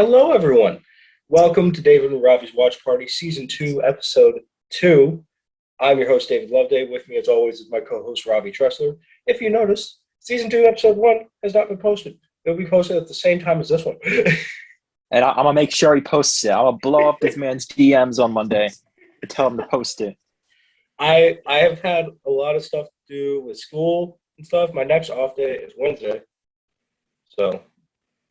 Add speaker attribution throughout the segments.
Speaker 1: Hello, everyone. Welcome to David and Robby's Watch Party, Season 2, Episode 2. I'm your host, David Loveday. With me, as always, is my co-host, Robby Tressler. If you notice, Season 2, Episode 1 has not been posted. It'll be posted at the same time as this one.
Speaker 2: And I'm going to make sure he posts it. I'm going to blow up this man's DMs on Monday and tell him to post it.
Speaker 1: I have had a lot of stuff to do with school and stuff. My next off day is Wednesday. So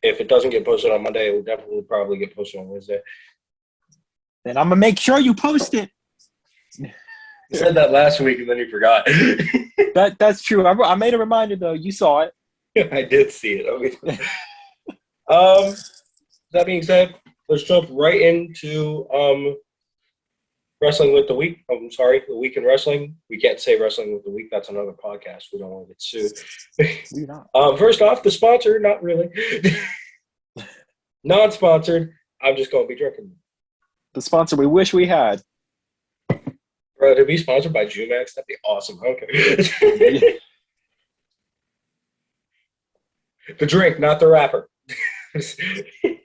Speaker 1: if it doesn't get posted on Monday, it will definitely probably get posted on Wednesday.
Speaker 2: Then I'm going to make sure you post it.
Speaker 1: You said that last week and then you forgot.
Speaker 2: That's true. I made a reminder, though. You saw it.
Speaker 1: I did see it. Okay. That being said, let's jump right into Wrestling with the Week. I'm sorry, the Week in Wrestling. We can't say Wrestling with the Week. That's another podcast. We don't want to get sued.
Speaker 2: We're not.
Speaker 1: First off, the sponsor, not really. Non-sponsored, I'm just going to be drinking.
Speaker 2: The sponsor we wish we had.
Speaker 1: Bro, to be sponsored by Jumax, that'd be awesome. Okay. The drink, not the rapper.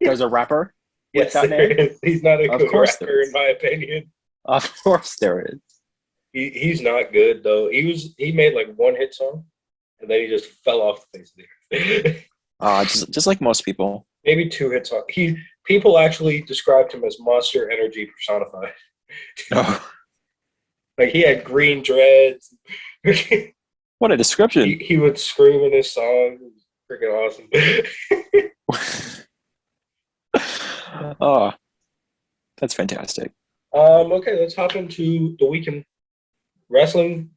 Speaker 2: There's a rapper with
Speaker 1: yes,
Speaker 2: that name?
Speaker 1: He's not a good rapper, in my opinion.
Speaker 2: Of course there is.
Speaker 1: He's not good, though. He made like one hit song, and then he just fell off the face of the earth.
Speaker 2: Just like most people.
Speaker 1: Maybe two hit songs. People actually described him as Monster Energy personified.
Speaker 2: Oh.
Speaker 1: Like, he had green dreads.
Speaker 2: What a description.
Speaker 1: He would scream in his song. It was freaking awesome.
Speaker 2: Oh, that's fantastic.
Speaker 1: Okay, let's hop into the week in wrestling.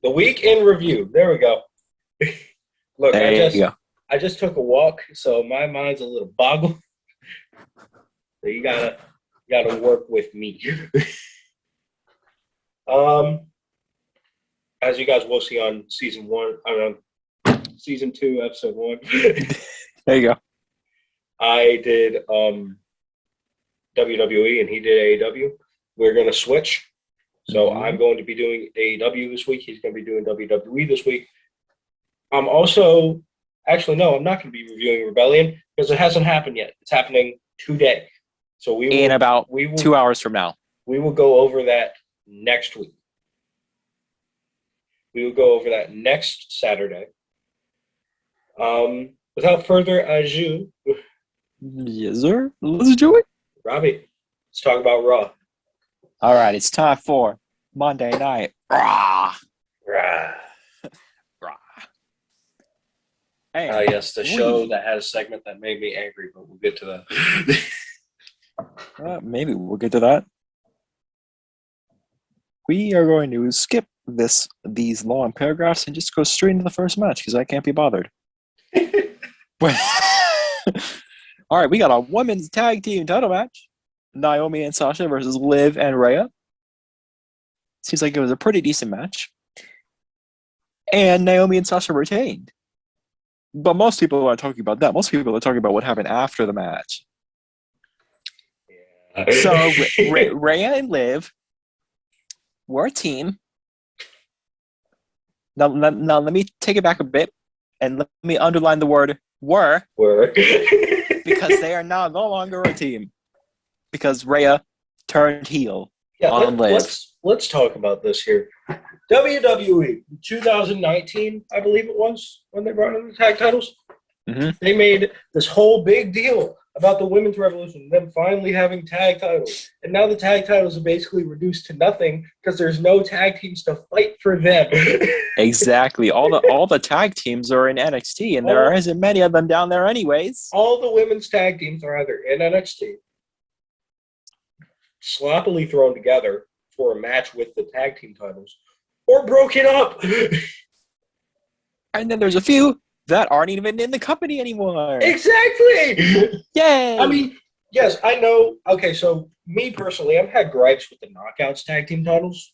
Speaker 1: The week in review. There we go. Look, I just took a walk, so my mind's a little boggled. So you gotta work with me. As you guys will see on season 2, episode 1.
Speaker 2: There you go.
Speaker 1: I did WWE and he did AEW. We're going to switch. So I'm going to be doing AEW this week. He's going to be doing WWE this week. I'm also, actually, no, I'm not going to be reviewing Rebellion because it hasn't happened yet. It's happening today. So
Speaker 2: in about 2 hours from now.
Speaker 1: We will go over that next week. We will go over that next Saturday. Without further ado,
Speaker 2: yes, sir. Let's do it.
Speaker 1: Robby, let's talk about Raw.
Speaker 2: All right, it's time for Monday Night Raw.
Speaker 1: Rah.
Speaker 2: Raw.
Speaker 1: Yes, the show that had a segment that made me angry, but we'll get to that.
Speaker 2: Maybe we'll get to that. We are going to skip these long paragraphs and just go straight into the first match because I can't be bothered. All right, we got a women's tag team title match. Naomi and Sasha versus Liv and Rhea. Seems like it was a pretty decent match. And Naomi and Sasha retained. But most people aren't talking about that. Most people are talking about what happened after the match. Yeah. So Rhea and Liv were a team. Now let me take it back a bit and let me underline the word were. Because they are now no longer a team. Because Rhea turned heel on Liv.
Speaker 1: Let's talk about this here. WWE 2019, I believe it was, when they brought in the tag titles.
Speaker 2: Mm-hmm.
Speaker 1: They made this whole big deal about the women's revolution, them finally having tag titles. And now the tag titles are basically reduced to nothing because there's no tag teams to fight for them.
Speaker 2: Exactly. All the tag teams are in NXT, and there isn't many of them down there anyways.
Speaker 1: All the women's tag teams are either in NXT, sloppily thrown together for a match with the tag team titles, or broken up.
Speaker 2: And then there's a few that aren't even in the company anymore.
Speaker 1: Exactly.
Speaker 2: Yay.
Speaker 1: I mean, yes, I know. Okay, so me personally, I've had gripes with the Knockouts tag team titles.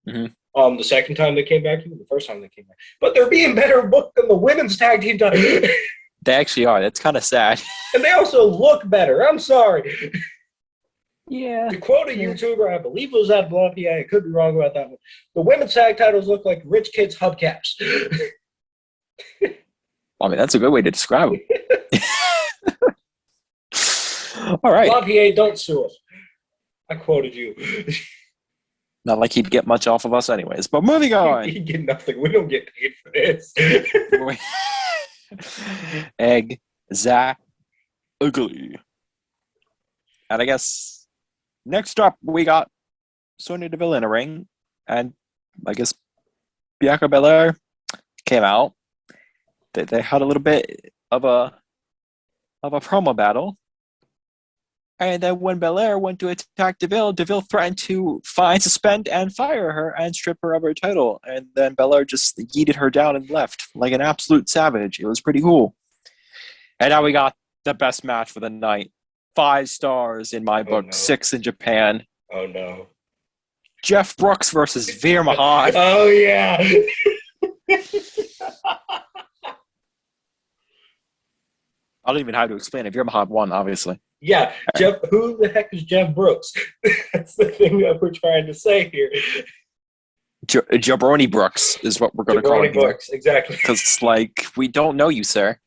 Speaker 2: Mm-hmm.
Speaker 1: The second time they came back, even the first time they came back. But they're being better booked than the women's tag team titles.
Speaker 2: They actually are. That's kind of sad.
Speaker 1: And they also look better. I'm sorry.
Speaker 2: Yeah.
Speaker 1: To quote a YouTuber, I believe it was out of Blanc, PA. I could be wrong about that one. The women's tag titles look like rich kids' hubcaps.
Speaker 2: I mean, that's a good way to describe them. All right.
Speaker 1: LaPierre, don't sue us. I quoted you.
Speaker 2: Not like he'd get much off of us anyways. But moving on.
Speaker 1: He'd get nothing. We don't get paid for this.
Speaker 2: Egg. Zach. Ugly. And I guess next up we got Sonya Deville in a ring. And I guess Bianca Belair came out. They had a little bit of a promo battle. And then when Belair went to attack Deville, Deville threatened to fine, suspend, and fire her and strip her of her title. And then Belair just yeeted her down and left like an absolute savage. It was pretty cool. And now we got the best match for the night. 5 stars in my book, 6 in Japan.
Speaker 1: Oh, no.
Speaker 2: Jeff Brooks versus Veer Mahan.
Speaker 1: Oh, yeah.
Speaker 2: I don't even have to explain it. Veer Mahan won, obviously.
Speaker 1: Yeah, Jeff. Who the heck is Jeff Brooks? That's the thing that we're trying to say here.
Speaker 2: Jabroni Brooks is what we're going to call him. Jabroni Brooks,
Speaker 1: exactly.
Speaker 2: Because, we don't know you, sir.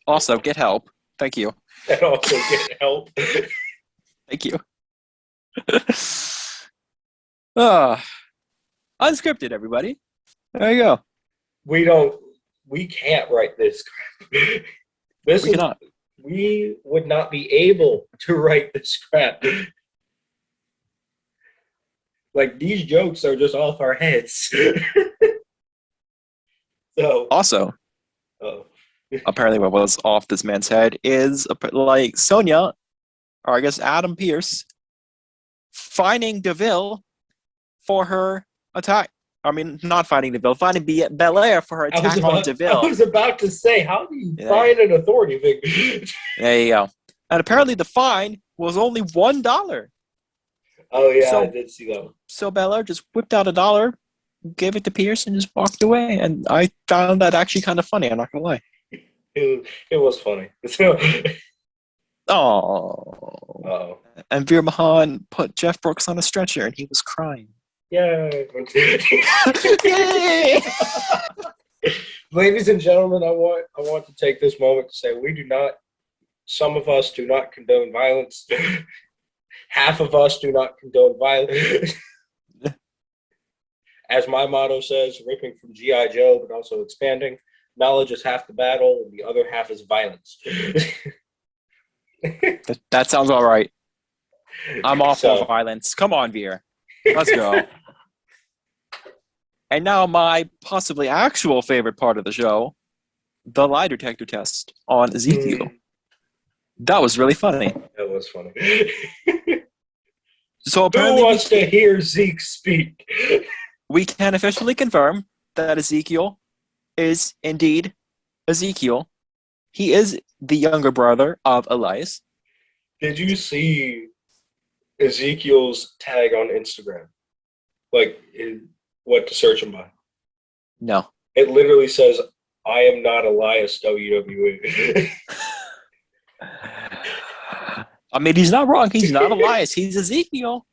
Speaker 2: Also, get help. Thank you.
Speaker 1: And also get help.
Speaker 2: Thank you. Unscripted, everybody. There you go.
Speaker 1: We can't write this. We cannot. We would not be able to write this crap. Like, these jokes are just off our heads. So
Speaker 2: also, apparently what was off this man's head is Sonya, or I guess Adam Pearce, fining Deville for her attack. I mean, not fighting Deville, fighting Belair for her attack on Deville.
Speaker 1: I was about to say, how do you find an authority figure?
Speaker 2: There you go. And apparently the fine was only $1.
Speaker 1: Oh, yeah, I did see that one.
Speaker 2: So Belair just whipped out $1, gave it to Pierce, and just walked away. And I found that actually kind of funny, I'm not going to lie.
Speaker 1: It was funny.
Speaker 2: Oh. And Veer Mahan put Jeff Brooks on a stretcher, and he was crying.
Speaker 1: Yay! Ladies and gentlemen, I want to take this moment to say some of us do not condone violence. Half of us do not condone violence. As my motto says, ripping from G.I. Joe, but also expanding. Knowledge is half the battle, and the other half is violence.
Speaker 2: That sounds all right. I'm off of violence. Come on, Veer. Let's go. And now my possibly actual favorite part of the show, the lie detector test on Ezekiel. That was really funny.
Speaker 1: That was funny.
Speaker 2: So apparently,
Speaker 1: who wants to hear Zeke speak?
Speaker 2: We can officially confirm that Ezekiel is indeed Ezekiel. He is the younger brother of Elias.
Speaker 1: Did you see Ezekiel's tag on Instagram? What to search him by?
Speaker 2: No.
Speaker 1: It literally says, "I am not Elias WWE."
Speaker 2: I mean, he's not wrong. He's not Elias. He's Ezekiel.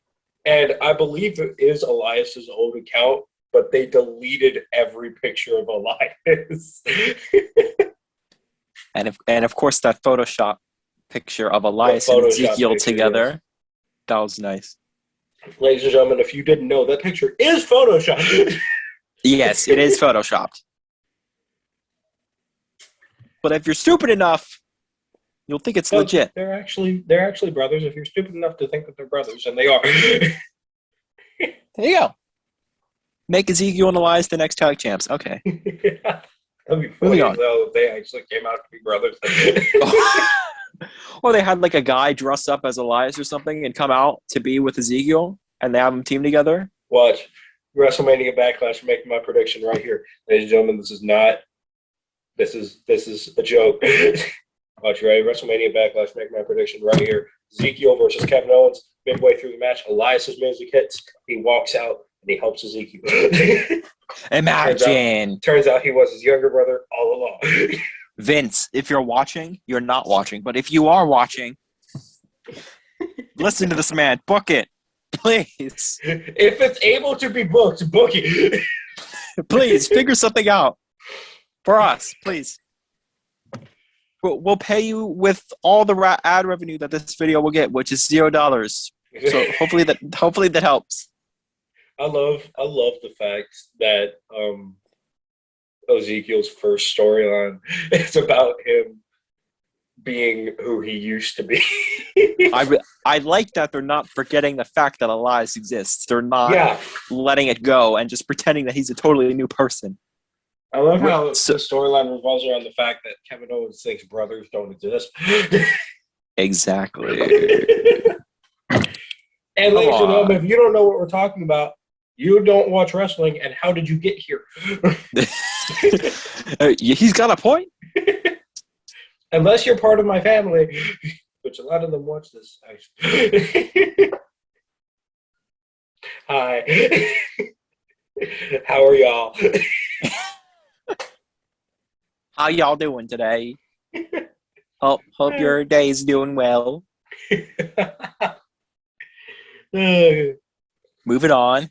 Speaker 1: And I believe it is Elias's old account, but they deleted every picture of Elias.
Speaker 2: and of course, that Photoshop picture of Elias and Ezekiel together, yes. That was nice.
Speaker 1: Ladies and gentlemen, if you didn't know, that picture is Photoshopped.
Speaker 2: Yes, it is Photoshopped. But if you're stupid enough, you'll think it's legit.
Speaker 1: They're actually brothers. If you're stupid enough to think that they're brothers, and they are.
Speaker 2: There you go. Make Ezekiel and Elias the next tag champs. Okay.
Speaker 1: That'd be funny though if they actually came out to be brothers.
Speaker 2: Or they had a guy dress up as Elias or something and come out to be with Ezekiel, and they have them team together.
Speaker 1: Watch WrestleMania Backlash. I'm making my prediction right here, ladies and gentlemen. This is a joke. Watch, you ready? WrestleMania Backlash. Make my prediction right here. Ezekiel versus Kevin Owens. Midway through the match, Elias's music hits. He walks out and he helps Ezekiel.
Speaker 2: Imagine.
Speaker 1: Turns out he was his younger brother all along.
Speaker 2: Vince, if you're watching, you're not watching. But if you are watching, listen to this man. Book it. Please.
Speaker 1: If it's able to be booked, book it.
Speaker 2: Please, figure something out. For us, please. we'll pay you with all the ad revenue that this video will get, which is $0. So hopefully that helps.
Speaker 1: I love the fact that Ezekiel's first storyline is about him being who he used to be.
Speaker 2: I like that they're not forgetting the fact that Elias exists. They're not letting it go and just pretending that he's a totally new person.
Speaker 1: I love how the storyline revolves around the fact that Kevin Owens thinks brothers don't exist.
Speaker 2: Exactly.
Speaker 1: And ladies and gentlemen, if you don't know what we're talking about, you don't watch wrestling, and how did you get here?
Speaker 2: He's got a point.
Speaker 1: Unless you're part of my family, which a lot of them watch this, actually. Hi. How are y'all?
Speaker 2: How y'all doing today? Hope your day is doing well. Moving on.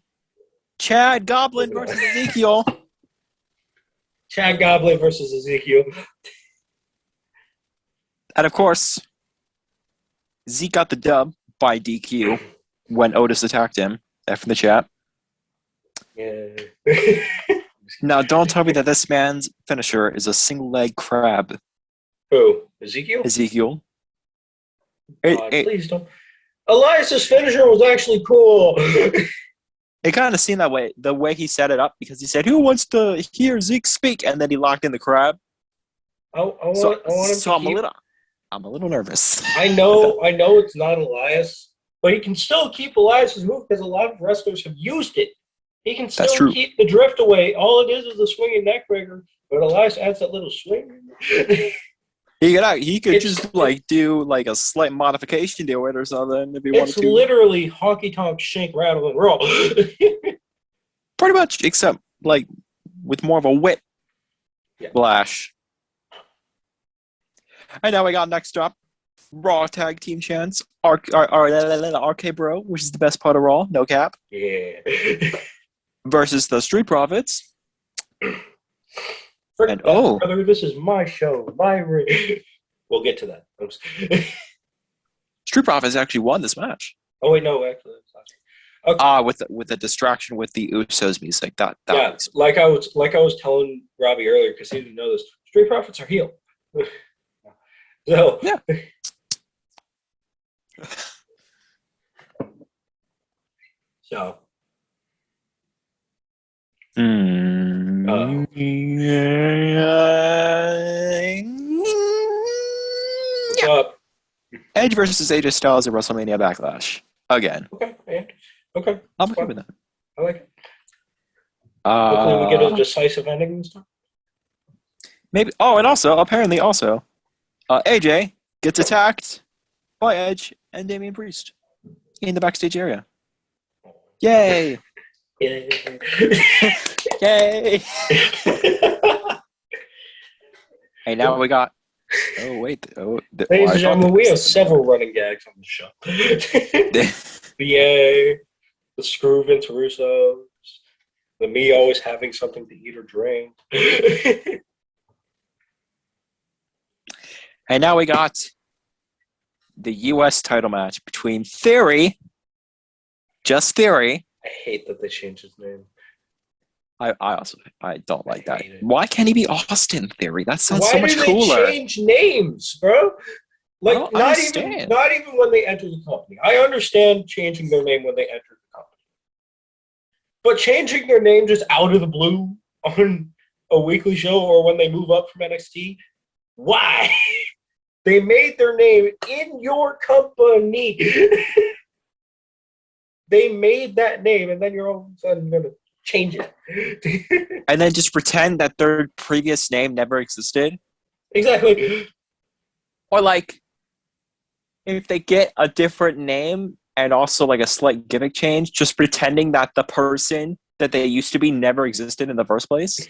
Speaker 2: Chad Goblin versus Ezekiel.
Speaker 1: Chad Goblin versus Ezekiel.
Speaker 2: And of course, Zeke got the dub by DQ when Otis attacked him. That from the chat.
Speaker 1: Yeah.
Speaker 2: Now, don't tell me that this man's finisher is a single leg crab.
Speaker 1: Who? Ezekiel?
Speaker 2: Ezekiel.
Speaker 1: Please don't. Elias's finisher was actually cool.
Speaker 2: It kind of seemed that way, the way he set it up, because he said, "Who wants to hear Zeke speak?" And then he locked in the crab.
Speaker 1: I want him to keep...
Speaker 2: I'm a little nervous.
Speaker 1: I know it's not Elias, but he can still keep Elias's move because a lot of wrestlers have used it. He can still keep the drift away. All it is a swinging neck breaker, but Elias adds that little swing.
Speaker 2: He could just do like a slight modification to it or something if he wanted to. It's
Speaker 1: literally honky tonk, shake, rattle, and roll.
Speaker 2: Pretty much, except like with more of a whip splash. And now we got next up Raw Tag Team Champs, RK Bro, which is the best part of Raw, no cap.
Speaker 1: Yeah.
Speaker 2: Versus the Street Profits.
Speaker 1: Brother, this is my show, my ring. We'll get to that.
Speaker 2: Street Profits actually won this match.
Speaker 1: Oh wait, no, actually, that's not true.
Speaker 2: With the distraction with the Usos music. That
Speaker 1: yeah, like I was telling Robby earlier because he didn't know this. Street Profits are heel. So
Speaker 2: yeah.
Speaker 1: So. What's up?
Speaker 2: Edge versus AJ Styles at WrestleMania Backlash again.
Speaker 1: Okay.
Speaker 2: I'm okay with that.
Speaker 1: I like it. Hopefully, we get a decisive ending this time.
Speaker 2: Maybe. Oh, and apparently, AJ gets attacked by Edge and Damian Priest in the backstage area. Yay!
Speaker 1: Yay!
Speaker 2: Yay! Hey, now we got. Oh wait!
Speaker 1: Ladies and gentlemen, we have several running gags on the show. The yay, the screw Vince Russo, the me always having something to eat or drink.
Speaker 2: And now we got the U.S. title match between Theory, just Theory.
Speaker 1: I hate that they changed his name.
Speaker 2: I don't like that. Why can't he be Austin Theory? That sounds so much cooler.
Speaker 1: Why do they change names, bro? Like not even when they enter the company. I understand changing their name when they enter the company, but changing their name just out of the blue on a weekly show or when they move up from NXT, why? They made their name in your company. They made that name, and then you're all of a sudden going to change it.
Speaker 2: And then just pretend that their previous name never existed.
Speaker 1: Exactly.
Speaker 2: Or like, if they get a different name and also like a slight gimmick change, just pretending that the person that they used to be never existed in the first place.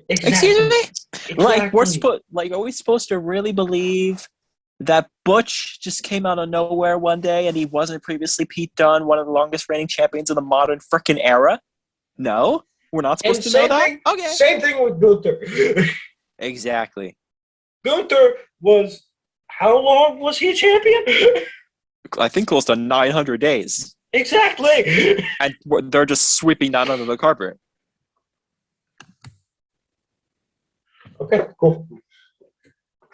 Speaker 1: Exactly.
Speaker 2: Excuse me?
Speaker 1: Exactly.
Speaker 2: Are we supposed to really believe that Butch just came out of nowhere one day and he wasn't previously Pete Dunne, one of the longest reigning champions of the modern frickin' era? No? We're not supposed to know that? Okay.
Speaker 1: Same thing with Gunther.
Speaker 2: Exactly.
Speaker 1: Gunther was, how long was he champion?
Speaker 2: I think close to 900 days.
Speaker 1: Exactly.
Speaker 2: And they're just sweeping that under the carpet.
Speaker 1: Okay, cool.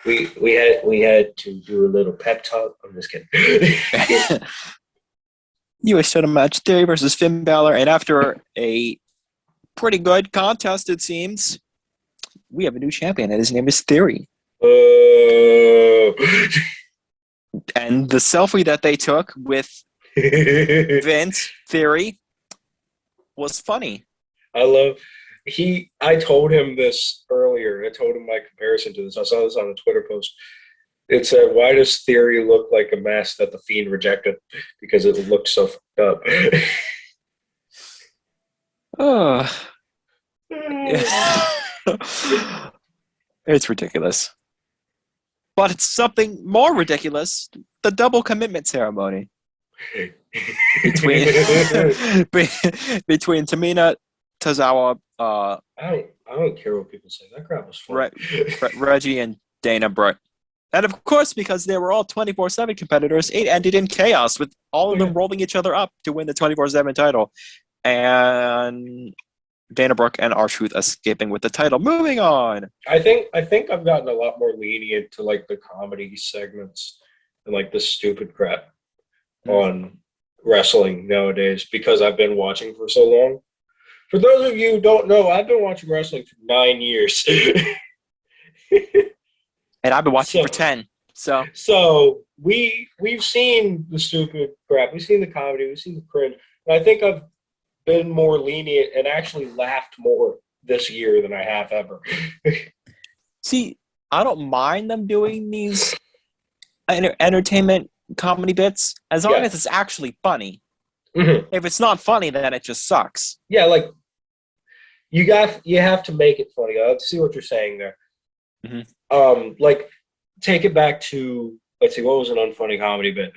Speaker 1: We had to do a little pep talk. I'm just kidding.
Speaker 2: US title match, Theory versus Finn Balor, and after a pretty good contest, it seems, we have a new champion, and his name is Theory. And the selfie that they took with Vince Theory was funny.
Speaker 1: I told him this earlier. I told him my comparison to this. I saw this on a Twitter post. It said, "Why does Theory look like a mess that the Fiend rejected? Because it looked so fucked up."
Speaker 2: It's ridiculous. But it's something more ridiculous: the double commitment ceremony between Tamina, Tozawa,
Speaker 1: I don't care what people say. That crap was fun.
Speaker 2: Reggie, and Dana Brooke. And of course, because they were all 24/7 competitors, it ended in chaos with all of them rolling each other up to win the 24/7 title. And Dana Brooke and R-Truth escaping with the title. Moving on.
Speaker 1: I think I've gotten a lot more lenient to like the comedy segments and like the stupid crap on wrestling nowadays because I've been watching for so long. For those of you who don't know, I've been watching wrestling for 9 years.
Speaker 2: And I've been watching for 10.
Speaker 1: So we've seen the stupid crap. We've seen the comedy. We've seen the cringe. And I think I've been more lenient and actually laughed more this year than I have ever.
Speaker 2: See, I don't mind them doing these entertainment comedy bits as long as it's actually funny. Mm-hmm. If it's not funny, then it just sucks.
Speaker 1: Yeah, like you have to make it funny. Let's see what you're saying there. Mm-hmm. Like take it back to, let's see, what was an unfunny comedy bit?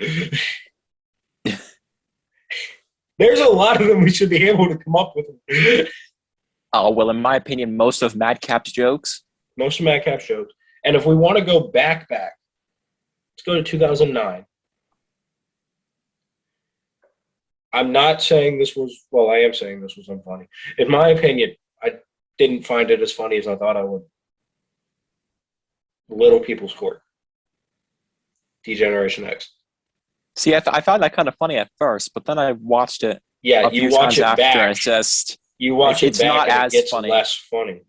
Speaker 1: There's a lot of them we should be able to come up with.
Speaker 2: Oh, well, in my opinion, most of Madcap's jokes.
Speaker 1: Most of Madcap's jokes. And if we want to go back, let's go to 2009. I'm not saying this was, well, I am saying this was unfunny. In my opinion, I didn't find it as funny as I thought I would. Little People's Court. D-Generation X.
Speaker 2: See, I found that kind of funny at first, but then I watched it.
Speaker 1: Yeah, you watch it back.
Speaker 2: And it's just
Speaker 1: you watch it back,
Speaker 2: not
Speaker 1: and
Speaker 2: as
Speaker 1: it gets
Speaker 2: funny.
Speaker 1: Less funny.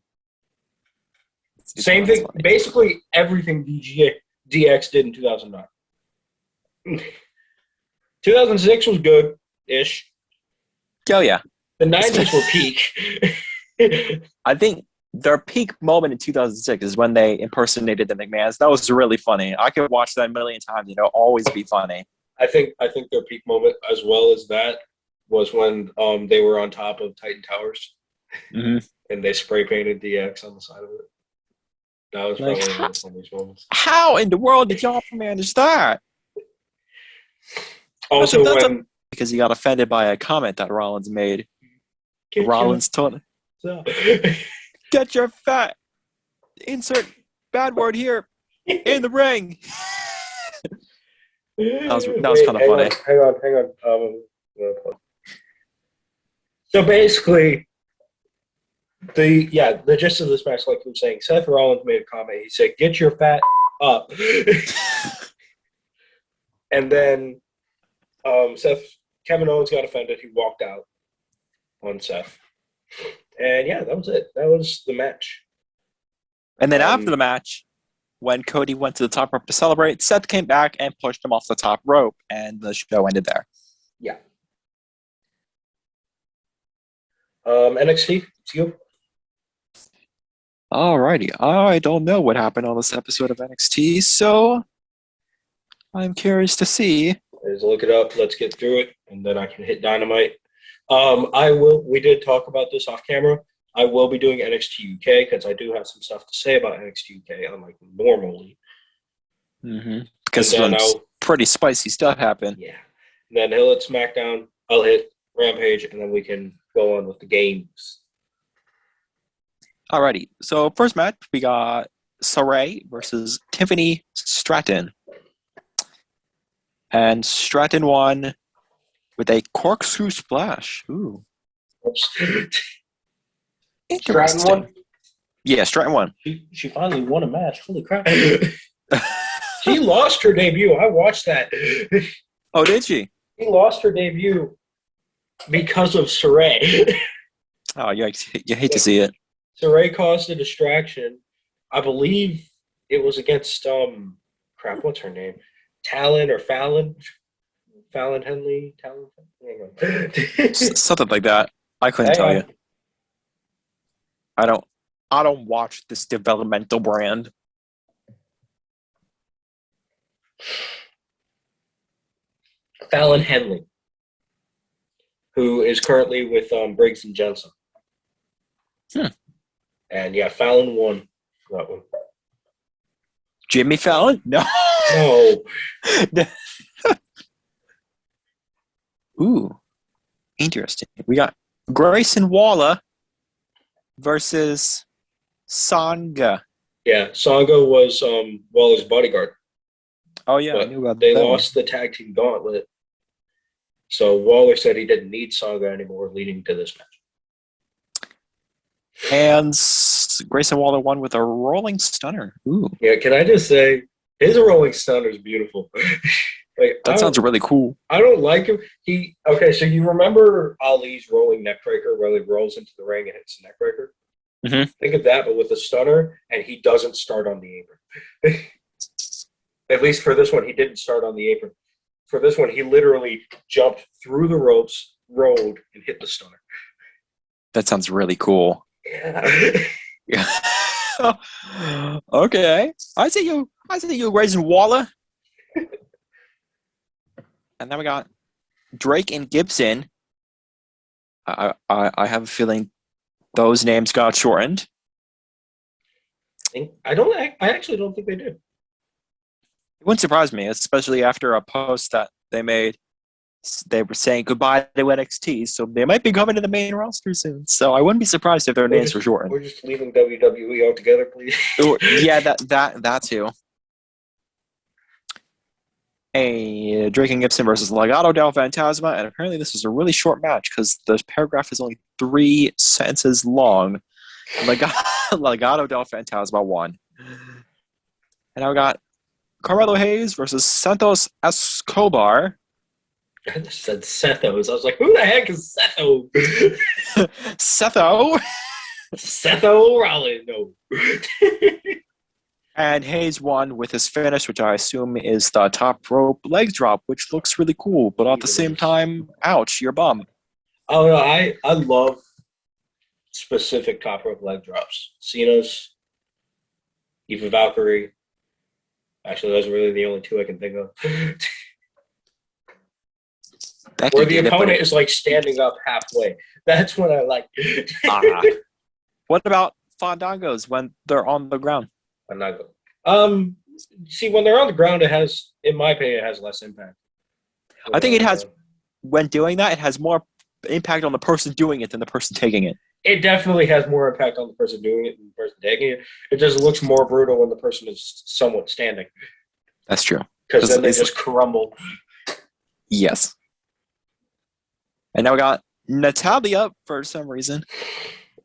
Speaker 1: Same thing. Funny. Basically, everything DX did in 2009. 2006 was good-ish.
Speaker 2: Oh yeah,
Speaker 1: the 90s were peak.
Speaker 2: I think their peak moment in 2006 is when they impersonated the McMahons. That was really funny. I could watch that a million times. Always be funny.
Speaker 1: I think their peak moment, as well as that, was when they were on top of Titan Towers, and they spray painted DX on the side of it. That was probably one of the funniest moments.
Speaker 2: How in the world did y'all manage that?
Speaker 1: Also,
Speaker 2: because he got offended by a comment that Rollins made. Rollins told him, "Get your fat insert bad word here in the ring." That was kind of funny.
Speaker 1: Hang on. So basically, the gist of this match, like I'm saying, Seth Rollins made a comment. He said, "Get your fat up," and then Kevin Owens got offended. He walked out on Seth, and yeah, that was it. That was the match.
Speaker 2: And then after the match, when Cody went to the top rope to celebrate, Seth came back and pushed him off the top rope, and the show ended there.
Speaker 1: Yeah. NXT, it's you.
Speaker 2: Alrighty. I don't know what happened on this episode of NXT, so I'm curious to see.
Speaker 1: Let's look it up. Let's get through it, and then I can hit Dynamite. We did talk about this off camera. I will be doing NXT UK because I do have some stuff to say about NXT UK, unlike normally.
Speaker 2: Because some pretty spicy stuff happened.
Speaker 1: Yeah. And then he'll hit SmackDown, I'll hit Rampage, and then we can go on with the games.
Speaker 2: Alrighty. So first match, we got Saray versus Tiffany Stratton. And Stratton won with a corkscrew splash. Ooh.
Speaker 1: Stratton won?
Speaker 2: Yeah, Stratton won.
Speaker 1: She finally won a match. Holy crap. She lost her debut. I watched that.
Speaker 2: Oh, did she?
Speaker 1: She lost her debut because of Saray.
Speaker 2: Oh, you hate to see it.
Speaker 1: Saray caused a distraction. I believe it was against what's her name? Talon or Fallon? Fallon Henley? Talon?
Speaker 2: Something like that. I couldn't tell you. I don't watch this developmental brand.
Speaker 1: Fallon Henley, who is currently with Briggs and Jensen. And yeah, Fallon won that one.
Speaker 2: Jimmy Fallon? No.
Speaker 1: No.
Speaker 2: Ooh, interesting. We got Grayson Walla versus Sanga.
Speaker 1: Yeah, Sanga was Walla's bodyguard.
Speaker 2: Oh yeah,
Speaker 1: but
Speaker 2: I knew about
Speaker 1: they
Speaker 2: that.
Speaker 1: Lost the tag team gauntlet. So Waller said he didn't need Sanga anymore, leading to this match.
Speaker 2: And Grayson Waller won with a rolling stunner. Ooh.
Speaker 1: Yeah, can I just say, his rolling stunner is beautiful.
Speaker 2: That sounds really cool.
Speaker 1: I don't like him. So you remember Ali's rolling neckbreaker where he rolls into the ring and hits the neckbreaker?
Speaker 2: Mm-hmm.
Speaker 1: Think of that, but with a stunner, and he doesn't start on the apron. At least for this one, he didn't start on the apron. For this one, he literally jumped through the ropes, rolled, and hit the stunner.
Speaker 2: That sounds really cool.
Speaker 1: Yeah.
Speaker 2: Okay. I see you, Grayson Waller. And then we got Drake and Gibson. I have a feeling those names got shortened.
Speaker 1: I actually don't think they did.
Speaker 2: It wouldn't surprise me, especially after a post that they made. They were saying goodbye to NXT, so they might be coming to the main roster soon. So I wouldn't be surprised if their names were shortened.
Speaker 1: We're just leaving WWE altogether, please.
Speaker 2: Yeah, that too. A Drake and Gibson versus Legado del Fantasma, and apparently this was a really short match because the paragraph is only 3 sentences long. Legado del Fantasma won. And now we got Carmelo Hayes versus Santos Escobar.
Speaker 1: I just said Sethos. I was like, who the heck is Setho?
Speaker 2: Setho?
Speaker 1: Setho Rollins. No.
Speaker 2: And Hayes won with his finish, which I assume is the top rope leg drop, which looks really cool, but at the same time, ouch, your bum.
Speaker 1: Oh, no, I love specific top rope leg drops. Cena's, Eva Valkyrie. Actually, those are really the only 2 I can think of. Where the opponent is like standing up halfway. That's what I like.
Speaker 2: What about Fandangos when they're on the ground?
Speaker 1: Fandango. See, when they're on the ground, it has, in my opinion, it has less impact.
Speaker 2: I think it has, when doing that, it has more impact on the person doing it than the person taking it.
Speaker 1: It definitely has more impact on the person doing it than the person taking it. It just looks more brutal when the person is somewhat standing.
Speaker 2: That's true.
Speaker 1: Because then they just crumble.
Speaker 2: Yes. And now we got Natalia, for some reason,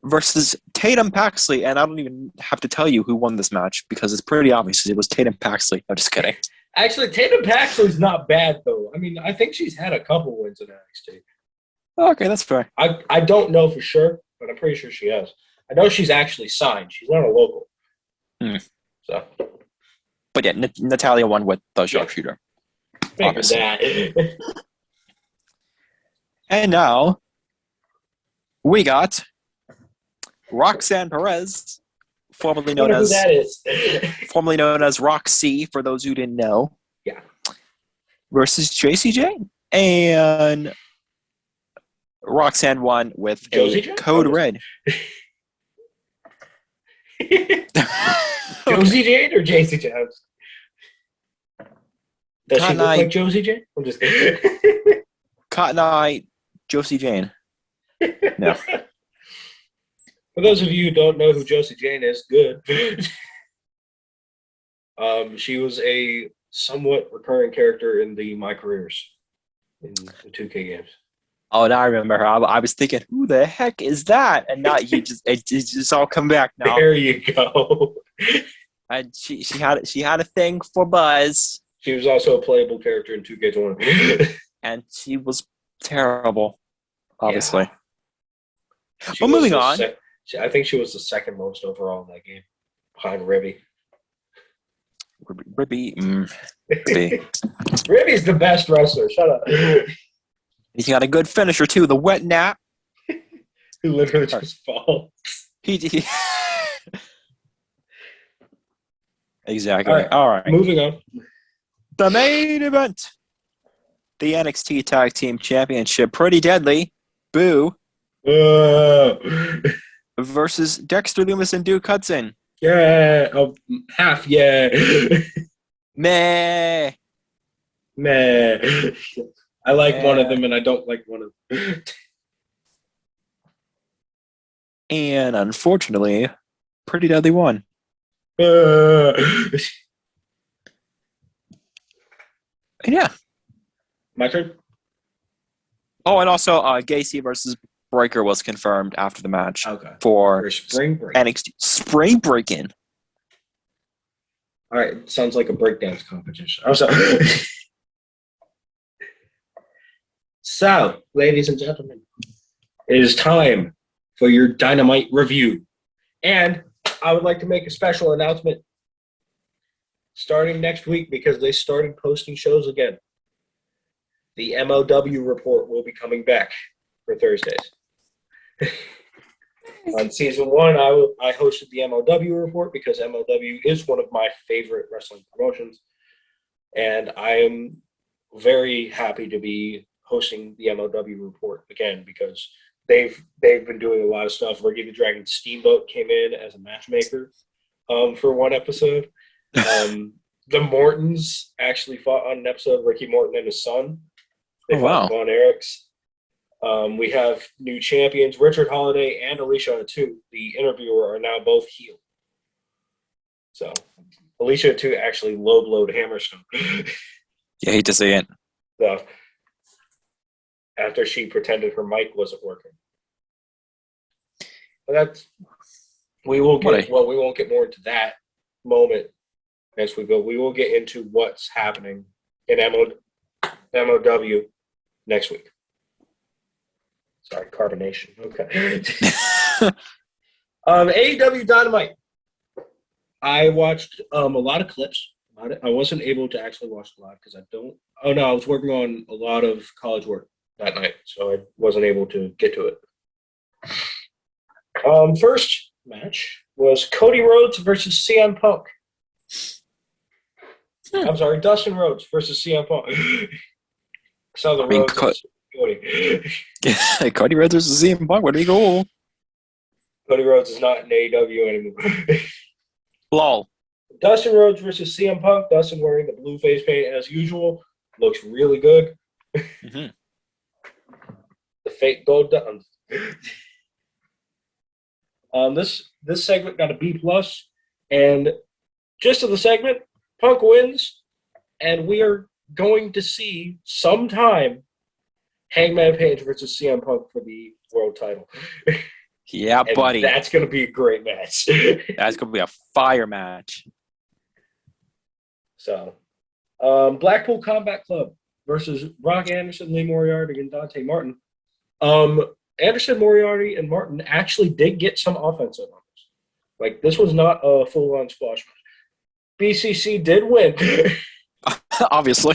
Speaker 2: versus Tatum Paxley. And I don't even have to tell you who won this match because it's pretty obvious it was Tatum Paxley. I'm just kidding.
Speaker 1: Actually, Tatum Paxley's not bad, though. I mean, I think she's had a couple wins in NXT.
Speaker 2: Okay, that's fair.
Speaker 1: I don't know for sure, but I'm pretty sure she has. I know she's actually signed. She's not a local. So.
Speaker 2: But yeah, Natalia won with the sharpshooter.
Speaker 1: Figured that.
Speaker 2: And now we got Roxanne Perez, formerly known as Roxy, for those who didn't know.
Speaker 1: Yeah.
Speaker 2: Versus JCJ, and Roxanne won with a code red.
Speaker 1: Josie Jane or JC Jane? Does she look like Josie Jane? I'm just kidding.
Speaker 2: Cotton Eye Josie Jane. No.
Speaker 1: For those of you who don't know who Josie Jane is, good. She was a somewhat recurring character in My Careers in the 2K games.
Speaker 2: Oh, now I remember her. I was thinking, who the heck is that? And now it just all come back now.
Speaker 1: There you go.
Speaker 2: And she had a thing for Buzz.
Speaker 1: She was also a playable character in 2K20.
Speaker 2: And she was terrible, obviously.
Speaker 1: Yeah.
Speaker 2: But moving on.
Speaker 1: I think she was the second most overall in that game, behind Ribby.
Speaker 2: Ribby.
Speaker 1: Ribby's the best wrestler. Shut up.
Speaker 2: He's got a good finisher, too. The wet nap.
Speaker 1: Who literally just falls.
Speaker 2: He Exactly.
Speaker 1: All right. Moving on.
Speaker 2: The main event. The NXT Tag Team Championship. Pretty Deadly. Boo. Versus Dexter Lumis and Duke Hudson.
Speaker 1: Yeah. Half, yeah.
Speaker 2: Meh.
Speaker 1: I like one of them and I don't like one of them.
Speaker 2: And unfortunately, Pretty Deadly won. Yeah.
Speaker 1: My turn?
Speaker 2: Oh, and also Gacy versus Breaker was confirmed after the match.
Speaker 1: Okay.
Speaker 2: For
Speaker 1: Spring Break.
Speaker 2: NXT Spring Breaking.
Speaker 1: All right. Sounds like a breakdance competition. I'm sorry. So, ladies and gentlemen, it is time for your Dynamite review. And I would like to make a special announcement starting next week because they started posting shows again. The MLW report will be coming back for Thursdays. On season 1, I hosted the MLW report because MLW is one of my favorite wrestling promotions. And I am very happy to be hosting the MLW report again because they've been doing a lot of stuff. Ricky the Dragon Steamboat came in as a matchmaker for one episode. The Mortons actually fought on an episode, Ricky Morton and his son. They fought Von Erichs. We have new champions, Richard Holiday and Alicia Atu, the interviewer, are now both heel. So Alicia Atu actually low-blowed Hammerstone.
Speaker 2: Yeah, I hate to say it.
Speaker 1: So, after she pretended her mic wasn't working. But we won't get more into that moment as we go. We will get into what's happening in MOW next week. Sorry, carbonation. Okay. AEW Dynamite. I watched a lot of clips about it. I wasn't able to actually watch a lot because I was working on a lot of college work that night, so I wasn't able to get to it. First match was Cody Rhodes versus CM Punk. I'm sorry, Dustin Rhodes versus CM Punk.
Speaker 2: Cody. Cody Rhodes versus CM Punk. Where do you go?
Speaker 1: Cody Rhodes is not in AEW anymore.
Speaker 2: Lol.
Speaker 1: Dustin Rhodes versus CM Punk. Dustin wearing the blue face paint as usual. Looks really good.
Speaker 2: Mm-hmm.
Speaker 1: The fake gold done. This segment got a B+, and gist of the segment, Punk wins, and we are going to see sometime Hangman Page versus CM Punk for the world title.
Speaker 2: Yeah, buddy.
Speaker 1: That's going to be a great match.
Speaker 2: That's going to be a fire match.
Speaker 1: So, Blackpool Combat Club versus Brock Anderson, Lee Moriarty, and Dante Martin. Anderson, Moriarty, and Martin actually did get some offense in on this. Like, this was not a full-on squash match. BCC did win.
Speaker 2: Obviously.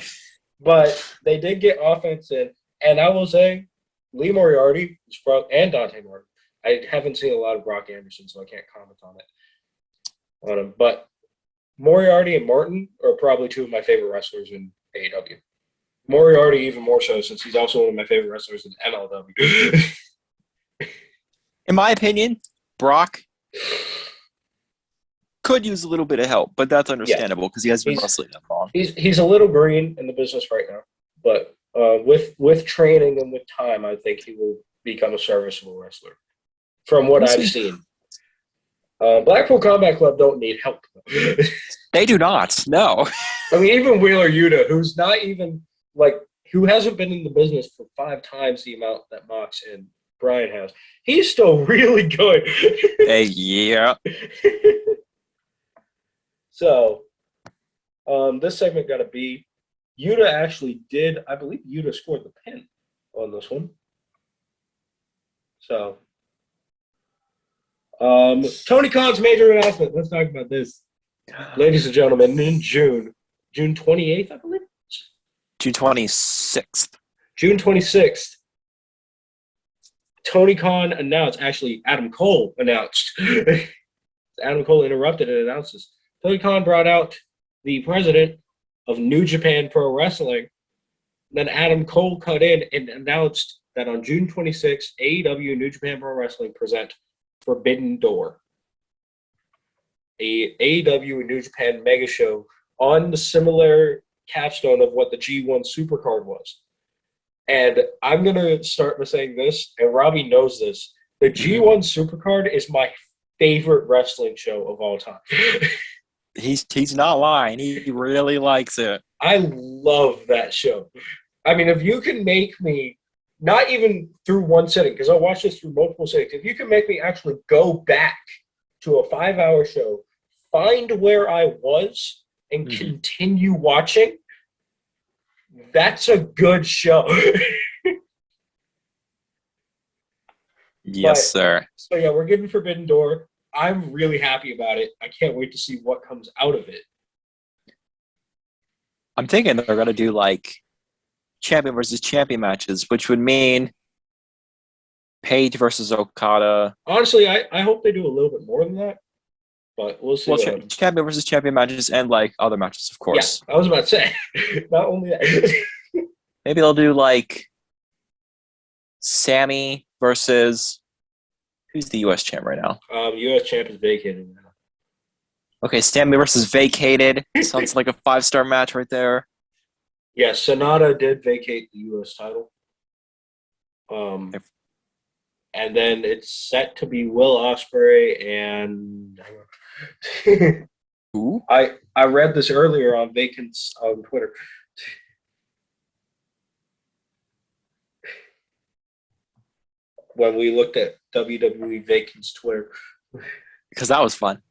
Speaker 1: But they did get offense in. And I will say, Lee Moriarty and Dante Martin. I haven't seen a lot of Brock Anderson, so I can't comment on him. But Moriarty and Martin are probably two of my favorite wrestlers in AEW. Moriarty even more so since he's also one of my favorite wrestlers in MLW.
Speaker 2: In my opinion, Brock could use a little bit of help, but that's understandable because he has been wrestling that long.
Speaker 1: He's a little green in the business right now, but with training and with time, I think he will become a serviceable wrestler. From what I've seen. Blackpool Combat Club don't need help.
Speaker 2: They do not. No.
Speaker 1: I mean, even Wheeler Yuta, who's not even who hasn't been in the business for 5 times the amount that Mox and Brian has, he's still really good.
Speaker 2: Yeah.
Speaker 1: So, this segment got a B. Yuta actually did, I believe Yuta scored the pin on this one. So, Tony Khan's major announcement. Let's talk about this. Ladies and gentlemen, in June 28th, I believe?
Speaker 2: June 26th.
Speaker 1: June 26th, Tony Khan announced, actually, Adam Cole announced. Adam Cole interrupted and announces. Tony Khan brought out the president of New Japan Pro Wrestling. Then Adam Cole cut in and announced that on June 26th, AEW New Japan Pro Wrestling present Forbidden Door, a AEW and New Japan mega show on the similar capstone of what the G1 Supercard was. And I'm going to start by saying this, and Robby knows this. The G1 Supercard is my favorite wrestling show of all time.
Speaker 2: He's not lying. He really likes it.
Speaker 1: I love that show. I mean, if you can make me, not even through one sitting, because I'll watch this through multiple sittings, if you can make me actually go back to a 5-hour show, find where I was, and continue watching, that's a good show.
Speaker 2: Yes, sir.
Speaker 1: So, yeah, we're getting Forbidden Door. I'm really happy about it. I can't wait to see what comes out of it.
Speaker 2: I'm thinking they're going to do, champion versus champion matches, which would mean Page versus Okada.
Speaker 1: Honestly, I hope they do a little bit more than that, but we'll see.
Speaker 2: Well, champion versus champion matches and, other matches, of course.
Speaker 1: Yeah, I was about to say. Not only that.
Speaker 2: Maybe they'll do, Sami versus... Who's the U.S. champ right now?
Speaker 1: U.S. champ is vacated now.
Speaker 2: Okay, Sami versus Vacated. Sounds like a 5-star match right there.
Speaker 1: Yeah, Sonata did vacate the U.S. title. And then it's set to be Will Ospreay and...
Speaker 2: Who?
Speaker 1: I read this earlier on Vacant's on Twitter. When we looked at WWE Vacant's Twitter.
Speaker 2: Because that was fun.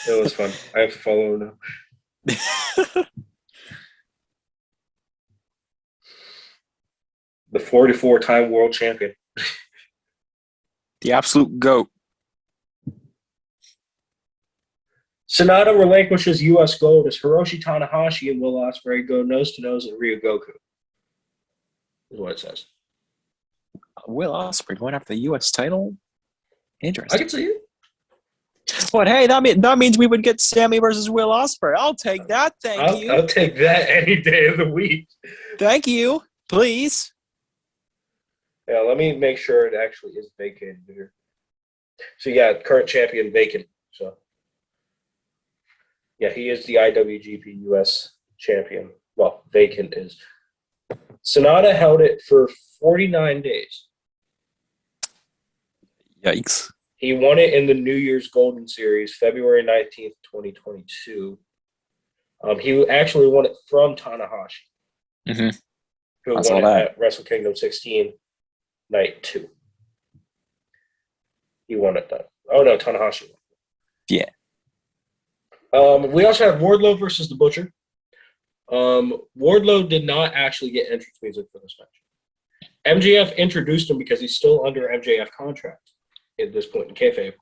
Speaker 1: It was fun. I have to follow him now. The 44-time world champion.
Speaker 2: The absolute GOAT.
Speaker 1: Sonata relinquishes U.S. gold as Hiroshi Tanahashi and Will Ospreay go nose-to-nose in Ryogoku. Is what it says.
Speaker 2: Will Ospreay going after the U.S. title? Interesting.
Speaker 1: I can see it.
Speaker 2: But hey, that means we would get Sami versus Will Ospreay. I'll take that. Thank you.
Speaker 1: I'll take that any day of the week.
Speaker 2: Thank you. Please.
Speaker 1: Yeah, let me make sure it actually is vacated here. So yeah, current champion vacant. So yeah, he is the IWGP US champion. Well, vacant is. Sonata held it for 49 days.
Speaker 2: Yikes.
Speaker 1: He won it in the New Year's Golden Series, February 19th, 2022. He actually won it from Tanahashi, who won it at Wrestle Kingdom 16, Night 2. He won it then. Oh, no, Tanahashi won.
Speaker 2: Yeah.
Speaker 1: We also have Wardlow versus The Butcher. Wardlow did not actually get entrance music for this match. MJF introduced him because he's still under MJF contract at this point in kayfabe.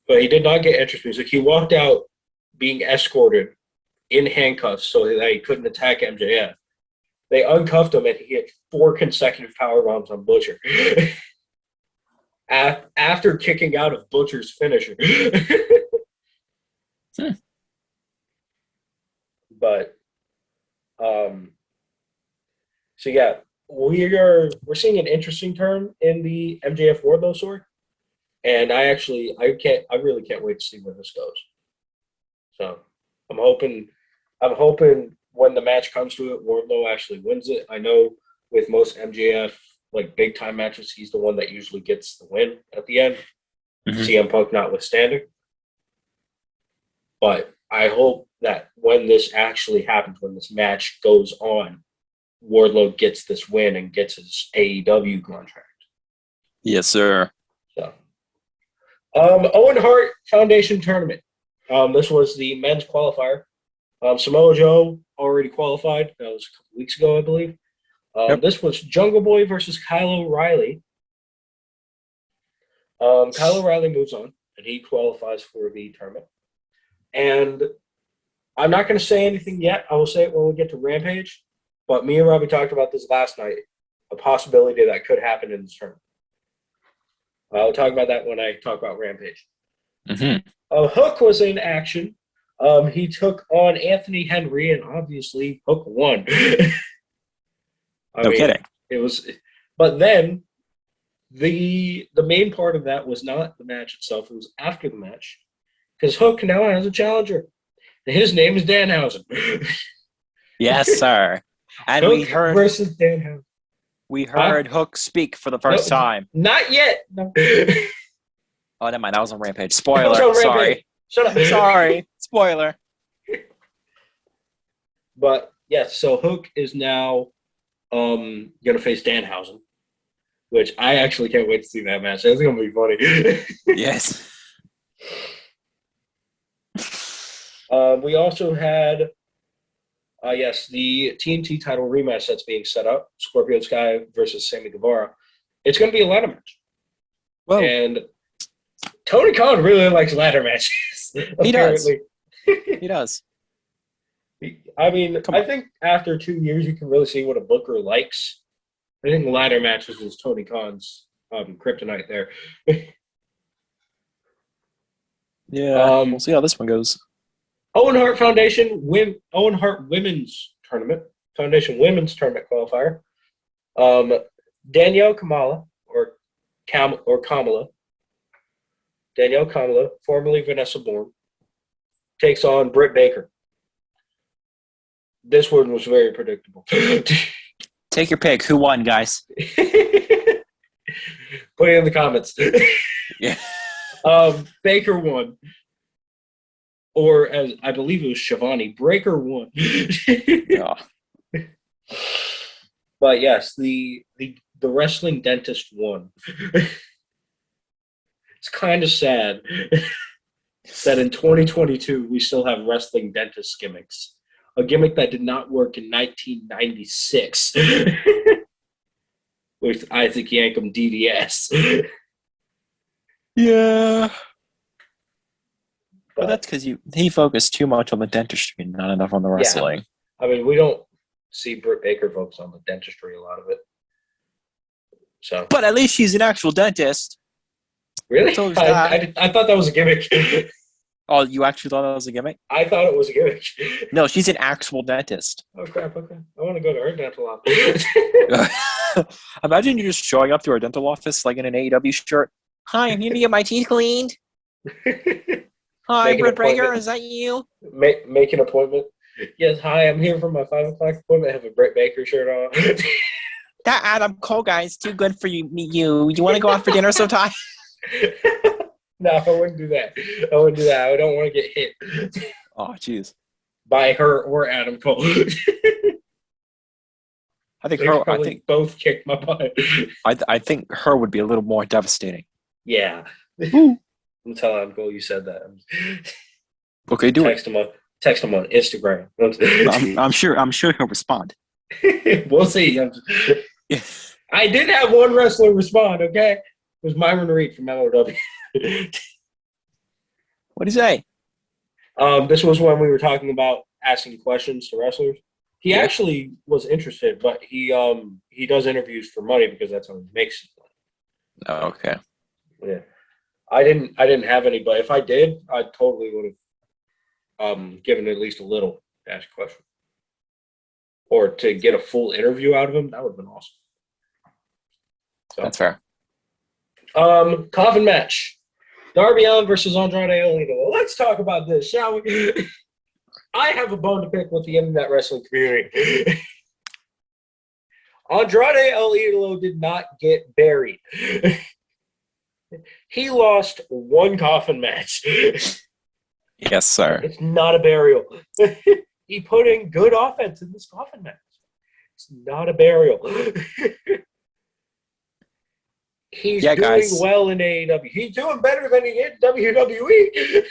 Speaker 1: But he did not get entrance music. He walked out being escorted in handcuffs so that he couldn't attack MJF. They uncuffed him and he hit 4 consecutive power bombs on Butcher. After kicking out of Butcher's finisher. But so yeah, we're seeing an interesting turn in the MJF Wardlow story, and I really can't wait to see where this goes. So I'm hoping when the match comes to it, Wardlow actually wins it. I know with most MJF big time matches, he's the one that usually gets the win at the end. CM Punk notwithstanding. But I hope that when this actually happens, when this match goes on, Wardlow gets this win and gets his AEW contract.
Speaker 2: Yes, sir.
Speaker 1: So, Owen Hart Foundation Tournament. This was the men's qualifier. Samoa Joe already qualified. That was a couple weeks ago, I believe. This was Jungle Boy versus Kyle O'Reilly. Kyle O'Reilly moves on, and he qualifies for the tournament. And I'm not going to say anything yet. I will say it when we get to Rampage. But me and Robby talked about this last night, a possibility that could happen in this tournament. I'll talk about that when I talk about Rampage. Hook was in action. He took on Anthony Henry, and obviously Hook won.
Speaker 2: No kidding.
Speaker 1: It was, but then the main part of that was not the match itself. It was after the match, because Hook now has a challenger. And his name is Danhausen.
Speaker 2: Yes, sir. And
Speaker 1: Hook
Speaker 2: we heard
Speaker 1: versus Danhausen.
Speaker 2: We heard Hook speak for the first time.
Speaker 1: Not yet. No.
Speaker 2: Oh, never mind. That was on Rampage. Spoiler. Sorry.
Speaker 1: Rampage. Shut up.
Speaker 2: Sorry. Spoiler.
Speaker 1: But yes, so Hook is now going to face Danhausen, which I actually can't wait to see that match. That's going to be funny.
Speaker 2: Yes.
Speaker 1: We also had, the TNT title rematch that's being set up, Scorpio Sky versus Sami Guevara. It's going to be a ladder match. Whoa. And Tony Khan really likes ladder matches.
Speaker 2: He does. He does.
Speaker 1: I mean, I think after 2 years, you can really see what a booker likes. I think ladder matches is Tony Khan's kryptonite there.
Speaker 2: Yeah, we'll see how this one goes.
Speaker 1: Owen Hart Owen Hart Women's Tournament, Foundation Women's Tournament qualifier. Danielle Kamala, or Kamala. Danielle Kamala, formerly Vanessa Bourne, takes on Britt Baker. This one was very predictable.
Speaker 2: Take your pick. Who won, guys?
Speaker 1: Put it in the comments.
Speaker 2: Yeah.
Speaker 1: Baker won. Or, as I believe it was Shivani, Breaker won.
Speaker 2: Oh.
Speaker 1: But yes, the wrestling dentist won. It's kind of sad that in 2022 we still have wrestling dentist gimmicks. A gimmick that did not work in 1996 with Isaac Yankem DDS.
Speaker 2: Yeah. But that's because he focused too much on the dentistry and not enough on the wrestling.
Speaker 1: Yeah. I mean, we don't see Britt Baker focus on the dentistry, a lot of it. So,
Speaker 2: but at least she's an actual dentist.
Speaker 1: Really? I thought that was a gimmick.
Speaker 2: Oh, you actually thought that was a gimmick?
Speaker 1: I thought it was a gimmick.
Speaker 2: No, she's an actual dentist.
Speaker 1: Oh, crap. Okay. I want to go to her dental office.
Speaker 2: Imagine you're just showing up to her dental office like in an AEW shirt. Hi, I'm here to get my teeth cleaned. Hi, Britt Baker, is that you?
Speaker 1: Make an appointment. Yes, hi, I'm here for my 5 o'clock appointment. I have a Britt Baker shirt on.
Speaker 2: That Adam Cole guy is too good for you. You want to go out for dinner sometime?
Speaker 1: No, I wouldn't do that. I don't want to get hit.
Speaker 2: Oh, jeez.
Speaker 1: By her or Adam Cole.
Speaker 2: I think
Speaker 1: both kicked my butt.
Speaker 2: I think her would be a little more devastating.
Speaker 1: Yeah. I'm telling Adam Cole you said that.
Speaker 2: Okay, do
Speaker 1: it. Text him on Instagram.
Speaker 2: I'm sure he'll respond.
Speaker 1: We'll see. I did have one wrestler respond, okay? It was Myron Reed from LOW.
Speaker 2: What'd he say?
Speaker 1: This was when we were talking about asking questions to wrestlers. He actually was interested, but he does interviews for money because that's how he makes his money.
Speaker 2: Oh, okay.
Speaker 1: Yeah. I didn't have any, but if I did, I totally would have given at least a little to ask a question. Or to get a full interview out of him, that would have been awesome. So,
Speaker 2: that's fair.
Speaker 1: Coffin match. Darby Allin versus Andrade El Idolo. Let's talk about this, shall we? I have a bone to pick with the internet wrestling community. Andrade El Idolo did not get buried. He lost one coffin match.
Speaker 2: Yes, sir.
Speaker 1: It's not a burial. He put in good offense in this coffin match. It's not a burial. He's doing
Speaker 2: guys.
Speaker 1: well in AEW. He's doing better than he did in WWE.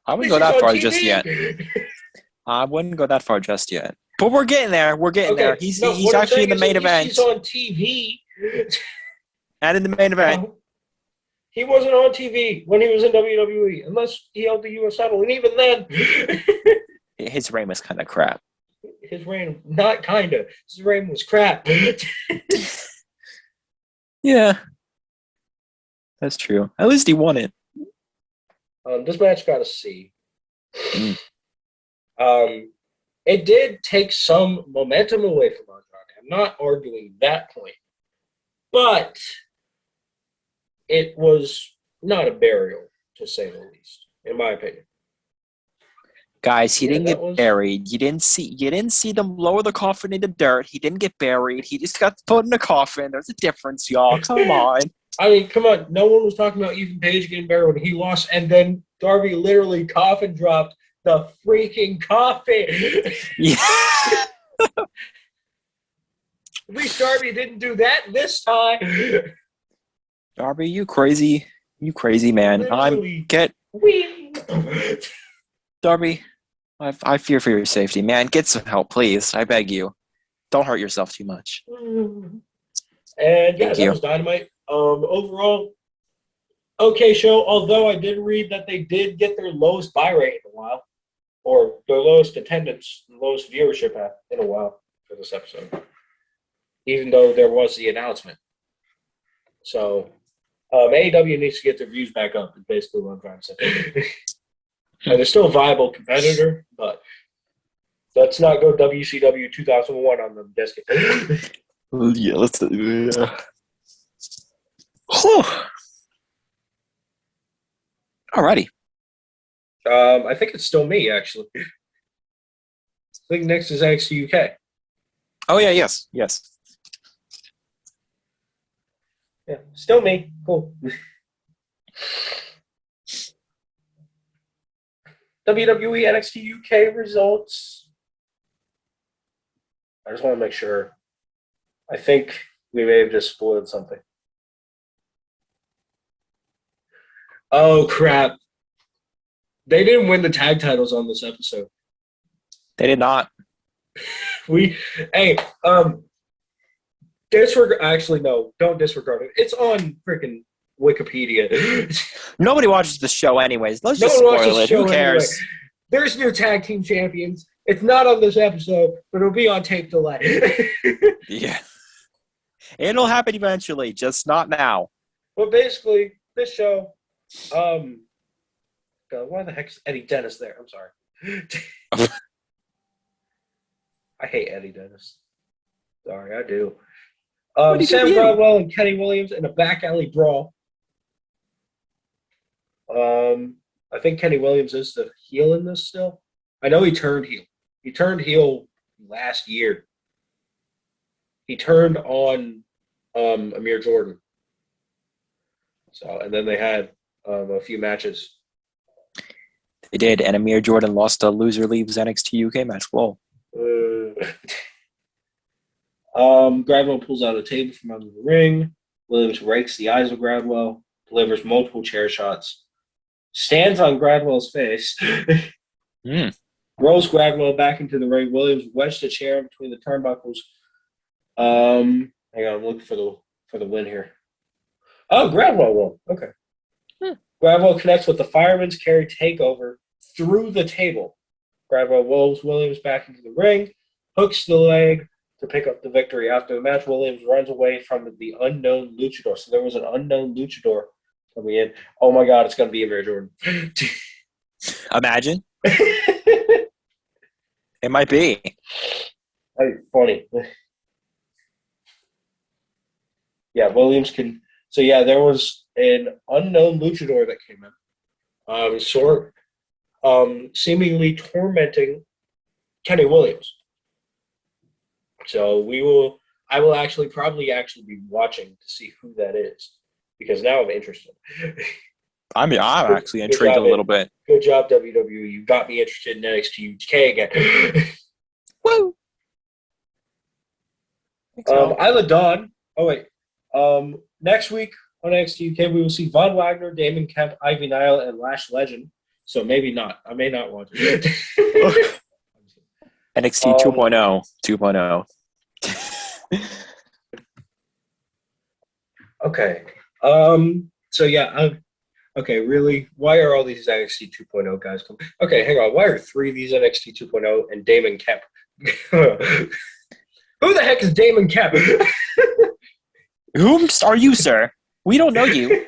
Speaker 2: I wouldn't go that far just yet. I wouldn't go that far just yet. But we're getting there. We're getting there. He's actually in the main event.
Speaker 1: He's on TV.
Speaker 2: And in the main event.
Speaker 1: He wasn't on TV when he was in WWE, unless he held the U.S. title. And even then...
Speaker 2: his reign was kind of crap.
Speaker 1: His reign, not kind of. His reign was crap.
Speaker 2: Yeah. That's true. At least he won it.
Speaker 1: This match got a C. It did take some momentum away from Andrade. I'm not arguing that point. But it was not a burial, to say the least, in my opinion.
Speaker 2: Guys, he didn't get buried. You didn't see them lower the coffin in the dirt. He didn't get buried. He just got put in a coffin. There's a difference, y'all. Come on.
Speaker 1: I mean, come on. No one was talking about Ethan Page getting buried when he lost, and then Darby literally coffin dropped the freaking coffin.
Speaker 2: Yeah.
Speaker 1: At least Darby didn't do that this time.
Speaker 2: Darby, you crazy man. Darby, I fear for your safety, man. Get some help, please. I beg you. Don't hurt yourself too much.
Speaker 1: And yeah, that was Dynamite. Overall, okay show. Although I did read that they did get their lowest buy rate in a while, or their lowest attendance, lowest viewership in a while for this episode. Even though there was the announcement. So, AEW needs to get their views back up, is basically what I'm trying to say. And they're still a viable competitor, but let's not go WCW 2001 on them. Just kidding.
Speaker 2: Yeah, let's do it. Alrighty.
Speaker 1: I think it's still me, actually. I think next is NXT UK.
Speaker 2: Oh, yeah, yes.
Speaker 1: Yeah, still me. Cool. WWE NXT UK results. I just want to make sure. I think we may have just spoiled something. Oh, crap. They didn't win the tag titles on this episode.
Speaker 2: They did not.
Speaker 1: Actually, no, don't disregard it. It's on freaking Wikipedia.
Speaker 2: Nobody watches the show anyways. Let's just spoil it. Who cares?
Speaker 1: Anyway. There's new tag team champions. It's not on this episode, but it'll be on tape delay.
Speaker 2: Yeah. It'll happen eventually, just not now.
Speaker 1: But basically, this show, God, why the heck is Eddie Dennis there? I'm sorry. I hate Eddie Dennis. Sorry, I do. Sam Gradwell and Kenny Williams in a back alley brawl. I think Kenny Williams is the heel in this still. I know he turned heel. He turned heel last year. He turned on Amir Jordan. So, and then they had a few matches.
Speaker 2: They did, and Amir Jordan lost a loser leaves NXT UK match. Whoa.
Speaker 1: Gradwell pulls out a table from under the ring. Williams rakes the eyes of Gradwell, delivers multiple chair shots, stands on Gradwell's face, rolls Gradwell back into the ring. Williams wedged a chair in between the turnbuckles. Hang on, I'm looking for the win here. Oh, Gradwell won. Okay. Gradwell connects with the Fireman's Carry takeover through the table. Gradwell rolls Williams back into the ring, hooks the leg to pick up the victory. After the match, Williams runs away from the unknown luchador. So there was an unknown luchador coming in. Oh my God, it's going to be Amir Jordan.
Speaker 2: Imagine. It might be.
Speaker 1: That'd be funny. Yeah, Williams can. So yeah, there was an unknown luchador that came in, seemingly tormenting Kenny Williams. So I will probably be watching to see who that is,
Speaker 2: because now I'm interested. I'm actually intrigued a little bit.
Speaker 1: Good job, WWE. You got me interested in NXT UK again.
Speaker 2: Woo!
Speaker 1: Isla Dawn. Oh, wait. Next week on NXT UK, we will see Von Wagner, Damon Kemp, Ivy Nile, and Lash Legend. So maybe not. I may not watch it.
Speaker 2: NXT 2.0. 2.0.
Speaker 1: Okay. So yeah. Okay. Really? Why are all these NXT 2.0 guys coming? Okay, hang on. Why are 3 of these NXT 2.0 and Damon Kemp? Who the heck is Damon Kemp?
Speaker 2: Whom are you, sir? We don't know you.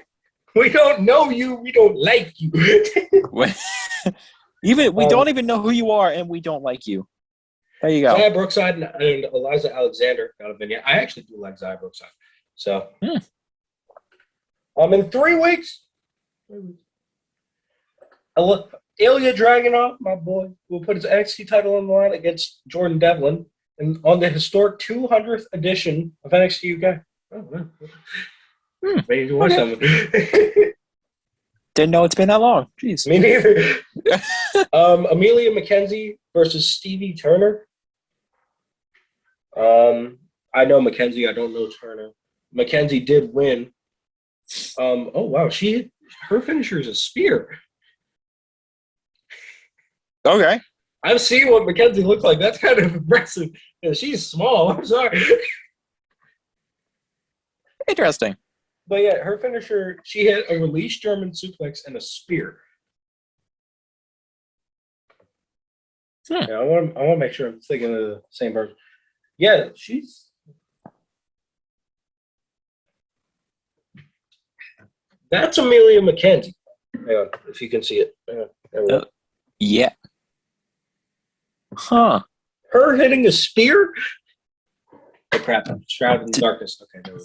Speaker 1: We don't know you. We don't like you.
Speaker 2: We don't even know who you are, and we don't like you. There you go.
Speaker 1: Zaya Brookside and Eliza Alexander got a vignette. I actually do like Zaya Brookside. So, in 3 weeks, Ilya Dragunov, my boy, will put his NXT title on the line against Jordan Devlin and on the historic 200th edition of NXT UK. Ready to watch something.
Speaker 2: Didn't know it's been that long. Jeez.
Speaker 1: Me neither. Amelia Mckenzie versus Stevie Turner. I know Mckenzie. I don't know Turner. Mckenzie did win. Oh wow, her finisher is a spear.
Speaker 2: Okay.
Speaker 1: I've seen what Mckenzie looks like. That's kind of impressive. And she's small. I'm sorry.
Speaker 2: Interesting.
Speaker 1: But yeah, her finisher, she hit a release German suplex and a spear. Yeah, I want to make sure I'm thinking of the same person. Yeah, that's Amelia Mckenzie. Hang on, if you can see it.
Speaker 2: Yeah. Huh.
Speaker 1: Her hitting a spear? Oh crap! I'm shrouded in darkness. Okay, no.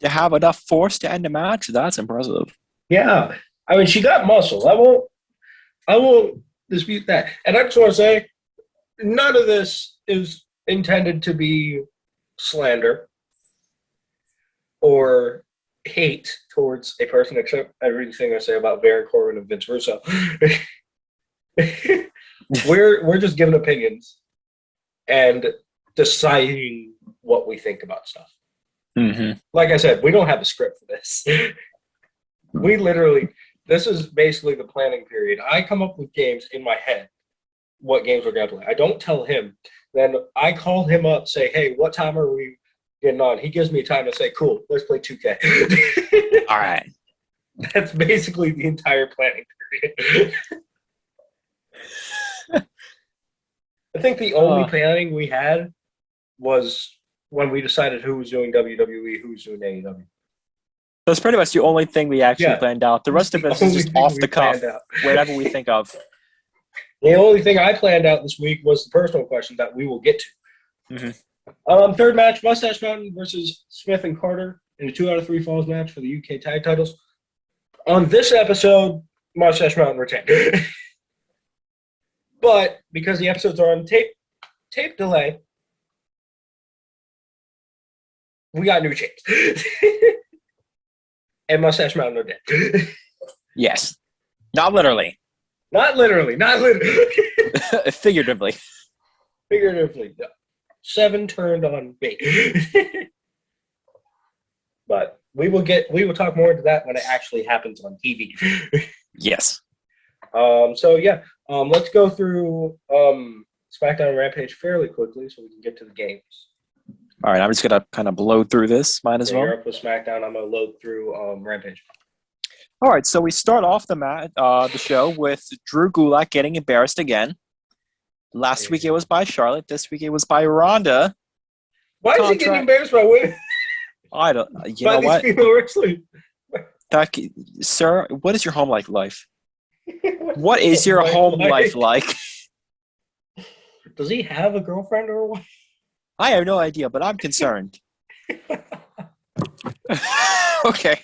Speaker 2: To have enough force to end a match, that's impressive.
Speaker 1: Yeah, I mean, she got muscle. I won't dispute that. And I just want to say, none of this is intended to be slander or hate towards a person, except everything I say about Baron Corbin and Vince Russo. We're just giving opinions and deciding what we think about stuff.
Speaker 2: Mm-hmm.
Speaker 1: Like I said, we don't have a script for this. This is basically the planning period. I come up with games in my head, what games we're going to play. I don't tell him. Then I call him up, say, hey, what time are we getting on? He gives me time to say, cool, let's play 2K.
Speaker 2: All right.
Speaker 1: That's basically the entire planning period. I think the only planning we had was when we decided who was doing WWE, who was doing AEW.
Speaker 2: That's pretty much the only thing we actually planned out. The rest of it is just off the cuff, whatever we think of.
Speaker 1: The only thing I planned out this week was the personal question that we will get to.
Speaker 2: Mm-hmm.
Speaker 1: Third match, Mustache Mountain versus Smith and Carter in a 2 out of 3 falls match for the UK tag titles. On this episode, Mustache Mountain retained. But because the episodes are on tape delay, we got new champs. And Mustache Mountain are dead.
Speaker 2: Yes. Not literally.
Speaker 1: Not literally.
Speaker 2: Figuratively.
Speaker 1: Figuratively. No. 7 turned on me. But we will talk more into that when it actually happens on TV.
Speaker 2: Yes.
Speaker 1: Let's go through SmackDown and Rampage fairly quickly so we can get to the games.
Speaker 2: All right, I'm just gonna kind of blow through this. Might as well.
Speaker 1: You're up with SmackDown. I'm gonna load through Rampage.
Speaker 2: All right, so we start off the show with Drew Gulak getting embarrassed again. Last week it was by Charlotte. This week it was by Ronda.
Speaker 1: Why is he getting embarrassed by women?
Speaker 2: I don't. You
Speaker 1: by
Speaker 2: know
Speaker 1: these
Speaker 2: what?
Speaker 1: Female wrestling.
Speaker 2: Sir, what is your home life like? What is your home life like?
Speaker 1: Does he have a girlfriend or a wife?
Speaker 2: I have no idea, but I'm concerned. Okay.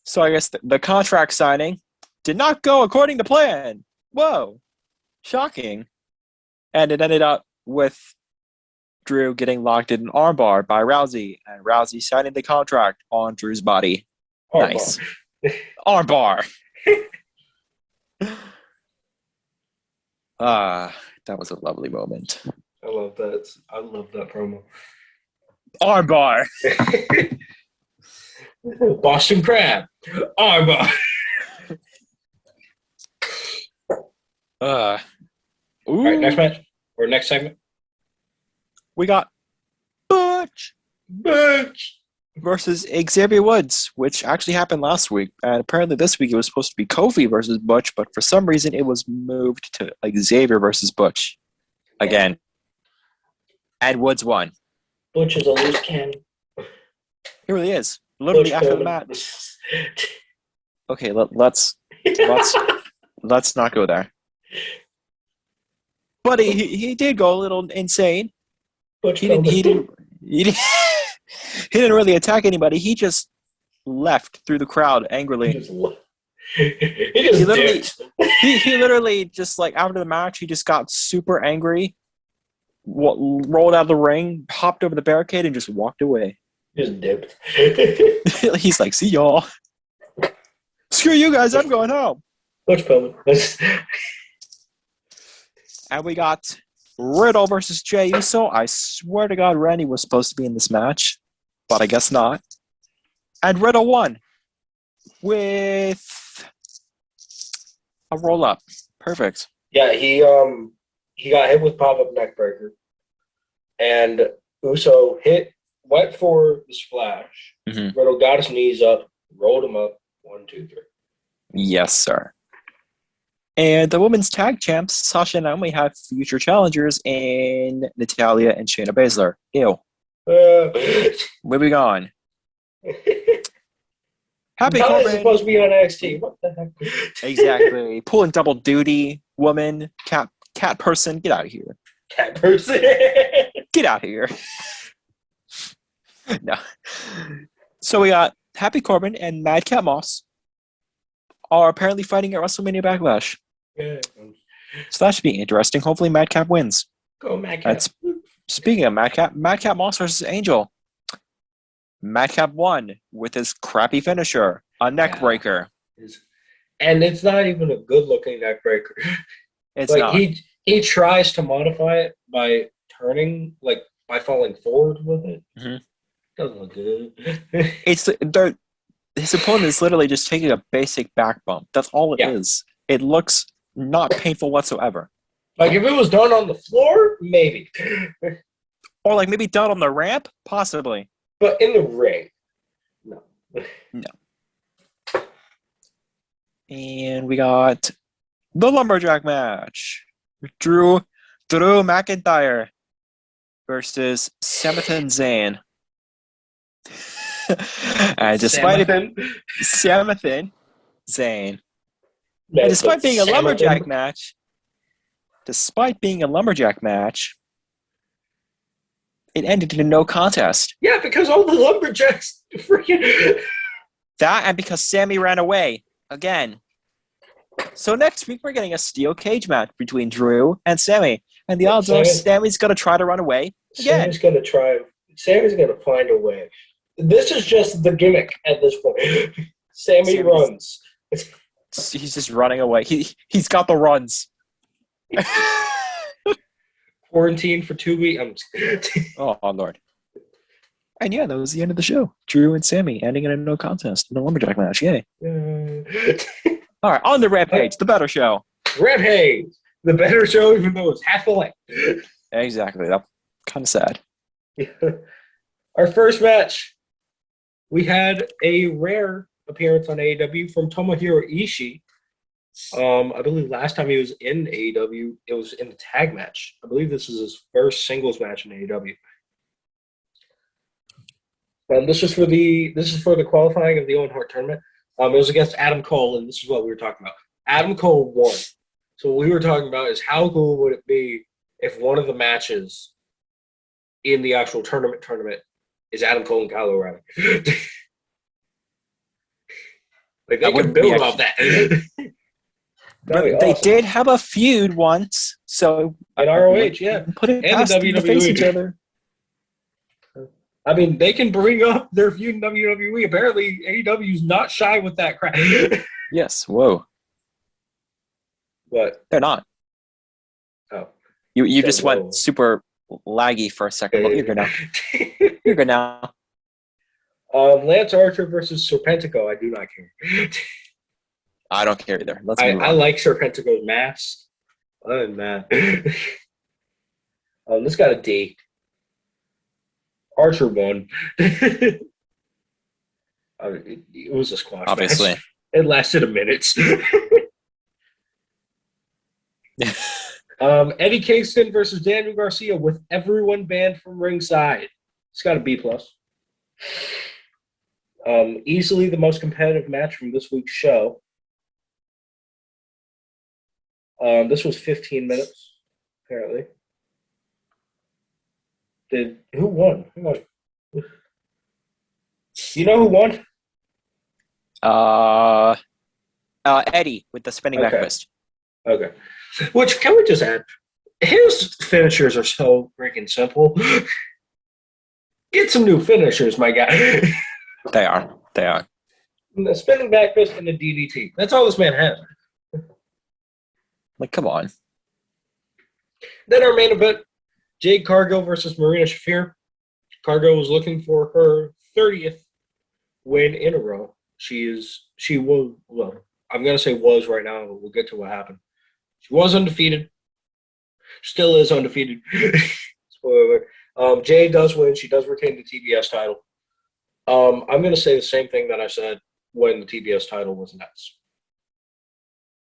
Speaker 2: So I guess the contract signing did not go according to plan. Whoa. Shocking. And it ended up with Drew getting locked in an armbar by Rousey, and Rousey signing the contract on Drew's body. Nice. Armbar. That was a lovely moment.
Speaker 1: I love that. I love that promo.
Speaker 2: Armbar.
Speaker 1: Boston Crab. Armbar. All right, next match or next segment.
Speaker 2: We got Butch versus Xavier Woods, which actually happened last week. And apparently this week it was supposed to be Kofi versus Butch, but for some reason it was moved to Xavier versus Butch again. And Woods won.
Speaker 1: Butch is a loose cannon.
Speaker 2: He really is. Literally Butch after the match. Okay, let's not go there. But he did go a little insane. He didn't really attack anybody. He just left through the crowd angrily. He literally just like after the match, he just got super angry, rolled out of the ring, hopped over the barricade, and just walked away.
Speaker 1: Just dipped.
Speaker 2: He's like, "See y'all. Screw you guys. I'm going home."
Speaker 1: Butch Pillman.
Speaker 2: And we got Riddle versus Jey Uso. I swear to God, Randy was supposed to be in this match, but I guess not. And Riddle won with a roll-up. Perfect.
Speaker 1: Yeah, he got hit with pop-up neckbreaker, and Uso went for the splash.
Speaker 2: Mm-hmm.
Speaker 1: Riddle got his knees up, rolled him up. 1, 2, 3.
Speaker 2: Yes, sir. And the women's tag champs, Sasha and Naomi, have future challengers in Natalya and Shayna Baszler. Ew. Moving on. Happy
Speaker 1: Natalya's
Speaker 2: Corbin.
Speaker 1: Supposed to be on NXT. What the heck?
Speaker 2: Exactly. Pulling double duty, woman, cat person. Get out of here.
Speaker 1: Cat person.
Speaker 2: Get out of here. No. So we got Happy Corbin and Madcap Moss are apparently fighting at WrestleMania Backlash.
Speaker 1: Yeah.
Speaker 2: So that should be interesting. Hopefully Madcap wins.
Speaker 1: Go Madcap.
Speaker 2: Speaking of Madcap Moss versus Angel. Madcap won with his crappy finisher, a neck breaker.
Speaker 1: And it's not even a good-looking neck breaker.
Speaker 2: It's not.
Speaker 1: He tries to modify it by turning, like by falling forward with it.
Speaker 2: Mm-hmm.
Speaker 1: Doesn't look good.
Speaker 2: His opponent is literally just taking a basic back bump. That's all it is. It looks not painful whatsoever.
Speaker 1: Like if it was done on the floor, maybe.
Speaker 2: Or like maybe done on the ramp, possibly.
Speaker 1: But in the ring, no.
Speaker 2: And we got the lumberjack match. Drew McIntyre versus Samathan Zayn. And despite Samathan Zayn. And despite being a lumberjack match, it ended in a no contest.
Speaker 1: Yeah, because all the lumberjacks freaking
Speaker 2: that, and because Sami ran away again. So next week we're getting a steel cage match between Drew and Sami, and the odds are Sami's gonna try to run away again.
Speaker 1: Sami's gonna find a way. This is just the gimmick at this point. Sami runs.
Speaker 2: He's just running away. He's got the runs.
Speaker 1: Quarantine for 2 weeks.
Speaker 2: Oh Lord. And yeah, that was the end of the show. Drew and Sami ending in a no contest in a lumberjack match. Yay. All right, on the Rampage, the better show.
Speaker 1: Rampage, the better show, even though it's half the length.
Speaker 2: Exactly. That's kind of sad.
Speaker 1: Our first match, we had a rare appearance on AEW from Tomohiro Ishii. I believe last time he was in AEW, it was in the tag match. I believe this is his first singles match in AEW. This is for the qualifying of the Owen Hart tournament. It was against Adam Cole, and this is what we were talking about. Adam Cole won. So what we were talking about is how cool would it be if one of the matches in the actual tournament is Adam Cole and Kyle O'Reilly. Like they can build off that.
Speaker 2: They did have a feud once, so
Speaker 1: in ROH,
Speaker 2: put it past them to face each other.
Speaker 1: I mean, they can bring up their feud in WWE. Apparently, AEW's not shy with that crap.
Speaker 2: Yes. Whoa.
Speaker 1: What?
Speaker 2: They're not.
Speaker 1: Oh.
Speaker 2: You just went super laggy for a second. But you're good now. You're good now.
Speaker 1: Lance Archer versus Serpentico. I do not care.
Speaker 2: I don't care either. Let's move on.
Speaker 1: I like Serpentico's mask. Other than that, this got a D. Archer won. It was a squash
Speaker 2: Obviously.
Speaker 1: match. It lasted a minute. Eddie Kingston versus Daniel Garcia with everyone banned from ringside. It's got a B+. Easily the most competitive match from this week's show. This was 15 minutes, apparently. Who won? You know who won?
Speaker 2: Eddie with the spinning back fist.
Speaker 1: Okay. Which, can we just add, his finishers are so freaking simple. Get some new finishers, my guy.
Speaker 2: They are.
Speaker 1: The spinning back fist and the DDT. That's all this man has.
Speaker 2: Like, come on.
Speaker 1: Then our main event, Jade Cargill versus Marina Shafir. Cargill was looking for her 30th win in a row. I'm going to say was right now, but we'll get to what happened. She was undefeated. Still is undefeated. Spoiler alert. Jade does win. She does retain the TBS title. I'm going to say the same thing that I said when the TBS title was announced.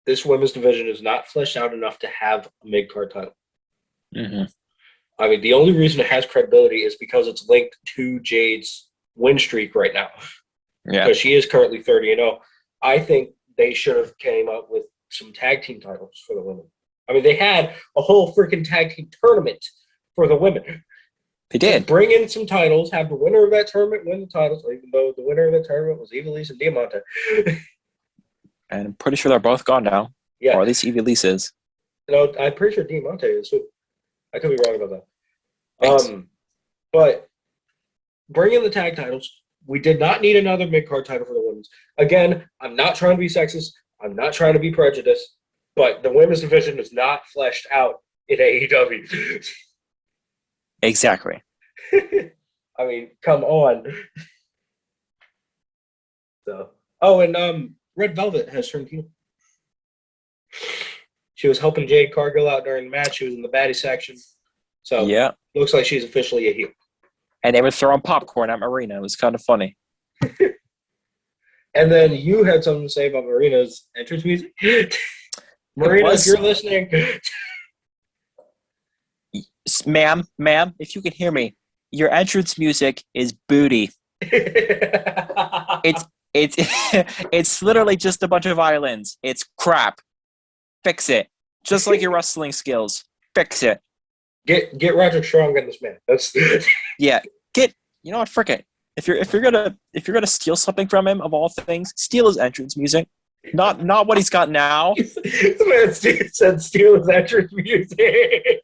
Speaker 1: This women's division is not fleshed out enough to have a mid-card title.
Speaker 2: Mm-hmm.
Speaker 1: I mean, the only reason it has credibility is because it's linked to Jade's win streak right now.
Speaker 2: Yeah.
Speaker 1: Because she is currently 30-0. I think they should have came up with some tag team titles for the women. I mean, they had a whole freaking tag team tournament for the women.
Speaker 2: They did.
Speaker 1: Just bring in some titles, have the winner of that tournament win the titles, even though the winner of the tournament was Ivelisse and Diamante.
Speaker 2: And I'm pretty sure they're both gone now.
Speaker 1: Yeah.
Speaker 2: Or at least Ivelisse is.
Speaker 1: No, I'm pretty sure Diamante is too. I could be wrong about that.
Speaker 2: Thanks.
Speaker 1: But bring in the tag titles. We did not need another mid-card title for the women's. Again, I'm not trying to be sexist. I'm not trying to be prejudiced. But the women's division is not fleshed out in AEW.
Speaker 2: Exactly.
Speaker 1: I mean, come on. So, and Red Velvet has turned heel. She was helping Jade Cargill out during the match. She was in the baddie section. So,
Speaker 2: yeah,
Speaker 1: looks like she's officially a heel.
Speaker 2: And they were throwing popcorn at Marina. It was kind of funny.
Speaker 1: And then you had something to say about Marina's entrance music. Marina, if you're listening.
Speaker 2: Ma'am, if you can hear me, your entrance music is booty. It's literally just a bunch of violins. It's crap. Fix it. Just like your wrestling skills. Fix it.
Speaker 1: Get Roger Strong in this man. That's
Speaker 2: yeah. You know what? Frick it. If you're gonna steal something from him, of all things, steal his entrance music. Not what he's got now.
Speaker 1: The man said steal his entrance music.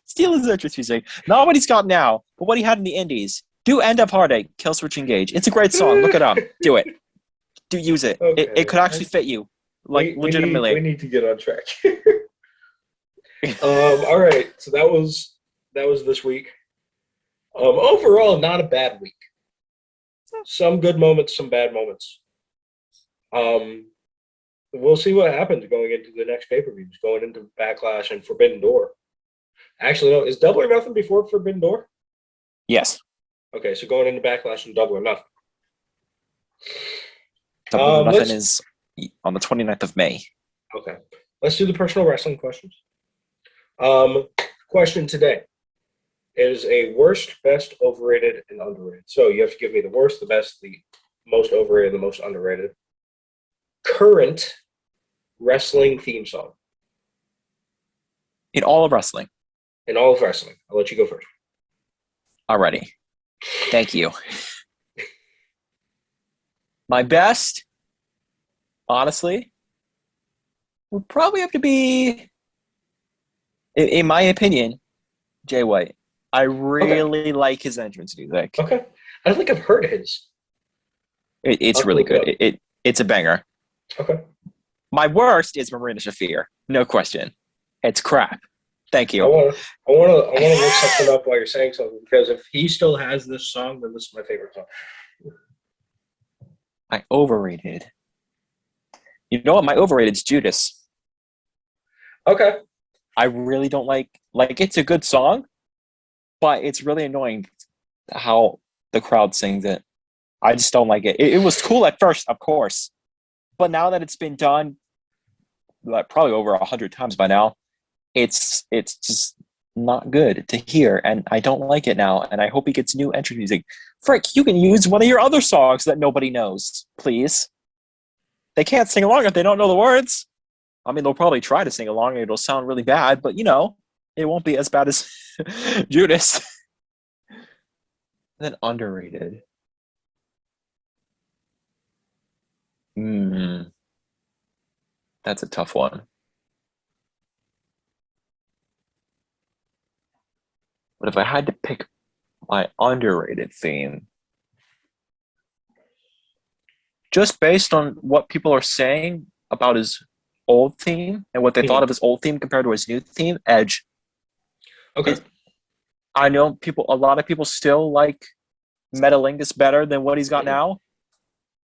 Speaker 2: Steal his entrance music. Not what he's got now, but what he had in the indies. Do End Up Heartache, Killswitch Engage. It's a great song. Look it up. Do it. Use it. Okay. It could actually fit you. Legitimately.
Speaker 1: We need to get on track. All right. So that was this week. Overall, not a bad week. Some good moments, some bad moments. We'll see what happens going into the next pay-per-views, going into Backlash and Forbidden Door. Actually, no, is Double or Nothing before Forbidden Door?
Speaker 2: Yes.
Speaker 1: Okay, so going into Backlash and Double or Nothing.
Speaker 2: Double or Nothing is on the 29th of May.
Speaker 1: Okay. Let's do the personal wrestling questions. Question today is a worst, best, overrated, and underrated. So you have to give me the worst, the best, the most overrated, the most underrated. Current wrestling theme song.
Speaker 2: In all of wrestling.
Speaker 1: In all of wrestling. I'll let you go first.
Speaker 2: Alrighty. Thank you. My best, honestly, would probably have to be, in my opinion, Jay White. I really like his entrance music.
Speaker 1: Okay. I don't think I've heard his.
Speaker 2: It's really good. It's a banger.
Speaker 1: Okay.
Speaker 2: My worst is Marina Shafir. No question. It's crap. Thank you.
Speaker 1: I want to look something up while you're saying something, because if he still has this song, then this is my favorite song.
Speaker 2: I overrated. You know what? My overrated's Judas.
Speaker 1: Okay.
Speaker 2: I really don't like it's a good song, but it's really annoying how the crowd sings it. I just don't like it. It was cool at first, of course, but now that it's been done, like probably over 100 times by now, it's just not good to hear, and I don't like it now. And I hope he gets new entrance music. Frick, you can use one of your other songs that nobody knows, please. They can't sing along if they don't know the words. I mean, they'll probably try to sing along and it'll sound really bad, but it won't be as bad as Judas. And then underrated. That's a tough one. But if I had to pick my underrated theme, just based on what people are saying about his old theme and what they thought of his old theme compared to his new theme, Edge.
Speaker 1: Okay.
Speaker 2: I know a lot of people still like Metalingus better than what he's got now,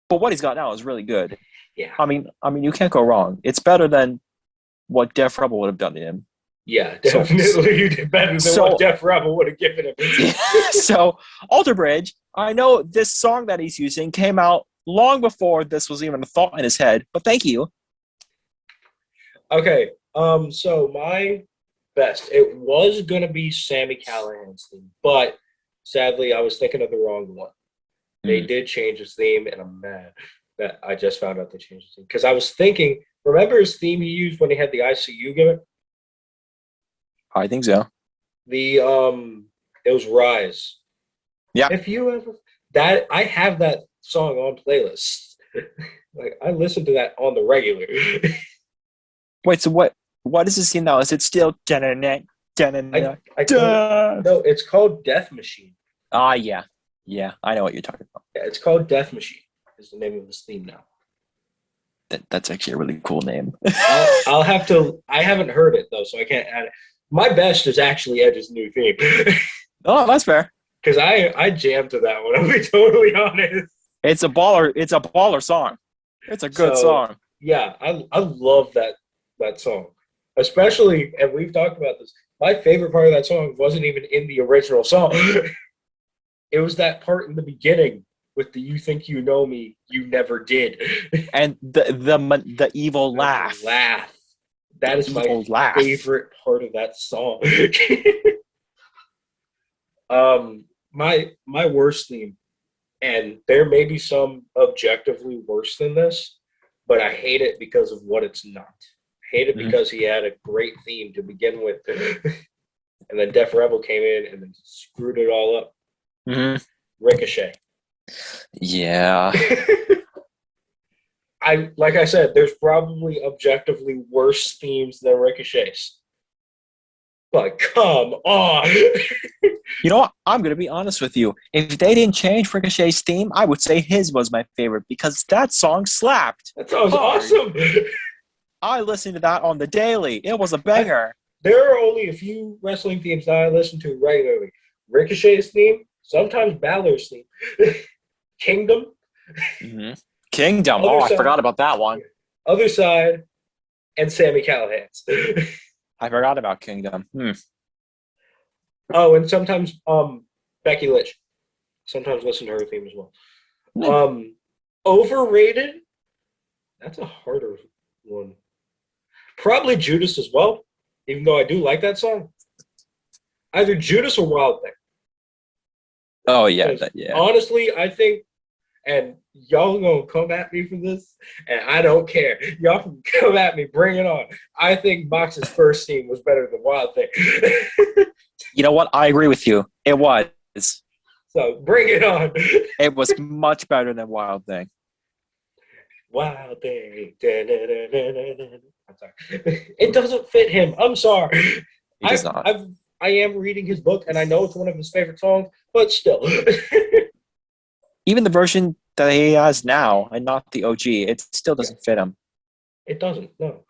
Speaker 2: but what he's got now is really good.
Speaker 1: Yeah.
Speaker 2: I mean, you can't go wrong. It's better than what Def Rebel would have done to him.
Speaker 1: Yeah, definitely. You did better than what Def Rebel would have given him.
Speaker 2: So, Alter Bridge, I know this song that he's using came out long before this was even a thought in his head, but thank you.
Speaker 1: Okay, so my best, it was going to be Sami Callihan's theme, but sadly I was thinking of the wrong one. They did change his theme, and I'm mad that I just found out they changed his theme. Because I was thinking, remember his theme he used when he had the ICU gimmick?
Speaker 2: I think so.
Speaker 1: It was Rise.
Speaker 2: Yeah.
Speaker 1: If you ever I have that song on playlists. Like, I listen to that on the regular.
Speaker 2: Wait, so what is his theme now? Is it still
Speaker 1: no, it's called Death Machine.
Speaker 2: Yeah. Yeah, I know what you're talking about.
Speaker 1: Yeah, it's called Death Machine is the name of his theme now.
Speaker 2: That's actually a really cool name.
Speaker 1: I'll have to. I haven't heard it though, so I can't add it. My best is actually Edge's new theme.
Speaker 2: Oh, that's fair.
Speaker 1: Because I jammed to that one. I'll be totally honest.
Speaker 2: It's a baller song. It's a good song.
Speaker 1: Yeah, I love that song, especially, and we've talked about this. My favorite part of that song wasn't even in the original song. It was that part in the beginning with the "You think you know me, you never did,"
Speaker 2: and the evil laugh.
Speaker 1: That is my favorite part of that song. My worst theme, and there may be some objectively worse than this, but I hate it because of what it's not. I hate it because he had a great theme to begin with, and then Def Rebel came in and then screwed it all up. Ricochet.
Speaker 2: Yeah.
Speaker 1: Like I said, there's probably objectively worse themes than Ricochet's. But come on.
Speaker 2: You know what? I'm going to be honest with you. If they didn't change Ricochet's theme, I would say his was my favorite because that song slapped.
Speaker 1: That song's awesome.
Speaker 2: I listened to that on the daily. It was a banger.
Speaker 1: There are only a few wrestling themes that I listen to regularly. Ricochet's theme, sometimes Balor's theme. Kingdom.
Speaker 2: Kingdom. I forgot about that one.
Speaker 1: Other Side, and Sami Callihan's.
Speaker 2: I forgot about Kingdom.
Speaker 1: Oh, and sometimes Becky Lynch. Sometimes listen to her theme as well. Overrated? That's a harder one. Probably Judas as well, even though I do like that song. Either Judas or Wild Thing.
Speaker 2: Oh, yeah.
Speaker 1: Honestly, I think, and y'all gonna come at me for this, and I don't care. Y'all can come at me, bring it on. I think Mox's first theme was better than Wild Thing.
Speaker 2: You know what? I agree with you. It was.
Speaker 1: So bring it on.
Speaker 2: It was much better than Wild Thing.
Speaker 1: Wild Thing. I'm sorry. It doesn't fit him. I'm sorry.
Speaker 2: It does not.
Speaker 1: I am reading his book, and I know it's one of his favorite songs, but still.
Speaker 2: Even the version that he has now, and not the OG, it still doesn't fit him.
Speaker 1: It doesn't, no.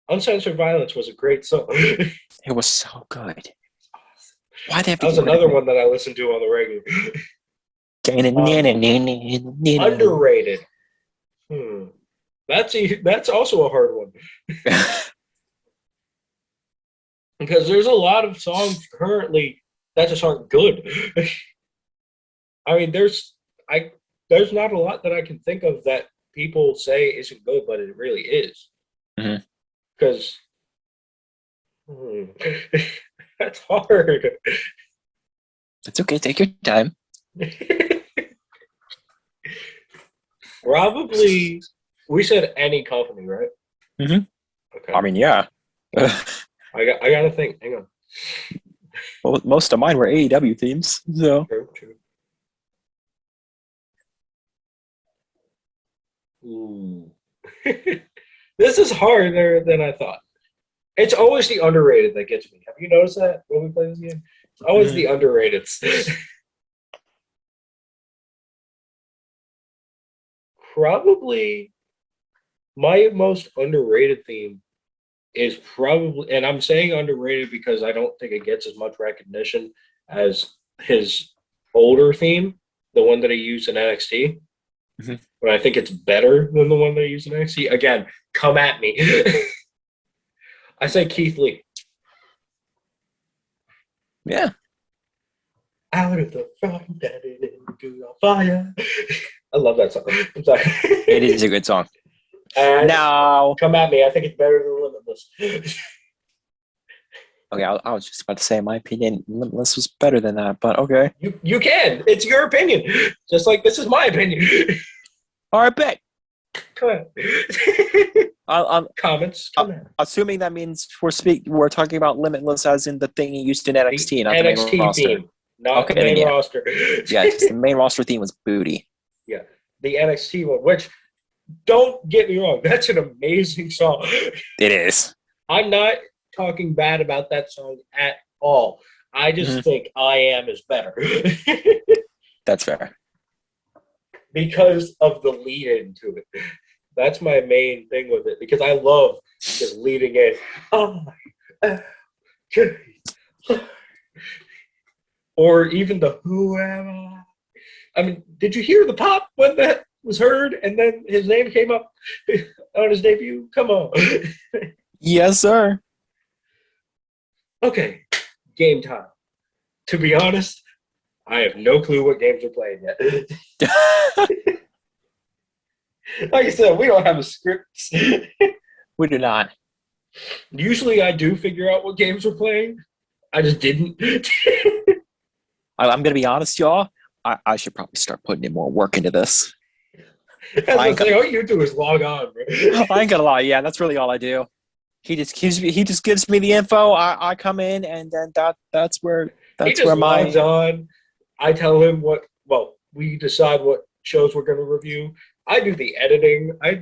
Speaker 1: Uncensored Violence was a great song.
Speaker 2: It was so good. Why they have to
Speaker 1: that was another one that I listened to on the regular. Underrated. That's also a hard one. Because there's a lot of songs currently that just aren't good. I mean, there's not a lot that I can think of that people say isn't good, but it really is. Because that's hard.
Speaker 2: It's okay. Take your time.
Speaker 1: Probably, we said any company, right? Okay.
Speaker 2: I mean, yeah.
Speaker 1: I got to think. Hang on.
Speaker 2: Well, most of mine were AEW themes, so.
Speaker 1: True. Ooh. This is harder than I thought. It's always the underrated that gets me. Have you noticed that when we play this game? It's always the underrated. Probably my most underrated theme is probably, and I'm saying underrated because I don't think it gets as much recognition as his older theme, the one that he used in NXT. But I think it's better than the one that he used in NXT. Again, come at me. I say Keith Lee.
Speaker 2: Yeah.
Speaker 1: Out of the frying pan into the fire. I love that song. I'm sorry.
Speaker 2: It is a good song.
Speaker 1: And
Speaker 2: now,
Speaker 1: come at me. I think it's better than Limitless.
Speaker 2: Okay, I was just about to say, in my opinion, Limitless was better than that, but okay.
Speaker 1: You can. It's your opinion. Just like this is my opinion.
Speaker 2: All right, bet.
Speaker 1: Come on. Comments.
Speaker 2: Assuming that means we're talking about Limitless as in the thing he used in NXT, not the main roster.
Speaker 1: Theme, not the main roster.
Speaker 2: Yeah, just the main roster theme was booty.
Speaker 1: Yeah, the NXT one, which, don't get me wrong, that's an amazing song.
Speaker 2: It is.
Speaker 1: I'm not talking bad about that song at all. I just think I Am is better.
Speaker 2: That's fair.
Speaker 1: Because of the lead into it. That's my main thing with it. Because I love just leading in. Or even the Who Am I? I mean, did you hear the pop when that was heard and then his name came up on his debut? Come on.
Speaker 2: Yes, sir.
Speaker 1: Okay, game time. To be honest, I have no clue what games we're playing yet. Like I said, we don't have a script.
Speaker 2: We do not.
Speaker 1: Usually I do figure out what games we're playing. I just didn't.
Speaker 2: I'm going to be honest, y'all. I should probably start putting in more work into this.
Speaker 1: All you do is log on, bro.
Speaker 2: I ain't gonna lie. Yeah, that's really all I do. He just gives me the info. I come in, and then that's where
Speaker 1: logs on. I tell him we decide what shows we're going to review. I do the editing. I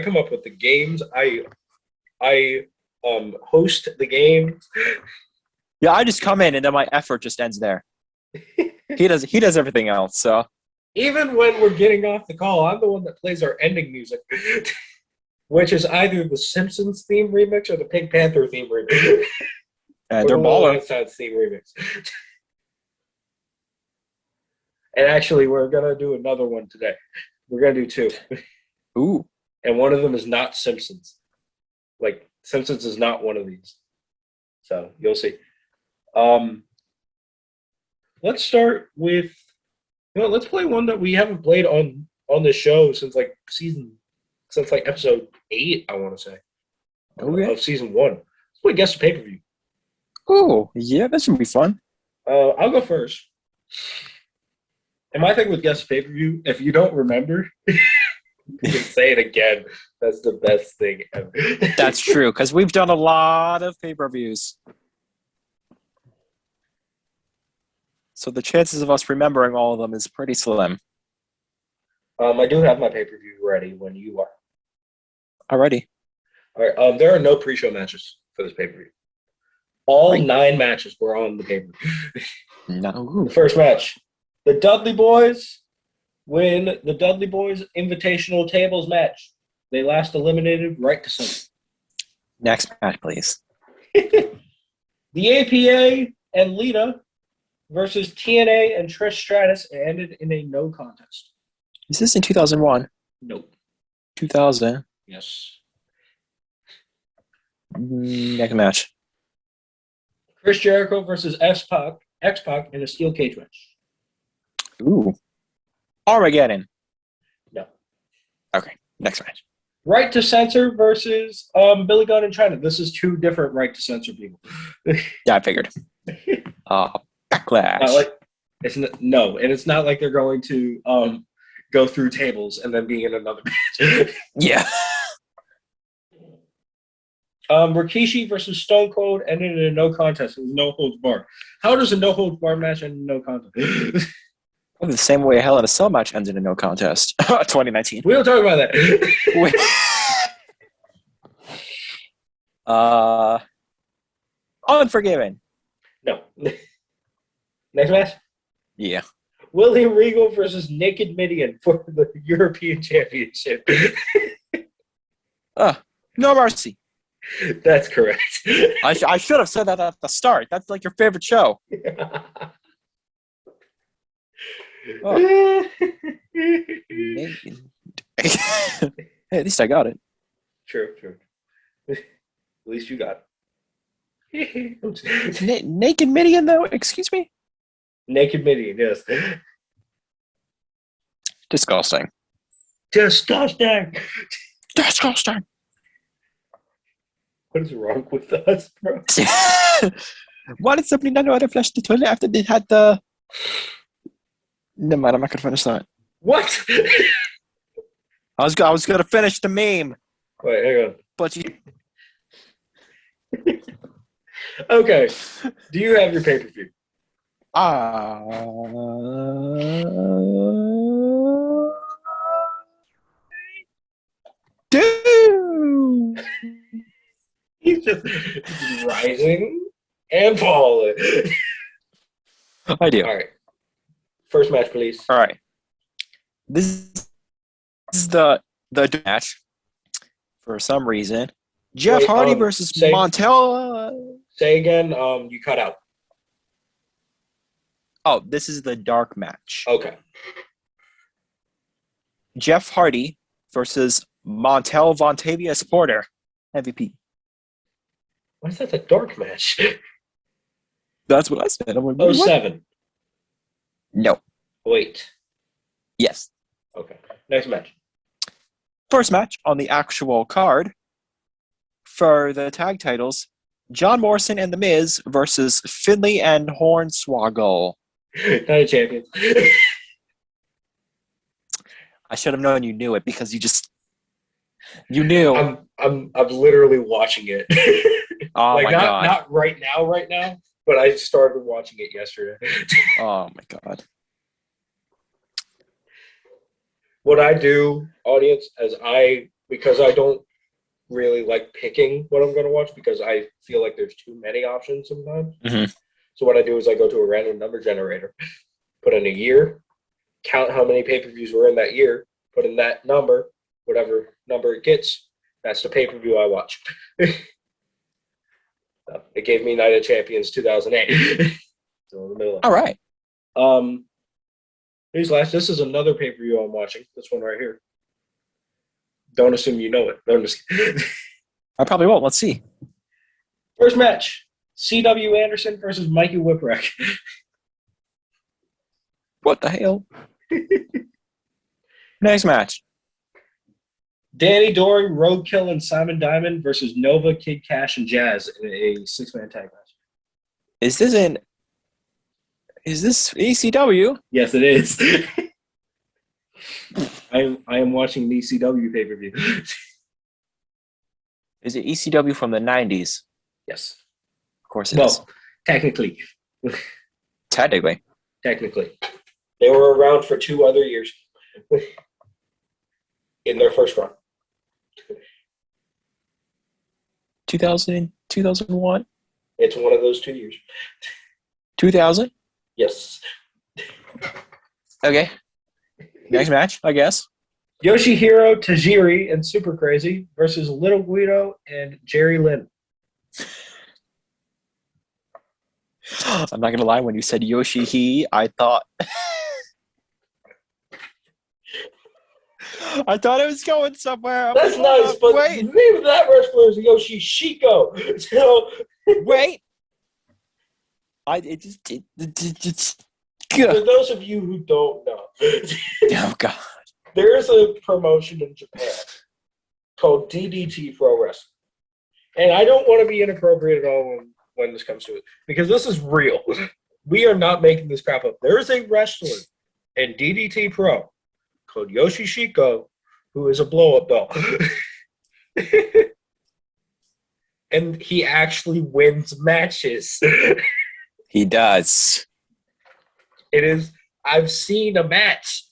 Speaker 1: come up with the games. I host the game.
Speaker 2: Yeah, I just come in, and then my effort just ends there. He does everything else. So
Speaker 1: even when we're getting off the call, I'm the one that plays our ending music, which is either the Simpsons theme remix or the Pink Panther theme remix.
Speaker 2: They're baller.
Speaker 1: Theme remix. And actually, we're gonna do another one today. We're gonna do two.
Speaker 2: Ooh.
Speaker 1: And one of them is not Simpsons. Like, Simpsons is not one of these. So you'll see. Let's start with, let's play one that we haven't played on the show since episode 8, I want to say.
Speaker 2: Okay.
Speaker 1: Of season 1. Let's play Guess the Pay-Per-View.
Speaker 2: Oh, yeah, that should be fun.
Speaker 1: I'll go first. And my thing with Guess the Pay-Per-View, if you don't remember, you can say it again. That's the best thing ever.
Speaker 2: That's true, because we've done a lot of pay-per-views. So the chances of us remembering all of them is pretty slim.
Speaker 1: I do have my pay-per-view ready when you are.
Speaker 2: Alrighty.
Speaker 1: All right. There are no pre-show matches for this pay-per-view. All 9 matches were on the paper.
Speaker 2: No.
Speaker 1: The first match, the Dudley Boys win the Dudley Boys Invitational Tables match. They last eliminated right to center.
Speaker 2: Next match, please.
Speaker 1: The APA and Lita versus TNA and Trish Stratus ended in a no contest.
Speaker 2: Is this in 2001?
Speaker 1: Nope.
Speaker 2: 2000?
Speaker 1: Yes.
Speaker 2: Next match.
Speaker 1: Chris Jericho versus X-Pac in a steel cage match.
Speaker 2: Ooh. Armageddon.
Speaker 1: No.
Speaker 2: Okay, next match.
Speaker 1: Right to Censor versus Billy Gunn and China. This is 2 different Right to Censor people.
Speaker 2: Yeah, I figured. Backlash.
Speaker 1: Not like, and it's not like they're going to go through tables and then be in another match.
Speaker 2: Yeah.
Speaker 1: Rikishi versus Stone Cold ended in a no contest. It was no holds barred. How does a no holds barred match end in no contest?
Speaker 2: Probably the same way a Hell in a Cell match ends in a no contest. 2019.
Speaker 1: We don't talk about that.
Speaker 2: Unforgiven.
Speaker 1: No. Next match?
Speaker 2: Yeah.
Speaker 1: William Regal versus Naked Midian for the European Championship.
Speaker 2: No mercy.
Speaker 1: That's correct.
Speaker 2: I should have said that at the start. That's like your favorite show. Oh. Hey, at least I got it.
Speaker 1: True. At least you got it.
Speaker 2: Naked Midian, though? Excuse me?
Speaker 1: Naked Midian, yes.
Speaker 2: Disgusting.
Speaker 1: Disgusting. What is wrong with us, bro?
Speaker 2: Why did somebody not know how to flush the toilet after they had the... Never mind, I'm not going to finish that.
Speaker 1: What?
Speaker 2: I was going to finish the meme.
Speaker 1: Wait, hang on.
Speaker 2: But you...
Speaker 1: Okay. Do you have your pay-per-view?
Speaker 2: Dude!
Speaker 1: He's just rising and falling.
Speaker 2: I do.
Speaker 1: All right. First match, please.
Speaker 2: All right. This is the match. For some reason, Jeff Hardy versus Montel.
Speaker 1: Say again. You cut out.
Speaker 2: Oh, this is the dark match.
Speaker 1: Okay.
Speaker 2: Jeff Hardy versus Montel Vontavious Porter, MVP.
Speaker 1: Why is that the dark match?
Speaker 2: That's what I said. I'm like,
Speaker 1: 07.
Speaker 2: No.
Speaker 1: Wait.
Speaker 2: Yes.
Speaker 1: Okay. Next match.
Speaker 2: First match on the actual card for the tag titles, John Morrison and The Miz versus Finlay and Hornswoggle.
Speaker 1: Night champions.
Speaker 2: I should have known you knew it because you knew.
Speaker 1: I'm literally watching it.
Speaker 2: Oh
Speaker 1: like
Speaker 2: my god.
Speaker 1: Not right now, but I started watching it yesterday.
Speaker 2: Oh my god.
Speaker 1: What I do, audience, because I don't really like picking what I'm going to watch because I feel like there's too many options sometimes.
Speaker 2: Mm-hmm.
Speaker 1: So what I do is I go to a random number generator, put in a year, count how many pay-per-views were in that year, put in that number, whatever number it gets, that's the pay-per-view I watch. It gave me Night of Champions 2008. So in the middle of
Speaker 2: All right.
Speaker 1: This is another pay-per-view I'm watching. This one right here. Don't assume you know it. No, I'm just kidding.
Speaker 2: I probably won't. Let's see.
Speaker 1: First match. C.W. Anderson versus Mikey Whipwreck.
Speaker 2: What the hell? Next match.
Speaker 1: Danny Doring, Roadkill, and Simon Diamond versus Nova, Kid Cash, and Jazz in a 6-man tag match.
Speaker 2: Is this ECW?
Speaker 1: Yes, it is. I am watching the ECW pay-per-view.
Speaker 2: Is it ECW from the 90s?
Speaker 1: Yes.
Speaker 2: Of course it is.
Speaker 1: Technically.
Speaker 2: Technically.
Speaker 1: They were around for 2 other years in their first run.
Speaker 2: 2001?
Speaker 1: It's one of those 2 years.
Speaker 2: 2000?
Speaker 1: Yes.
Speaker 2: Okay. Next match, I guess.
Speaker 1: Yoshihiro Tajiri and Super Crazy versus Little Guido and Jerry Lynn.
Speaker 2: I'm not gonna lie, when you said Yoshi-He, I thought it was going somewhere.
Speaker 1: That's nice, but the name of that wrestler is Yoshishiko. So
Speaker 2: wait.
Speaker 1: For those of you who don't know,
Speaker 2: oh god,
Speaker 1: there's a promotion in Japan called DDT Pro Wrestling, and I don't want to be inappropriate at all when this comes to it, because this is real. We are not making this crap up. There is a wrestler in DDT Pro called Yoshishiko who is a blow-up doll. And he actually wins matches.
Speaker 2: He does.
Speaker 1: I've seen a match.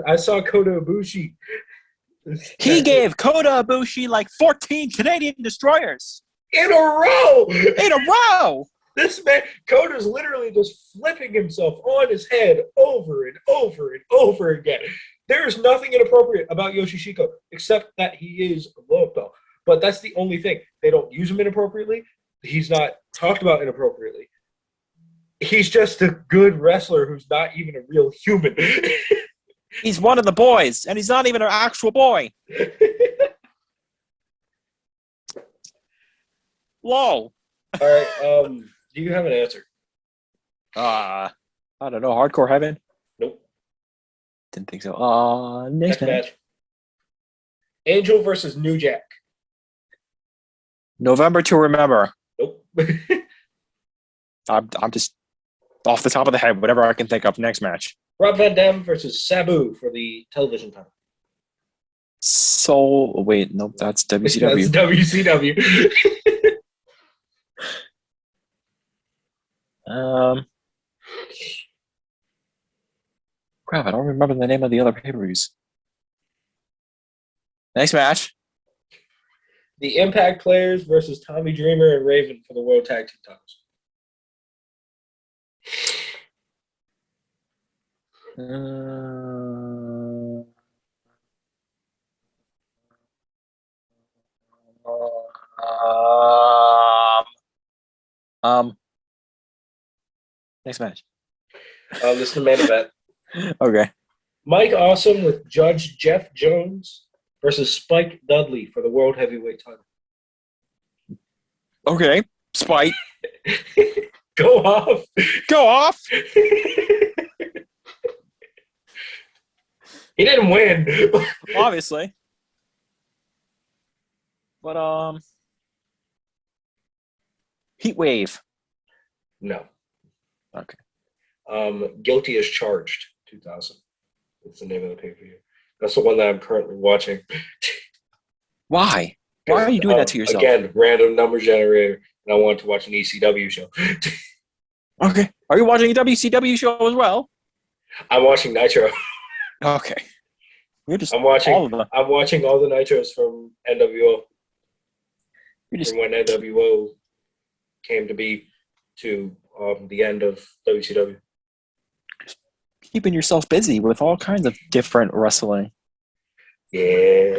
Speaker 1: I saw Kota Ibushi.
Speaker 2: He gave Kota Ibushi like 14 Canadian destroyers.
Speaker 1: In a row! This man, Kota's literally just flipping himself on his head over and over and over again. There is nothing inappropriate about Yoshishiko except that he is a blow-up doll. But that's the only thing. They don't use him inappropriately. He's not talked about inappropriately. He's just a good wrestler who's not even a real human.
Speaker 2: He's one of the boys, and he's not even an actual boy. Lol.
Speaker 1: All right. Do you have an answer?
Speaker 2: I don't know. Hardcore Heaven?
Speaker 1: Nope.
Speaker 2: Didn't think so. Next match.
Speaker 1: Angel versus New Jack.
Speaker 2: November to Remember.
Speaker 1: Nope.
Speaker 2: I'm just off the top of the head, whatever I can think of. Next match.
Speaker 1: Rob Van Dam versus Sabu for the television title.
Speaker 2: Wait, nope, that's WCW.
Speaker 1: That's WCW.
Speaker 2: Crap, I don't remember the name of the other pay-per-views. Next match.
Speaker 1: The Impact Players versus Tommy Dreamer and Raven for the World Tag Team titles.
Speaker 2: Next match.
Speaker 1: This is the main event.
Speaker 2: Okay.
Speaker 1: Mike Awesome with Judge Jeff Jones versus Spike Dudley for the World Heavyweight title.
Speaker 2: Okay. Spike.
Speaker 1: Go off.
Speaker 2: Go off.
Speaker 1: He didn't win.
Speaker 2: Obviously. But, Heat Wave.
Speaker 1: No.
Speaker 2: Okay.
Speaker 1: Guilty as Charged, 2000. That's the name of the pay-per-view. That's the one that I'm currently watching.
Speaker 2: Why? Why are you doing that to yourself?
Speaker 1: Again, random number generator, and I wanted to watch an ECW show.
Speaker 2: Okay. Are you watching a WCW show as well?
Speaker 1: I'm watching Nitro.
Speaker 2: Okay. You're just
Speaker 1: I'm watching
Speaker 2: all of them.
Speaker 1: I'm watching all the Nitros from NWO.
Speaker 2: You're just
Speaker 1: from when NWO came to be to the end of WCW.
Speaker 2: keeping yourself busy with all kinds of different wrestling.
Speaker 1: Yeah.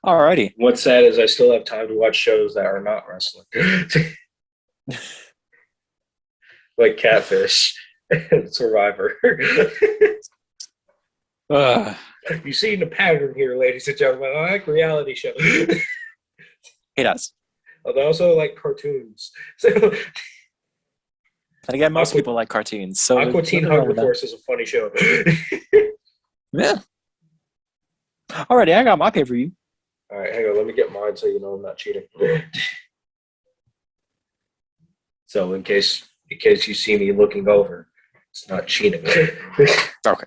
Speaker 2: Alrighty.
Speaker 1: What's sad is I still have time to watch shows that are not wrestling. Like Catfish and Survivor. You see the pattern here, ladies and gentlemen. I like reality shows.
Speaker 2: He does.
Speaker 1: I also like cartoons. So,
Speaker 2: and again, most people like cartoons. So
Speaker 1: Aqua Teen Hunger Force is a funny show.
Speaker 2: Yeah. Alrighty, I got my pay-per-view.
Speaker 1: All right, hang on. Let me get mine so you know I'm not cheating. So in case you see me looking over, it's not cheating.
Speaker 2: Okay.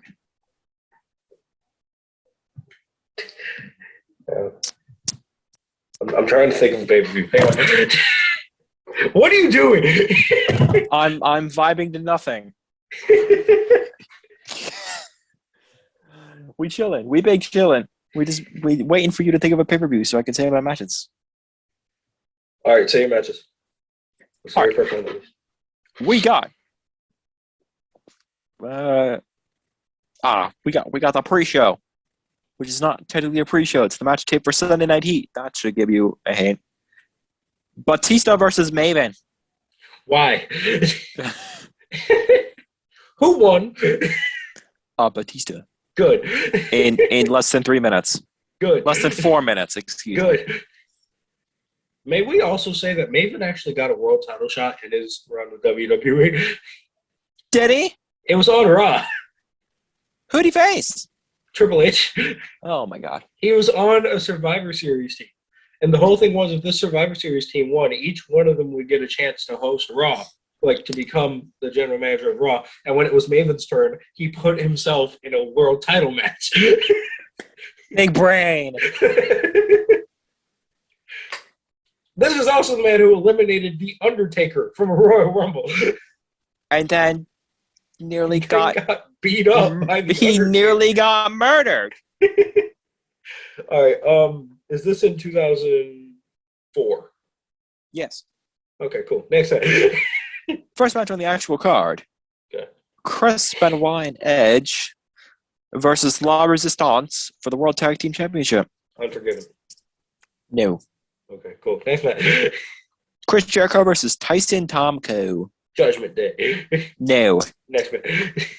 Speaker 1: I'm trying to think of a pay-per-view. Hang on. What are you doing?
Speaker 2: I'm vibing to nothing. We chilling. We big chilling. We waiting for you to think of a pay-per-view so I can say my matches.
Speaker 1: All right, say your matches. Sorry for that.
Speaker 2: We got we got the pre-show, which is not technically a pre-show. It's the match tape for Sunday Night Heat. That should give you a hint. Batista versus Maven.
Speaker 1: Why? Who won?
Speaker 2: Batista.
Speaker 1: Good.
Speaker 2: In less than 3 minutes.
Speaker 1: Good.
Speaker 2: Less than 4 minutes, excuse me.
Speaker 1: Good. May we also say that Maven actually got a world title shot in his run with WWE?
Speaker 2: Did he?
Speaker 1: It was on Raw.
Speaker 2: Who'd he face?
Speaker 1: Triple H.
Speaker 2: Oh my god.
Speaker 1: He was on a Survivor Series team. And the whole thing was if this Survivor Series team won, each one of them would get a chance to host Raw, like to become the general manager of Raw. And when it was Maven's turn, he put himself in a world title match.
Speaker 2: Big brain.
Speaker 1: This is also the man who eliminated The Undertaker from a Royal Rumble.
Speaker 2: And then nearly got
Speaker 1: beat up by the
Speaker 2: He nearly got murdered.
Speaker 1: All right. Is this in 2004?
Speaker 2: Yes.
Speaker 1: Okay, cool. Next time.
Speaker 2: First match on the actual card.
Speaker 1: Okay.
Speaker 2: Chris Benoit and Edge versus La Resistance for the World Tag Team Championship.
Speaker 1: Unforgiven.
Speaker 2: No.
Speaker 1: Okay, cool. Next match.
Speaker 2: Chris Jericho versus Tyson Tomko.
Speaker 1: Judgment Day.
Speaker 2: No.
Speaker 1: Next match.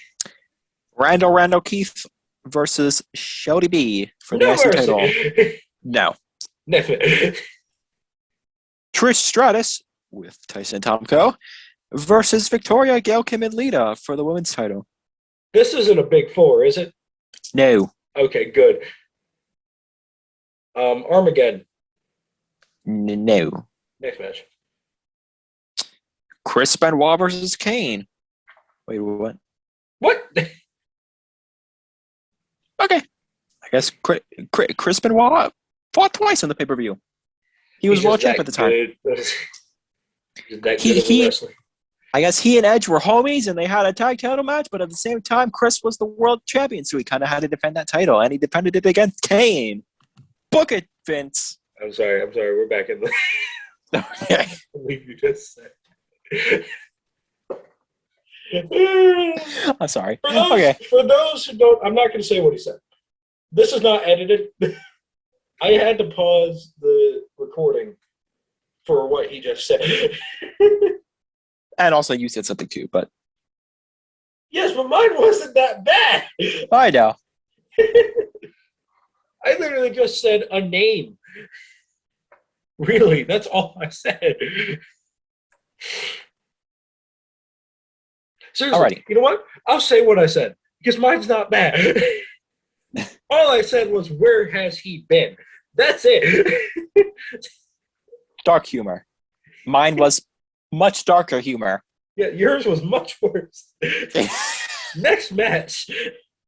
Speaker 2: Randall Keith versus Shelby B for the IC title. No.
Speaker 1: Next match.
Speaker 2: Trish Stratus with Tyson Tomko versus Victoria, Gail Kim, and Lita for the women's title.
Speaker 1: This isn't a big four, is it?
Speaker 2: No.
Speaker 1: Okay, good. Armageddon.
Speaker 2: No.
Speaker 1: Next match.
Speaker 2: Chris Benoit versus Kane. Wait, what?
Speaker 1: What?
Speaker 2: Okay. I guess Chris Benoit fought twice on the pay-per-view. He was world champ at the time. I guess he and Edge were homies and they had a tag title match, but at the same time, Chris was the world champion, so he kind of had to defend that title, and he defended it against Kane. Book it, Vince.
Speaker 1: I'm sorry. We're back in the...
Speaker 2: Okay.
Speaker 1: I believe you just said.
Speaker 2: I'm sorry.
Speaker 1: For those who don't, I'm not going to say what he said. This is not edited. I had to pause the recording for what he just said.
Speaker 2: And also, you said something too, but...
Speaker 1: Yes, but mine wasn't that bad.
Speaker 2: I know.
Speaker 1: I literally just said a name. Really, that's all I said. Seriously,
Speaker 2: Alrighty.
Speaker 1: You know what? I'll say what I said, because mine's not bad. All I said was, where has he been? That's it.
Speaker 2: Dark humor. Mine was much darker humor.
Speaker 1: Yeah, yours was much worse. Next match.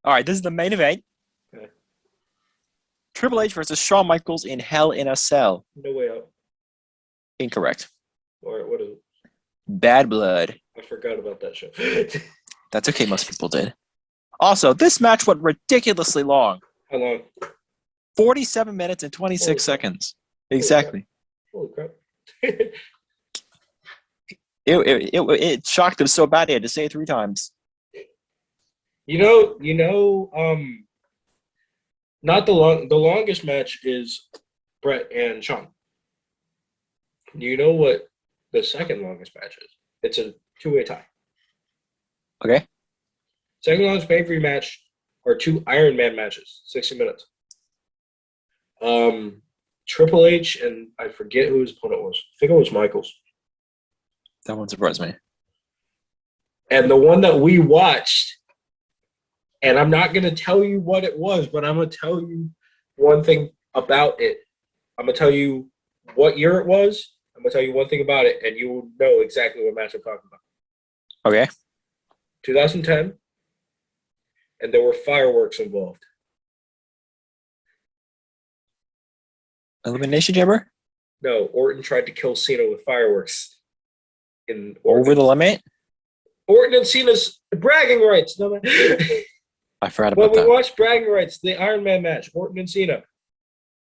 Speaker 2: All right, this is the main event.
Speaker 1: Okay.
Speaker 2: Triple H versus Shawn Michaels in Hell in a Cell.
Speaker 1: No Way Out.
Speaker 2: Incorrect.
Speaker 1: All right, what is it?
Speaker 2: Bad Blood.
Speaker 1: I forgot about that show.
Speaker 2: That's okay, most people did. Also, this match went ridiculously long.
Speaker 1: How long?
Speaker 2: 47 minutes and 26 seconds. Exactly.
Speaker 1: Holy crap.
Speaker 2: It shocked him so bad he had to say it 3 times.
Speaker 1: You know, not the longest match is Brett and Shawn. Do you know what the second longest match is? It's a 2-way tie.
Speaker 2: Okay.
Speaker 1: Second longest pay-per-view match are 2 Iron Man matches, 60 minutes. Triple H and I forget who his opponent was. I think it was Michaels.
Speaker 2: That one surprised me.
Speaker 1: And the one that we watched, and I'm not going to tell you what it was, but I'm going to tell you one thing about it. I'm going to tell you what year it was. I'm going to tell you one thing about it, and you will know exactly what match I'm talking about.
Speaker 2: Okay.
Speaker 1: 2010, and there were fireworks involved.
Speaker 2: Elimination Chamber?
Speaker 1: No, Orton tried to kill Cena with fireworks.
Speaker 2: Over the limit?
Speaker 1: Orton and Cena's bragging rights. No,
Speaker 2: I forgot about that.
Speaker 1: When we watched bragging rights, the Iron Man match, Orton and Cena.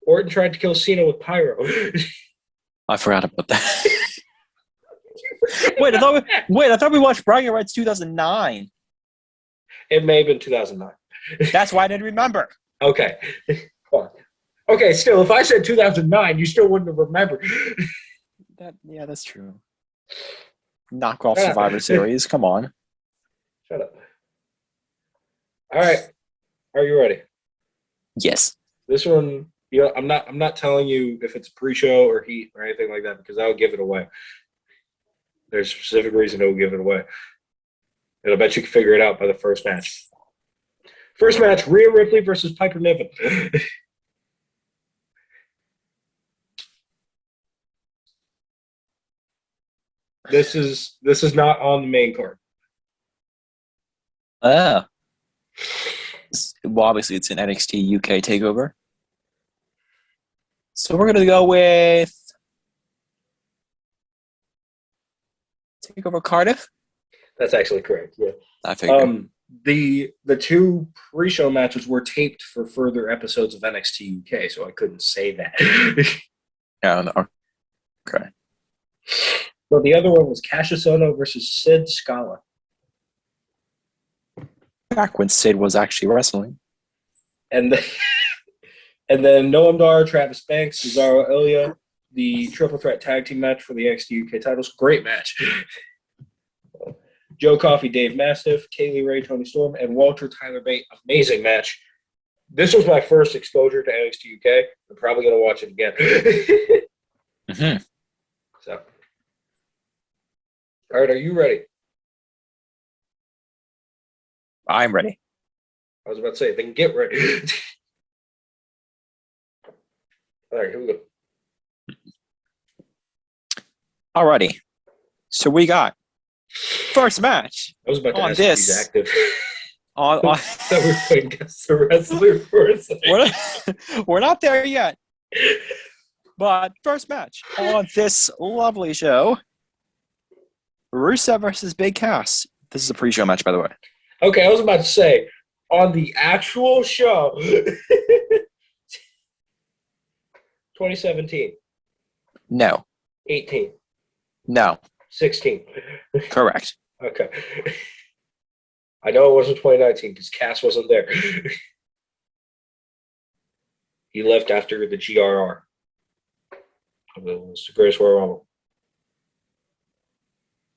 Speaker 1: Orton tried to kill Cena with pyro.
Speaker 2: I forgot about that. Wait, I thought we watched Bragging Rights 2009.
Speaker 1: It may have been 2009.
Speaker 2: That's why I didn't remember.
Speaker 1: Okay. Okay, still, if I said 2009, you still wouldn't have remembered.
Speaker 2: Yeah, that's true. Knockoff Survivor Series. Come on.
Speaker 1: Shut up. All right. Are you ready?
Speaker 2: Yes.
Speaker 1: This one, I'm not telling you if it's pre-show or heat or anything like that because I'll give it away. There's a specific reason it'll give it away. And I bet you can figure it out by the first match. First match, Rhea Ripley versus Piper Niven. This is not on the main card.
Speaker 2: Well, obviously it's an NXT UK takeover. So we're gonna go with Takeover Cardiff.
Speaker 1: That's actually correct. Yeah.
Speaker 2: I figured.
Speaker 1: The two pre-show matches were taped for further episodes of NXT UK, so I couldn't say that.
Speaker 2: Yeah. No. Okay.
Speaker 1: But the other one was Cassius Ohno versus Sid Scala.
Speaker 2: Back when Sid was actually wrestling.
Speaker 1: And then Noam Dar, Travis Banks, Cesaro Ilya, the triple threat tag team match for the NXT UK titles. Great match. Joe Coffey, Dave Mastiff, Kaylee Ray, Tony Storm, and Walter Tyler Bate. Amazing match. This was my first exposure to NXT UK. I'm probably going to watch it again.
Speaker 2: Mm-hmm.
Speaker 1: So, all right, are you ready?
Speaker 2: I'm ready.
Speaker 1: I was about to say, then get ready. All right, here we go.
Speaker 2: Alrighty. So we got first match.
Speaker 1: I was about to
Speaker 2: on
Speaker 1: ask
Speaker 2: this.
Speaker 1: if he's active.
Speaker 2: On
Speaker 1: So we're playing against the wrestler for a second.
Speaker 2: we're not there yet. But first match on this lovely show. Rusev versus Big Cass. This is a pre-show match, by the way.
Speaker 1: Okay, I was about to say, on the actual show, 2017,
Speaker 2: No.
Speaker 1: 18,
Speaker 2: No.
Speaker 1: 16.
Speaker 2: Correct.
Speaker 1: Okay. I know it wasn't 2019 because Cass wasn't there. He left after the GRR. It was the greatest Royal Rumble.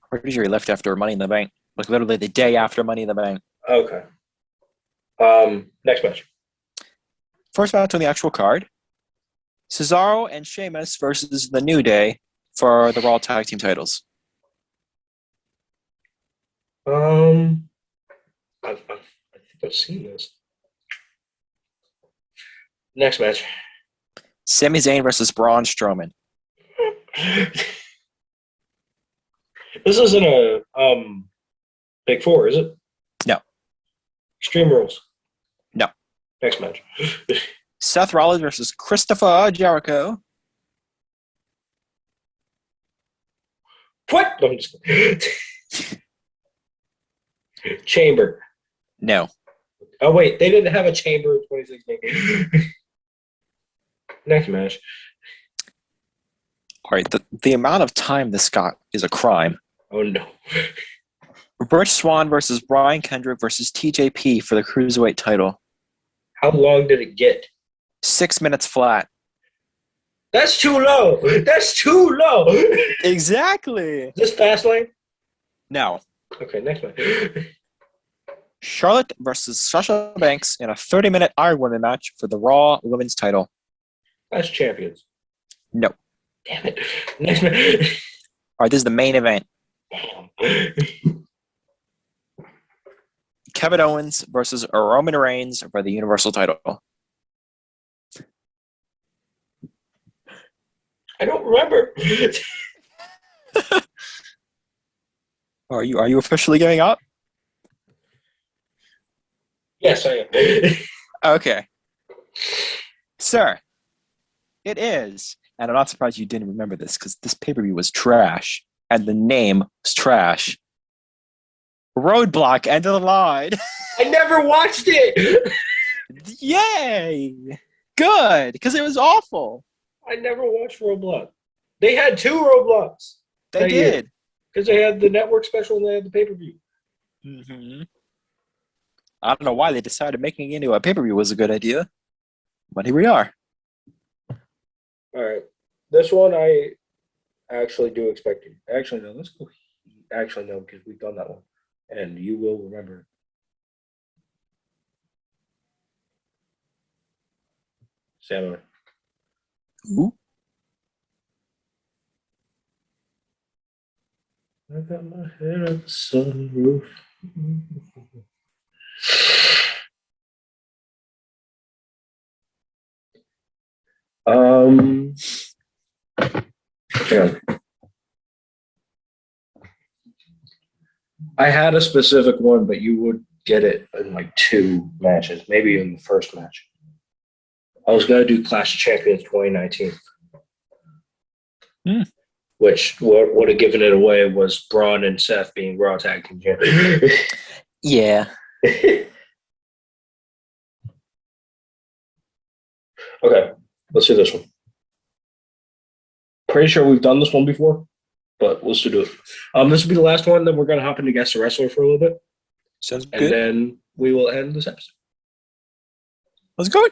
Speaker 2: Pretty sure he left after Money in the Bank. Like literally the day after Money in the Bank.
Speaker 1: Okay. Next match.
Speaker 2: First match on the actual card. Cesaro and Sheamus versus The New Day for the Raw Tag Team titles.
Speaker 1: I think I've seen this. Next match.
Speaker 2: Sami Zayn versus Braun Strowman.
Speaker 1: This isn't a Big Four, is it?
Speaker 2: No.
Speaker 1: Extreme Rules.
Speaker 2: No.
Speaker 1: Next match.
Speaker 2: Seth Rollins versus Christopher Jericho.
Speaker 1: What? No, I'm just Chamber.
Speaker 2: No.
Speaker 1: Oh, wait. They didn't have a chamber in 2016. Next match.
Speaker 2: All right. The amount of time this got is a crime.
Speaker 1: Oh, no.
Speaker 2: Rich Swann versus Brian Kendrick versus TJP for the Cruiserweight title.
Speaker 1: How long did it get?
Speaker 2: 6 minutes flat.
Speaker 1: That's too low. That's too low.
Speaker 2: Exactly.
Speaker 1: Is this Fastlane?
Speaker 2: No.
Speaker 1: Okay, next match.
Speaker 2: Charlotte versus Sasha Banks in a 30-minute Iron Women match for the Raw Women's title.
Speaker 1: That's champions.
Speaker 2: No.
Speaker 1: Damn it. Next match.
Speaker 2: All right, this is the main event.
Speaker 1: Damn.
Speaker 2: Kevin Owens versus Roman Reigns for the Universal title.
Speaker 1: I don't remember.
Speaker 2: Are you officially giving up?
Speaker 1: Yes, I am.
Speaker 2: Okay. Sir, it is, and I'm not surprised you didn't remember this because this pay-per-view was trash, and the name was trash. Roadblock, end of the line.
Speaker 1: I never watched it.
Speaker 2: Yay! Good, because it was awful.
Speaker 1: I never watched Roblox. They had two Roblox.
Speaker 2: They did.
Speaker 1: because they had the network special and they had the pay-per-view.
Speaker 2: Mm-hmm. I don't know why they decided making it into a pay-per-view was a good idea, but here we are.
Speaker 1: All right. This one I actually do expect you. Actually, no. Let's go. Actually, no, because we've done that one. And you will remember. Samurai.
Speaker 2: Ooh.
Speaker 1: I got my head on the sunroof. Hang on. I had a specific one, but you would get it in like 2 matches, maybe in the first match. I was going to do Clash of Champions 2019. Which what would have given it away was Braun and Seth being Raw Tag Team Champions.
Speaker 2: Yeah.
Speaker 1: Okay, let's do this one. Pretty sure we've done this one before, but let's do it. This will be the last one, then we're going to hop into Guess the Wrestler for a little bit.
Speaker 2: Sounds good.
Speaker 1: And then we will end this episode.
Speaker 2: Let's go.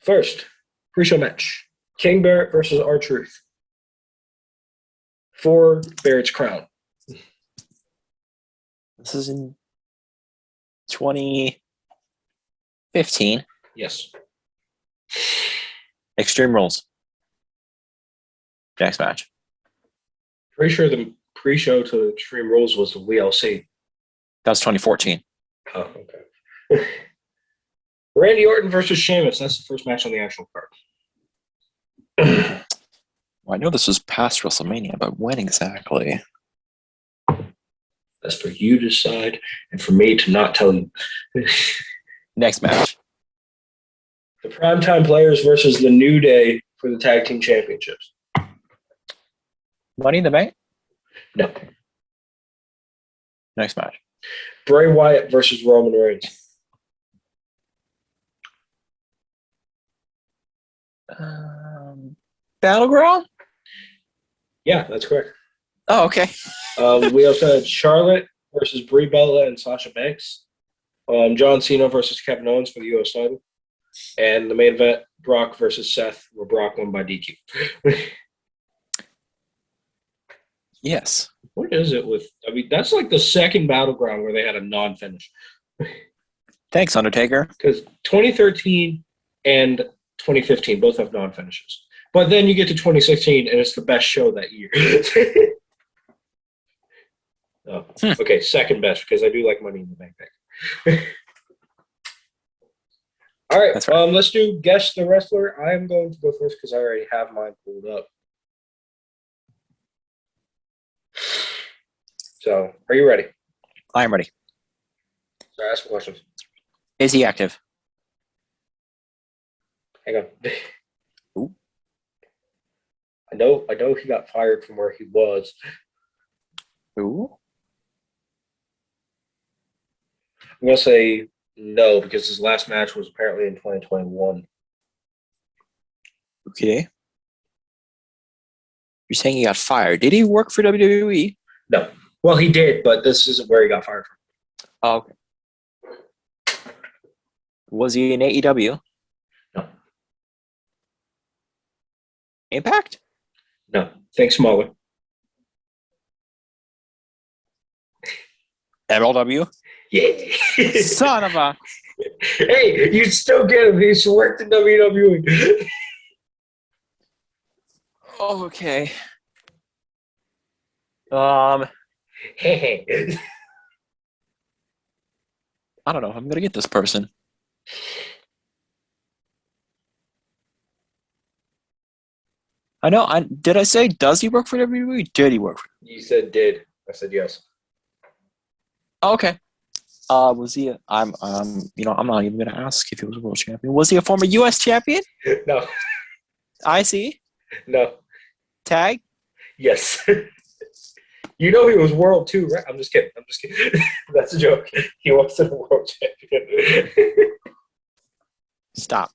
Speaker 1: First, pre-show match. King Barrett versus R-Truth. For Barrett's crown.
Speaker 2: This is in 2015.
Speaker 1: Yes.
Speaker 2: Extreme Rules. Next match.
Speaker 1: Pretty sure the pre-show to Extreme Rules was the WLC.
Speaker 2: That was 2014.
Speaker 1: Oh, okay. Randy Orton versus Sheamus. That's the first match on the actual card.
Speaker 2: Well, I know this was past WrestleMania, but when exactly?
Speaker 1: That's for you to decide and for me to not tell you.
Speaker 2: Next match.
Speaker 1: The Primetime Players versus the New Day for the Tag Team Championships.
Speaker 2: Money in the Bank?
Speaker 1: No.
Speaker 2: Next match.
Speaker 1: Bray Wyatt versus Roman Reigns.
Speaker 2: Battleground?
Speaker 1: Yeah, that's correct.
Speaker 2: Oh, okay.
Speaker 1: We also had Charlotte versus Brie Bella and Sasha Banks. John Cena versus Kevin Owens for the U.S. title. And the main event, Brock versus Seth, where Brock won by DQ.
Speaker 2: Yes.
Speaker 1: What is it with... I mean, that's like the second Battleground where they had a non-finish.
Speaker 2: Thanks, Undertaker.
Speaker 1: Because 2013 and 2015 both have non-finishes. But then you get to 2016, and it's the best show that year. Oh, okay, second best, because I do like Money in the Bank. All right,
Speaker 2: that's right.
Speaker 1: Let's do Guess the Wrestler. I am going to go first because I already have mine pulled up. So, are you ready?
Speaker 2: I am ready.
Speaker 1: So ask some questions.
Speaker 2: Is he active?
Speaker 1: Hang on.
Speaker 2: Ooh.
Speaker 1: I know he got fired from where he was.
Speaker 2: Ooh.
Speaker 1: I'm going to say no, because his last match was apparently in 2021.
Speaker 2: Okay. You're saying he got fired. Did he work for WWE?
Speaker 1: No. Well, he did, but this isn't where he got fired from.
Speaker 2: Oh, okay. Was he in AEW?
Speaker 1: No.
Speaker 2: Impact?
Speaker 1: No. Think smaller.
Speaker 2: MLW?
Speaker 1: Yeah.
Speaker 2: Son of a...
Speaker 1: Hey, you still get him. He's worked in WWE.
Speaker 2: Oh, okay.
Speaker 1: Hey.
Speaker 2: I don't know. I'm gonna get this person. I know. Did I say does he work for WWE? Did he work for?
Speaker 1: You said did. I said yes.
Speaker 2: Oh, okay. Was he? I'm not even gonna ask if he was a world champion. Was he a former U.S. champion?
Speaker 1: No.
Speaker 2: IC?
Speaker 1: No.
Speaker 2: Tag?
Speaker 1: Yes. You know he was world too, right? I'm just kidding. That's a joke. He wasn't a world champion.
Speaker 2: Stop.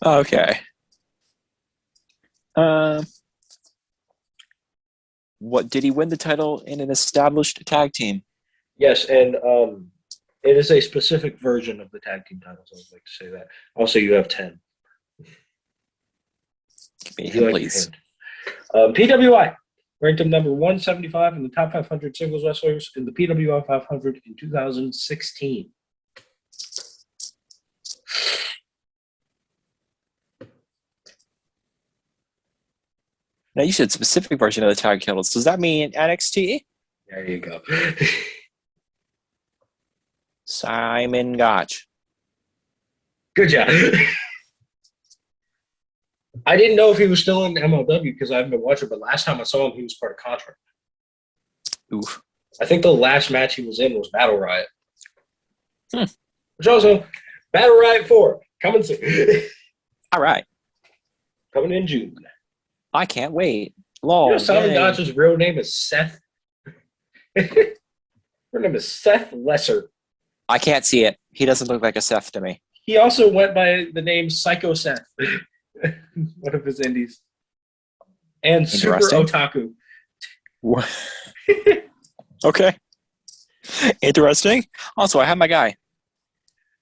Speaker 2: Okay. What did he win the title in an established tag team?
Speaker 1: Yes, and it is a specific version of the tag team titles. I would like to say that. Also, you have 10.
Speaker 2: Give me a hint, please.
Speaker 1: PWI ranked him number 175 in the top 500 singles wrestlers in the PWI 500 in 2016.
Speaker 2: Now, you said specific version of the tag titles. Does that mean NXT?
Speaker 1: There you go.
Speaker 2: Simon Gotch.
Speaker 1: Good job. I didn't know if he was still in MLW because I haven't been watching, but last time I saw him, he was part of contract.
Speaker 2: Oof.
Speaker 1: I think the last match he was in was Battle Riot.
Speaker 2: Which
Speaker 1: also, Battle Riot 4, coming soon.
Speaker 2: All right.
Speaker 1: Coming in June.
Speaker 2: I can't wait. Long.
Speaker 1: Simon Gotch's real name is Seth. Her name is Seth Lesser.
Speaker 2: I can't see it. He doesn't look like a Seth to me.
Speaker 1: He also went by the name Psycho Seth. One of his indies. And Super Otaku.
Speaker 2: What? Okay. Interesting. Also, I have my guy.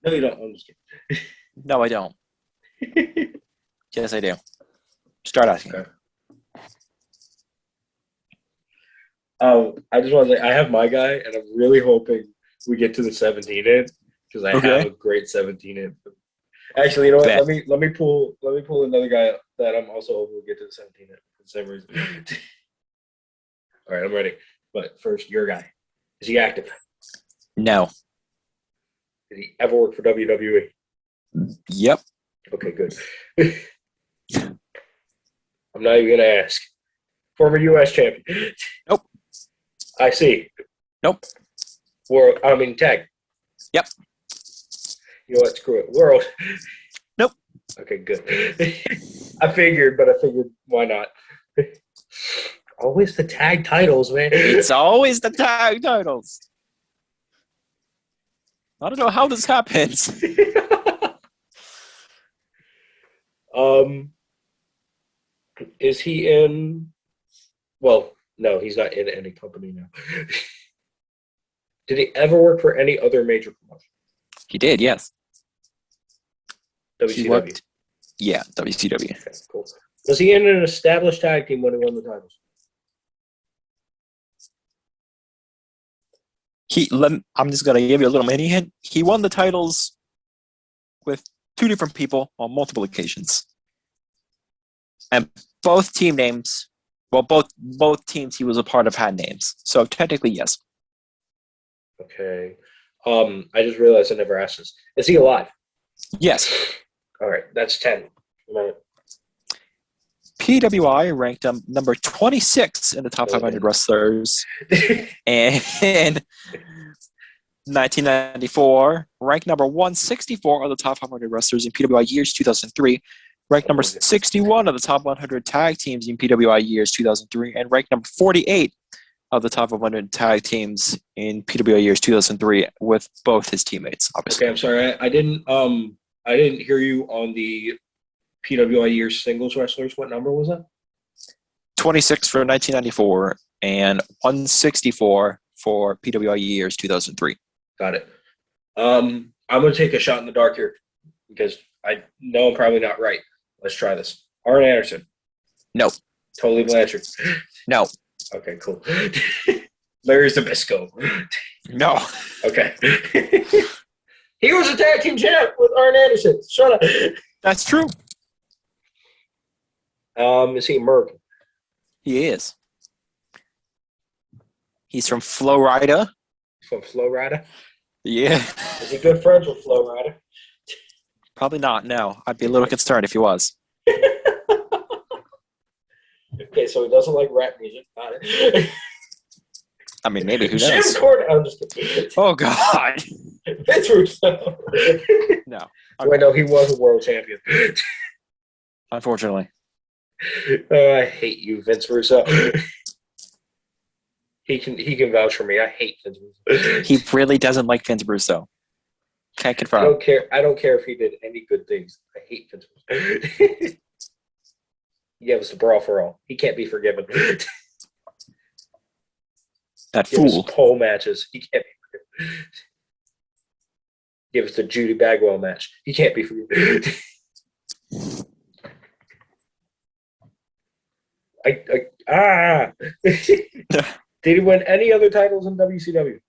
Speaker 1: No, you don't. I'm just kidding.
Speaker 2: No, I don't. Yes, I do. Start asking.
Speaker 1: Okay. I just want to say I have my guy, and I'm really hoping we get to the 17 in because I have a great 17 in. Actually, you know what? Let me pull another guy that I'm also hoping we get to the 17 in for the same reason. All right, I'm ready. But first, your guy. Is he active?
Speaker 2: No.
Speaker 1: Did he ever work for WWE?
Speaker 2: Yep.
Speaker 1: Okay, good. I'm not even going to ask. Former U.S. champion.
Speaker 2: Nope.
Speaker 1: I see.
Speaker 2: Nope.
Speaker 1: Tag.
Speaker 2: Yep.
Speaker 1: You know what? Screw it. World.
Speaker 2: Nope.
Speaker 1: Okay, good. I figured why not? Always the tag titles, man.
Speaker 2: It's always the tag titles. I don't know how this happens.
Speaker 1: Is he in? Well, no, he's not in any company now. Did he ever work for any other major promotion?
Speaker 2: He did, yes.
Speaker 1: WCW.
Speaker 2: WCW.
Speaker 1: Okay, cool. Was he in an established tag team when he won the titles?
Speaker 2: I'm just going to give you a little mini hint. He won the titles with two different people on multiple occasions. And both team names, both teams he was a part of had names. So technically, yes.
Speaker 1: Okay. I just realized I never asked this. Is he alive?
Speaker 2: Yes.
Speaker 1: All right, that's 10.
Speaker 2: PWI ranked him number 26 in the top 500 wrestlers. And 1994, ranked number 164 of the top 500 wrestlers in PWI years 2003. Ranked number 61 of the top 100 tag teams in PWI years 2003. And ranked number 48 of the top 100 tag teams in PWI years 2003 with both his teammates, obviously.
Speaker 1: Okay, I'm sorry. I didn't hear you on the PWI years singles wrestlers. What number was that?
Speaker 2: 26 for 1994 and 164 for PWI years 2003.
Speaker 1: Got it. I'm going to take a shot in the dark here because I know I'm probably not right. Let's try this. Arn Anderson.
Speaker 2: No.
Speaker 1: Tully Blanchard.
Speaker 2: No.
Speaker 1: Okay, cool. Larry Zbyszko.
Speaker 2: No.
Speaker 1: Okay. He was a tag team champ with Arn Anderson. Shut up.
Speaker 2: That's true.
Speaker 1: Is he American?
Speaker 2: He is. He's from Florida.
Speaker 1: He's from Florida?
Speaker 2: Yeah.
Speaker 1: Is he good friends with Florida?
Speaker 2: Probably not, no. I'd be a little concerned if he was.
Speaker 1: Okay, so he doesn't like rap music. Got it.
Speaker 2: I mean, maybe, who
Speaker 1: Jim
Speaker 2: knows?
Speaker 1: Cornette. I'm just kidding.
Speaker 2: Oh, God.
Speaker 1: Vince Russo.
Speaker 2: No.
Speaker 1: Okay. Wait, no, he was a world champion.
Speaker 2: Unfortunately.
Speaker 1: I hate you, Vince Russo. He can vouch for me. I hate Vince Russo.
Speaker 2: He really doesn't like Vince Russo. Can't confirm.
Speaker 1: I don't care if he did any good things. I hate Vince Russo. He gave us the Brawl for All. He can't be forgiven.
Speaker 2: That
Speaker 1: Give us
Speaker 2: fool.
Speaker 1: pole matches. He can't be forgiven. Give us the Judy Bagwell match. He can't be forgiven. Did he win any other titles in WCW?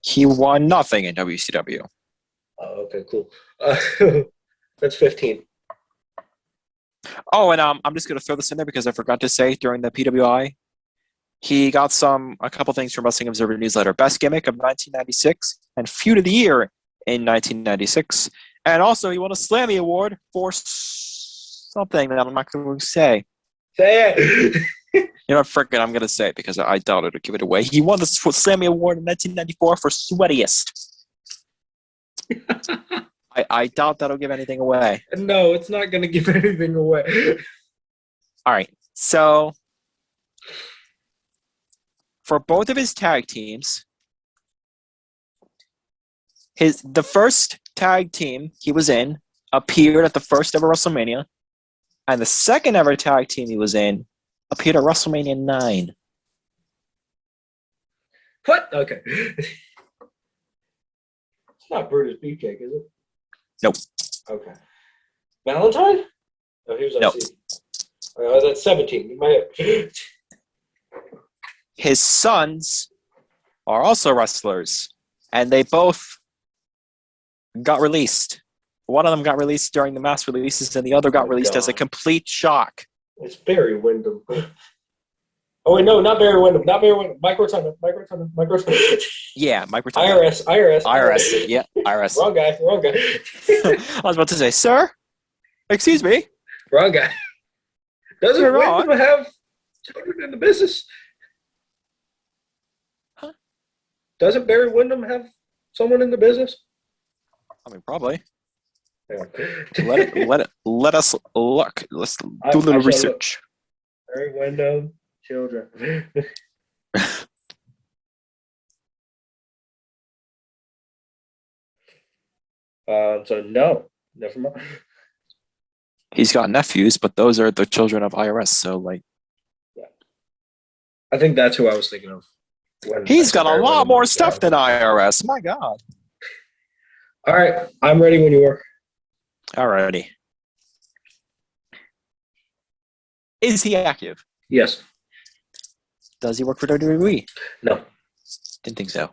Speaker 2: He won nothing in WCW.
Speaker 1: Oh, okay, cool. That's 15.
Speaker 2: Oh, and I'm just gonna throw this in there because I forgot to say during the PWI, he got a couple things from Wrestling Observer Newsletter: Best Gimmick of 1996 and Feud of the Year in 1996, and also he won a Slammy Award for something that I'm not going to say.
Speaker 1: Say it.
Speaker 2: You know, frickin', I'm going to say it because I doubt it'll give it away. He won the Slammy Award in 1994 for Sweatiest. I doubt that'll give anything away.
Speaker 1: No, it's not going to give anything away.
Speaker 2: All right. So, for both of his tag teams, the first tag team he was in appeared at the first ever WrestleMania, and the second ever tag team he was in appeared at WrestleMania 9.
Speaker 1: What? Okay. It's not Brutus Beefcake, is it?
Speaker 2: Nope.
Speaker 1: Okay. Valentine? Oh, he was on
Speaker 2: Nope.
Speaker 1: That's 17. You might have...
Speaker 2: His sons are also wrestlers, and they both got released. One of them got released during the mass releases, and the other got released as a complete shock.
Speaker 1: It's Barry Windham. Oh, wait, no, not Barry Windham. Not Barry Windham. Mike Rotunda.
Speaker 2: Yeah, Mike Rotunda.
Speaker 1: IRS.
Speaker 2: Yeah, IRS.
Speaker 1: Wrong guy.
Speaker 2: I was about to say, sir, excuse me.
Speaker 1: Wrong guy. Doesn't Windham have children in the business?
Speaker 2: Huh?
Speaker 1: Doesn't Barry Windham have someone in the business?
Speaker 2: I mean, probably.
Speaker 1: Yeah.
Speaker 2: Let us look. Let's do a little research.
Speaker 1: Barry Windham, children. So no, never mind.
Speaker 2: He's got nephews, but those are the children of IRS. So, like,
Speaker 1: yeah, I think that's who I was thinking of.
Speaker 2: He's got a lot more stuff than IRS. My God.
Speaker 1: All right, I'm ready when you are.
Speaker 2: Alrighty. Is he active?
Speaker 1: Yes.
Speaker 2: Does he work for WWE?
Speaker 1: No.
Speaker 2: Didn't think so.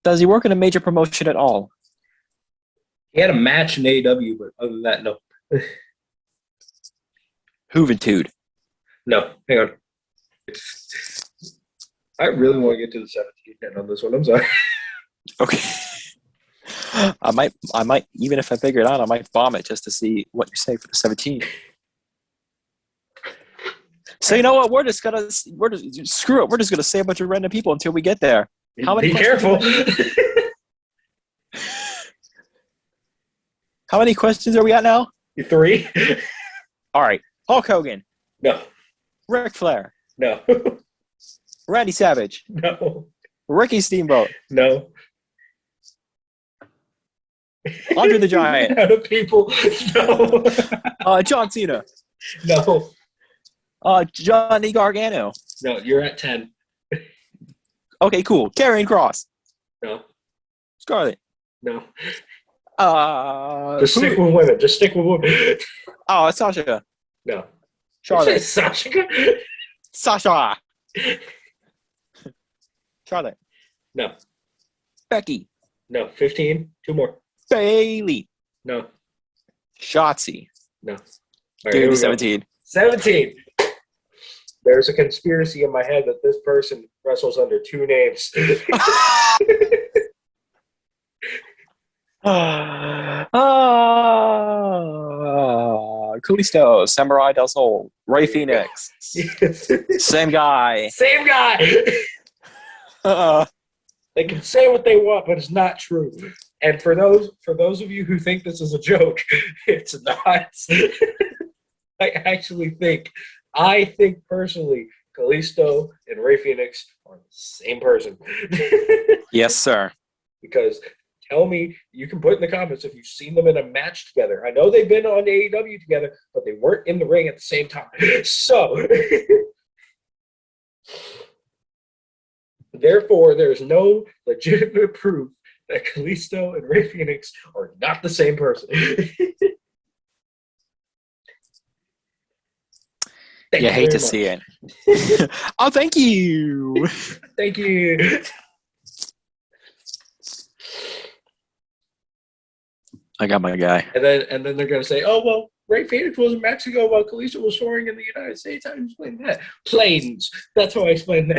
Speaker 2: Does he work in a major promotion at all?
Speaker 1: He had a match in AEW, but other than that, no.
Speaker 2: Juventud.
Speaker 1: No, hang on. I really want to get to the 17 on this one. I'm sorry.
Speaker 2: Okay. I might, even if I figure it out, I might bomb it just to see what you say for the 17. So you know what? Screw it. We're just gonna say a bunch of random people until we get there. How many?
Speaker 1: Be careful.
Speaker 2: How many questions are we at now?
Speaker 1: 3.
Speaker 2: All right. Hulk Hogan.
Speaker 1: No.
Speaker 2: Ric Flair.
Speaker 1: No.
Speaker 2: Randy Savage.
Speaker 1: No.
Speaker 2: Ricky Steamboat.
Speaker 1: No.
Speaker 2: Andre the Giant.
Speaker 1: Out of people. No.
Speaker 2: John Cena.
Speaker 1: No.
Speaker 2: Johnny Gargano.
Speaker 1: No, you're at 10.
Speaker 2: Okay, cool. Karrion Kross.
Speaker 1: No.
Speaker 2: Scarlett.
Speaker 1: No.
Speaker 2: Just
Speaker 1: stick with women. Just stick with women.
Speaker 2: Oh, Sasha.
Speaker 1: No.
Speaker 2: Charlotte.
Speaker 1: Sasha.
Speaker 2: Sasha. Charlotte.
Speaker 1: No.
Speaker 2: Becky.
Speaker 1: No. 15. 2 more.
Speaker 2: Bailey.
Speaker 1: No.
Speaker 2: Shotzi.
Speaker 1: No.
Speaker 2: Give me 17.
Speaker 1: 17. There's a conspiracy in my head that this person wrestles under 2 names.
Speaker 2: Kalisto, Samurai Del Sol, Ray Phoenix. Same guy.
Speaker 1: Same guy. They can say what they want, but it's not true. And for those of you who think this is a joke, it's not. I think personally, Kalisto and Ray Phoenix are the same person.
Speaker 2: Yes, sir.
Speaker 1: Because Tell me, you can put in the comments if you've seen them in a match together. I know they've been on AEW together, but they weren't in the ring at the same time. So, therefore, there's no legitimate proof that Kalisto and Rey Fenix are not the same person.
Speaker 2: You hate to see it. Oh, thank you.
Speaker 1: Thank you.
Speaker 2: I got my guy.
Speaker 1: And then they're gonna say, "Oh well, Rey Fenix was in Mexico while Kalisto was touring in the United States." How do you explain that? Planes. That's how I explain that.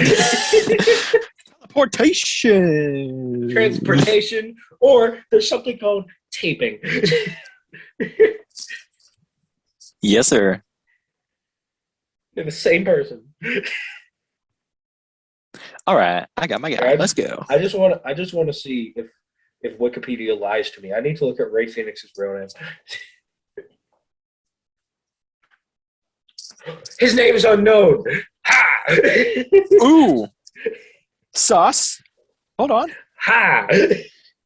Speaker 2: Teleportation.
Speaker 1: Transportation, or there's something called taping.
Speaker 2: Yes, sir.
Speaker 1: They're the same person.
Speaker 2: All right, I got my guy. Let's go.
Speaker 1: I just want to see if Wikipedia lies to me. I need to look at Rey Fenix's real name. His name is unknown. Ha!
Speaker 2: Ooh. Sus. Hold on.
Speaker 1: Ha!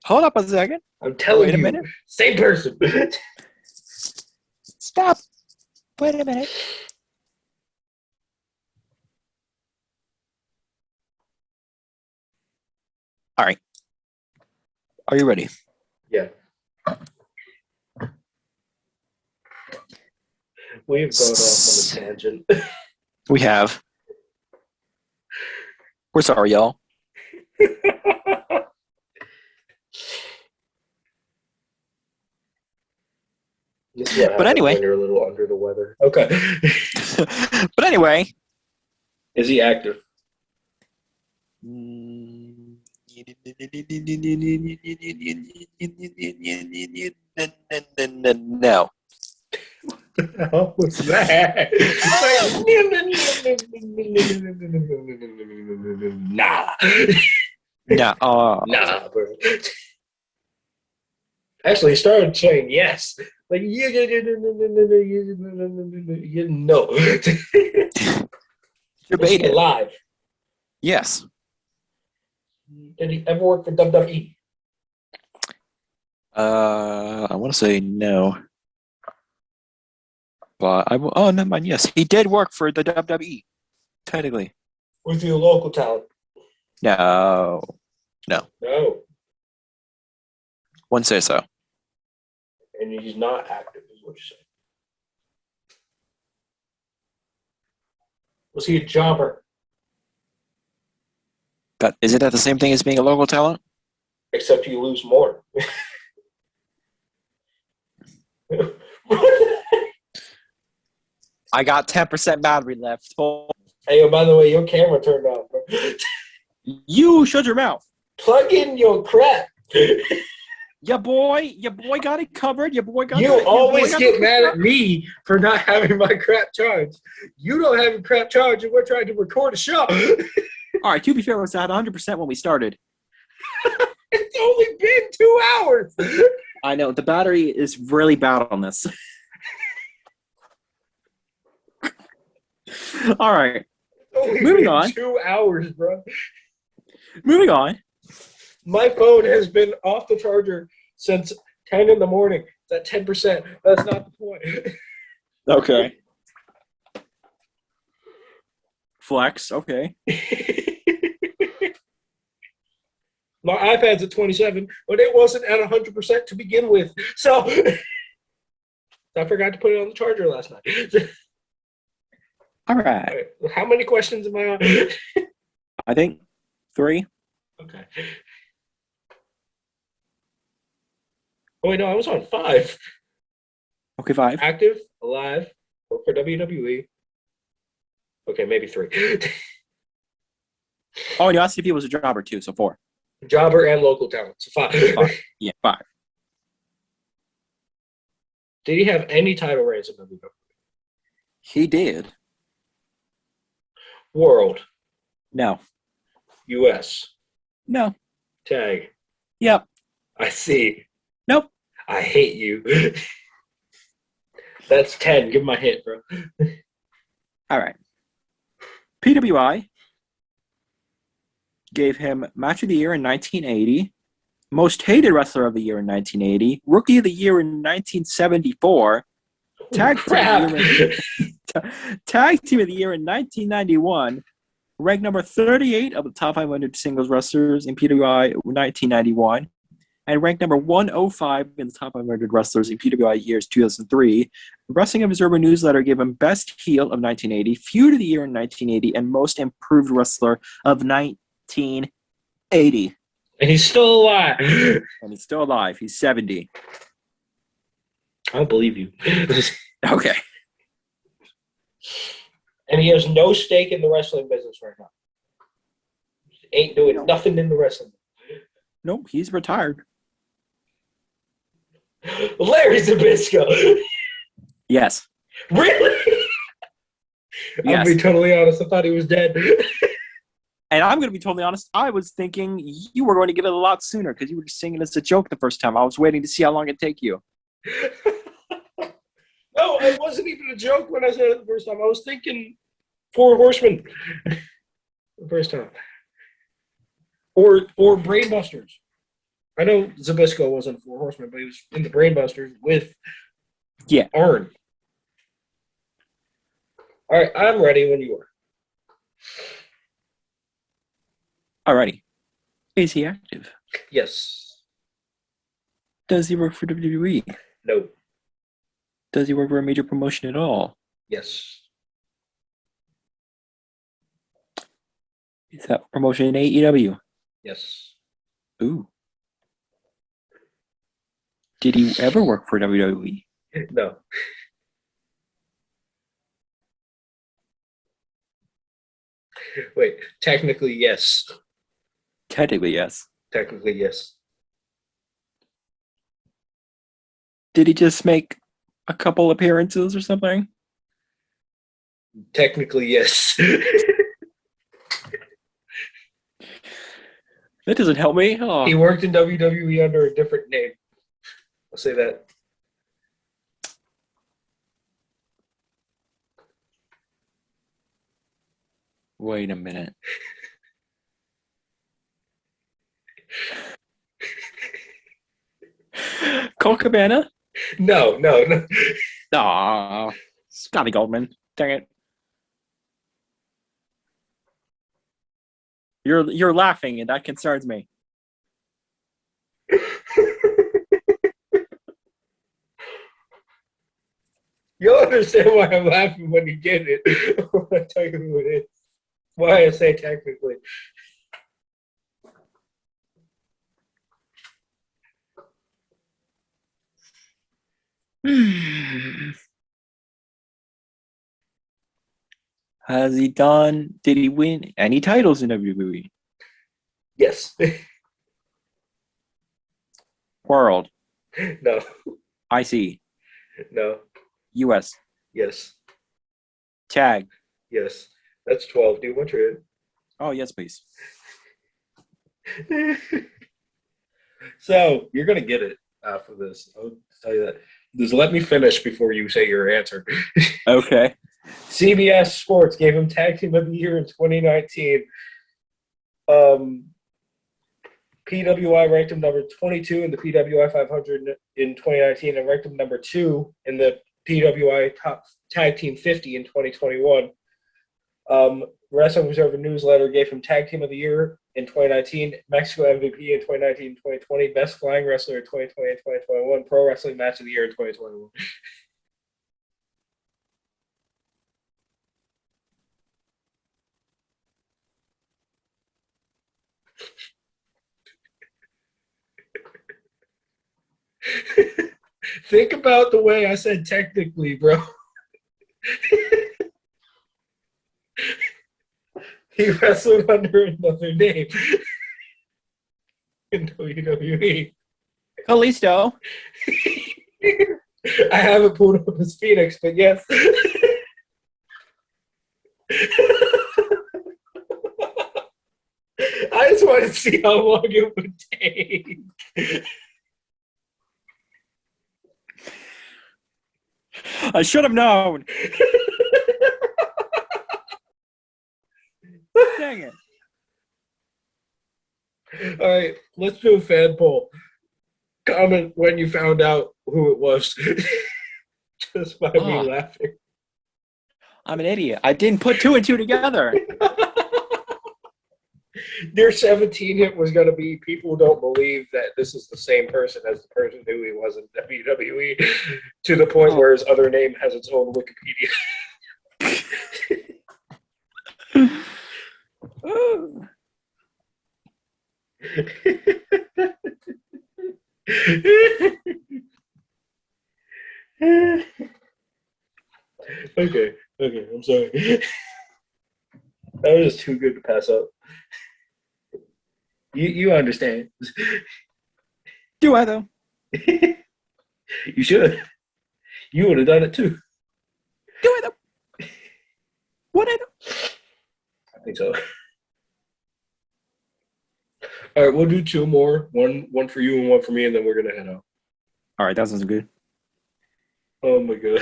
Speaker 2: Hold up a second.
Speaker 1: I'm telling you.
Speaker 2: Wait a minute.
Speaker 1: Same person.
Speaker 2: Stop. Wait a minute. All right. Are you ready?
Speaker 1: Yeah. We've gone off on a tangent.
Speaker 2: We have. We're sorry, y'all. But anyway.
Speaker 1: When you're a little under the weather. Okay.
Speaker 2: But anyway.
Speaker 1: Is he active?
Speaker 2: No.
Speaker 1: What the hell was that? Nah. Nah, bro. Actually, he started saying yes. Like, you know.
Speaker 2: You're
Speaker 1: Is he alive?
Speaker 2: Yes.
Speaker 1: Did he ever work for WWE?
Speaker 2: I want to say no. But never mind. Yes, he did work for the WWE. Technically.
Speaker 1: Was he a local talent?
Speaker 2: No.
Speaker 1: No.
Speaker 2: Wouldn't say so.
Speaker 1: And he's not active, is what you're saying. Was he a jobber?
Speaker 2: Isn't that the same thing as being a local talent?
Speaker 1: Except you lose more.
Speaker 2: I got 10% battery left.
Speaker 1: Hey, by the way, your camera turned off, bro.
Speaker 2: You shut your mouth.
Speaker 1: Plug in your crap.
Speaker 2: Your boy got it covered. You
Speaker 1: always get mad at me for not having my crap charged. You don't have your crap charged, and we're trying to record a show.
Speaker 2: All right, to be fair, it was at 100% when we started.
Speaker 1: It's only been 2 hours.
Speaker 2: I know. The battery is really bad on this. All right. Moving on.
Speaker 1: 2 hours, bro.
Speaker 2: Moving on.
Speaker 1: My phone has been off the charger since 10 in the morning. It's at 10%. That's not the point.
Speaker 2: Okay. Flex. Okay.
Speaker 1: My iPad's at 27, but it wasn't at 100% to begin with. So I forgot to put it on the charger last night.
Speaker 2: All right.
Speaker 1: How many questions am I on?
Speaker 2: I think 3.
Speaker 1: Okay. Oh, wait, no, I was on 5.
Speaker 2: Okay, 5.
Speaker 1: Active, alive, work for WWE. Okay, maybe 3.
Speaker 2: Oh, and you asked if he was a jobber too, so 4.
Speaker 1: Jobber and local talent, so 5.
Speaker 2: 5. Yeah, 5.
Speaker 1: Did he have any title reigns in WWE?
Speaker 2: He did.
Speaker 1: World.
Speaker 2: No.
Speaker 1: US.
Speaker 2: No.
Speaker 1: Tag.
Speaker 2: Yep.
Speaker 1: I see.
Speaker 2: Nope.
Speaker 1: I hate you. That's 10. Give him a hit, bro.
Speaker 2: All right. PWI gave him Match of the Year in 1980, Most hated wrestler of the year in 1980, Rookie of the Year in 1974, Tag Team of the Year in 1991, ranked number 38 of the top 500 singles wrestlers in PWI 1991, and ranked number 105 in the top 500 wrestlers in PWI years 2003. The Wrestling Observer newsletter gave him Best Heel of 1980, Feud of the Year in 1980, and Most Improved Wrestler of 1980.
Speaker 1: And he's still alive.
Speaker 2: He's 70.
Speaker 1: I don't believe you.
Speaker 2: Okay.
Speaker 1: And he has no stake in the wrestling business right now. Ain't doing nothing in the wrestling.
Speaker 2: Nope, he's retired.
Speaker 1: Larry Zbyszko.
Speaker 2: Yes.
Speaker 1: Really?
Speaker 2: Yes.
Speaker 1: I'll be totally honest. I thought he was dead.
Speaker 2: And I'm going to be totally honest. I was thinking you were going to get it a lot sooner because you were just singing as a joke the first time. I was waiting to see how long it'd take you.
Speaker 1: No, it wasn't even a joke when I said it the first time. I was thinking Four Horsemen the first time. Or Brainbusters. I know Zbyszko wasn't Four Horsemen, but he was in the Brainbusters with Arn. All right, I'm ready when you are.
Speaker 2: Alrighty. Is he active?
Speaker 1: Yes.
Speaker 2: Does he work for WWE?
Speaker 1: No.
Speaker 2: Does he work for a major promotion at all?
Speaker 1: Yes.
Speaker 2: Is that promotion in AEW?
Speaker 1: Yes.
Speaker 2: Ooh. Did he ever work for WWE?
Speaker 1: No. Wait, technically, yes.
Speaker 2: Technically, yes.
Speaker 1: Technically, yes.
Speaker 2: Did he just make a couple appearances or something?
Speaker 1: Technically, yes.
Speaker 2: That doesn't help me. Oh.
Speaker 1: He worked in WWE under a different name. I'll say that.
Speaker 2: Wait a minute. Colt Cabana?
Speaker 1: No.
Speaker 2: Aw, Scotty Goldman. Dang it. You're laughing, and that concerns me.
Speaker 1: You'll understand why I'm laughing when you get it. I'll tell you who it is. Why I say technically.
Speaker 2: Has he done? Did he win any titles in WWE?
Speaker 1: Yes.
Speaker 2: World.
Speaker 1: No.
Speaker 2: IC.
Speaker 1: No.
Speaker 2: US.
Speaker 1: Yes.
Speaker 2: Tag.
Speaker 1: Yes. That's 12. Do you want your
Speaker 2: Oh, yes, please.
Speaker 1: So, you're going to get it after this. I'll tell you that. Just let me finish before you say your answer.
Speaker 2: Okay.
Speaker 1: CBS Sports gave him Tag Team of the Year in 2019. PWI ranked him number 22 in the PWI 500 in 2019 and ranked him number 2 in the PWI Top Tag Team 50 in 2021. Wrestling Observer Newsletter gave him Tag Team of the Year in 2019, Mexico MVP in 2019 and 2020, Best Flying Wrestler in 2020 and 2021, Pro Wrestling Match of the Year in 2021. Think about the way I said technically, bro. He wrestled under another name in WWE.
Speaker 2: Kalisto.
Speaker 1: I haven't pulled up his Phoenix, but yes. I just want to see how long it would take.
Speaker 2: I should have known. Dang it.
Speaker 1: All right, let's do a fan poll. Comment when you found out who it was. Just by me laughing.
Speaker 2: I'm an idiot. I didn't put 2 and 2 together.
Speaker 1: Their 17 hit was going to be people don't believe that this is the same person as the person who he was in WWE, to the point where his other name has its own Wikipedia. Okay, I'm sorry. That was just too good to pass up. You understand.
Speaker 2: Do I, though?
Speaker 1: You should. You would have done it, too.
Speaker 2: Do I, though? Would I, though?
Speaker 1: I think so. All right, we'll do 2 more. One for you and one for me, and then we're going to head out.
Speaker 2: All right, that sounds good.
Speaker 1: Oh, my God.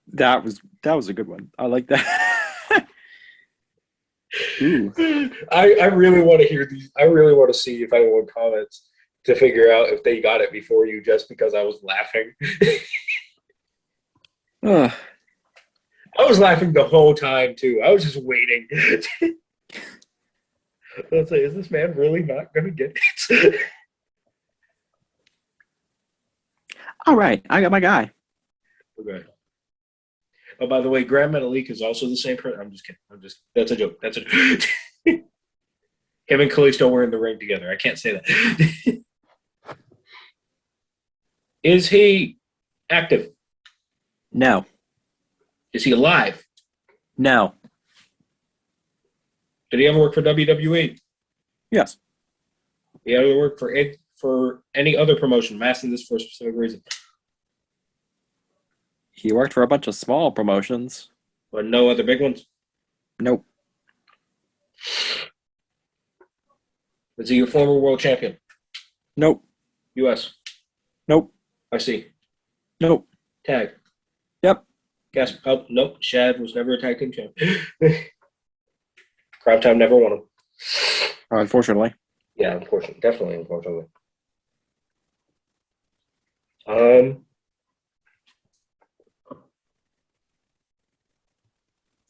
Speaker 2: That was a good one. I like that. Ooh.
Speaker 1: I really want to hear these. I really want to see if anyone comments to figure out if they got it before you just because I was laughing. I was laughing the whole time, too. I was just waiting. I was like, is this man really not going to get it?
Speaker 2: All right, I got my guy.
Speaker 1: Okay. Oh, by the way, Grand Metalik is also the same person. I'm just kidding. That's a joke. That's a joke. Him and Kalisto were in the ring together. I can't say that. Is he active?
Speaker 2: No.
Speaker 1: Is he alive?
Speaker 2: No.
Speaker 1: Did he ever work for WWE?
Speaker 2: Yes.
Speaker 1: He ever worked for any other promotion? I'm asking this for a specific reason.
Speaker 2: He worked for a bunch of small promotions.
Speaker 1: But no other big ones?
Speaker 2: Nope.
Speaker 1: Is he a former world champion?
Speaker 2: Nope.
Speaker 1: U.S.?
Speaker 2: Nope.
Speaker 1: IC?
Speaker 2: Nope.
Speaker 1: Tag?
Speaker 2: Yep.
Speaker 1: Guess. Oh, nope. Shad was never a tag team champion. Crime Time never won him.
Speaker 2: Unfortunately.
Speaker 1: Yeah, unfortunately. Definitely unfortunately.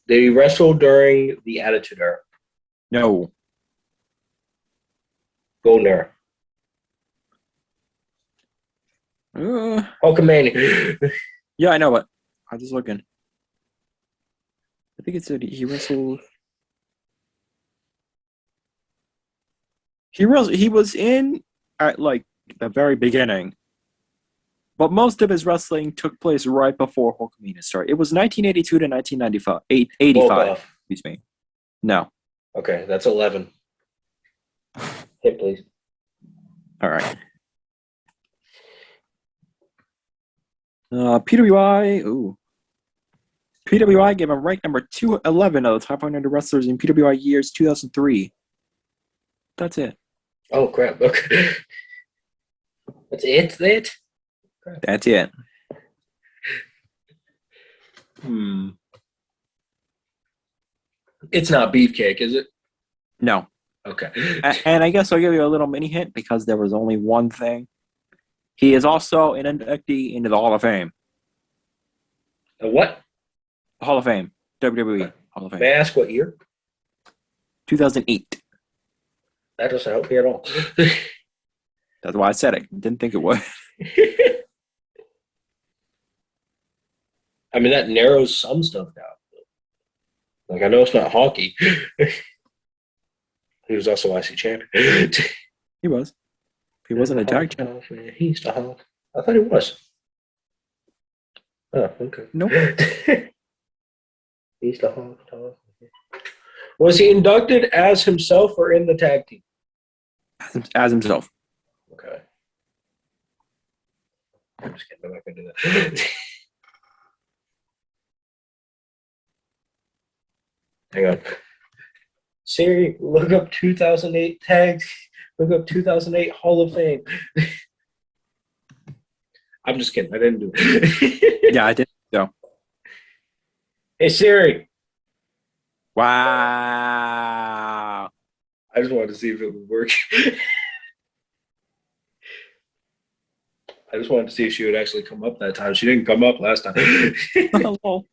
Speaker 1: Did he wrestle during the Attitude Era?
Speaker 2: No.
Speaker 1: Golden Era? Hulkamania.
Speaker 2: Yeah, I know, but I'm just looking. I think it said he wrestled. He was in at like the very beginning, but most of his wrestling took place right before Hulkamania started. It was 1982 to 1995. 85. Excuse me. No.
Speaker 1: Okay, that's 11. Hit, please.
Speaker 2: All right. PWI. Ooh. PWI gave him rank number 211 of the top 100 wrestlers in PWI years 2003. That's it.
Speaker 1: Oh, crap. Okay. That's it? Crap.
Speaker 2: That's it.
Speaker 1: It's not Beefcake, is it?
Speaker 2: No.
Speaker 1: Okay.
Speaker 2: And I guess I'll give you a little mini hint because there was only one thing. He is also an inductee into the Hall of Fame.
Speaker 1: A what?
Speaker 2: Hall of Fame. WWE Hall of Fame.
Speaker 1: May I ask what year?
Speaker 2: 2008.
Speaker 1: That doesn't help me at all.
Speaker 2: That's why I said it. Didn't think it would.
Speaker 1: I mean, that narrows some stuff down. Like, I know it's not hockey. He was also IC champion.
Speaker 2: He was. He wasn't a tag champion.
Speaker 1: He used to Hulk. I thought he was. Oh, okay.
Speaker 2: Nope.
Speaker 1: He used to Hulk. Was he inducted as himself or in the tag team?
Speaker 2: As himself.
Speaker 1: Okay. I'm just kidding. I'm not going to do that. Hang on. Siri, look up 2008 tags. Look up 2008 Hall of Fame. I'm just kidding. I didn't do it.
Speaker 2: Yeah, I did. So.
Speaker 1: Hey, Siri.
Speaker 2: Wow.
Speaker 1: I just wanted to see if it would work. I just wanted to see if she would actually come up that time. She didn't come up last time.
Speaker 2: Hello.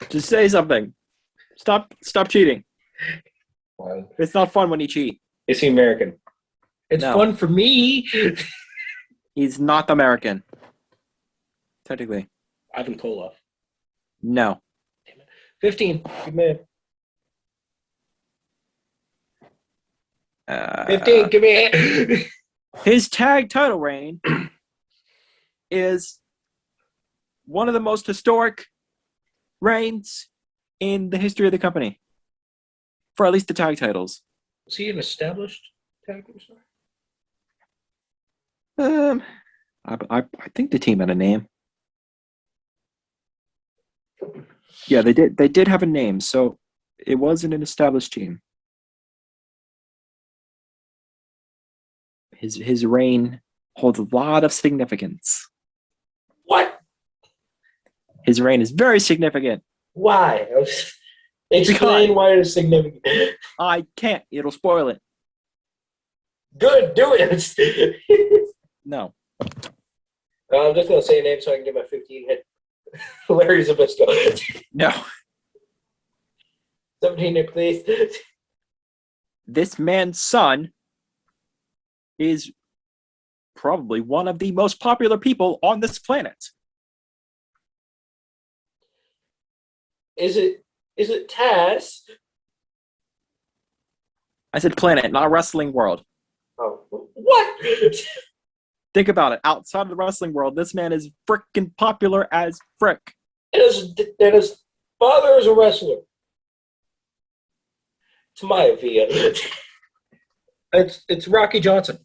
Speaker 2: Just say something. Stop cheating. It's not fun when you cheat.
Speaker 1: Is he American? It's fun for me.
Speaker 2: He's not American. Technically.
Speaker 1: Ivan Koloff.
Speaker 2: No.
Speaker 1: Damn it. 15. Good man. 15. Give me a
Speaker 2: His tag title reign is one of the most historic reigns in the history of the company. For at least the tag titles.
Speaker 1: Is he an established tag team star?
Speaker 2: I think the team had a name. Yeah, they did. They did have a name, so it wasn't an established team. His reign holds a lot of significance.
Speaker 1: What?
Speaker 2: His reign is very significant.
Speaker 1: Why? Explain why it is significant.
Speaker 2: I can't. It'll spoil it.
Speaker 1: Good, do it.
Speaker 2: No.
Speaker 1: I'm just going to say a name so I can get my 15 hit. Larry Zbysko.
Speaker 2: No.
Speaker 1: 17 hit, please.
Speaker 2: This man's son is probably one of the most popular people on this planet.
Speaker 1: Is it Taz?
Speaker 2: I said planet, not wrestling world.
Speaker 1: Oh, what?
Speaker 2: Think about it. Outside of the wrestling world, this man is frickin' popular as frick.
Speaker 1: And his father is a wrestler. It's Maivia. It's Rocky Johnson.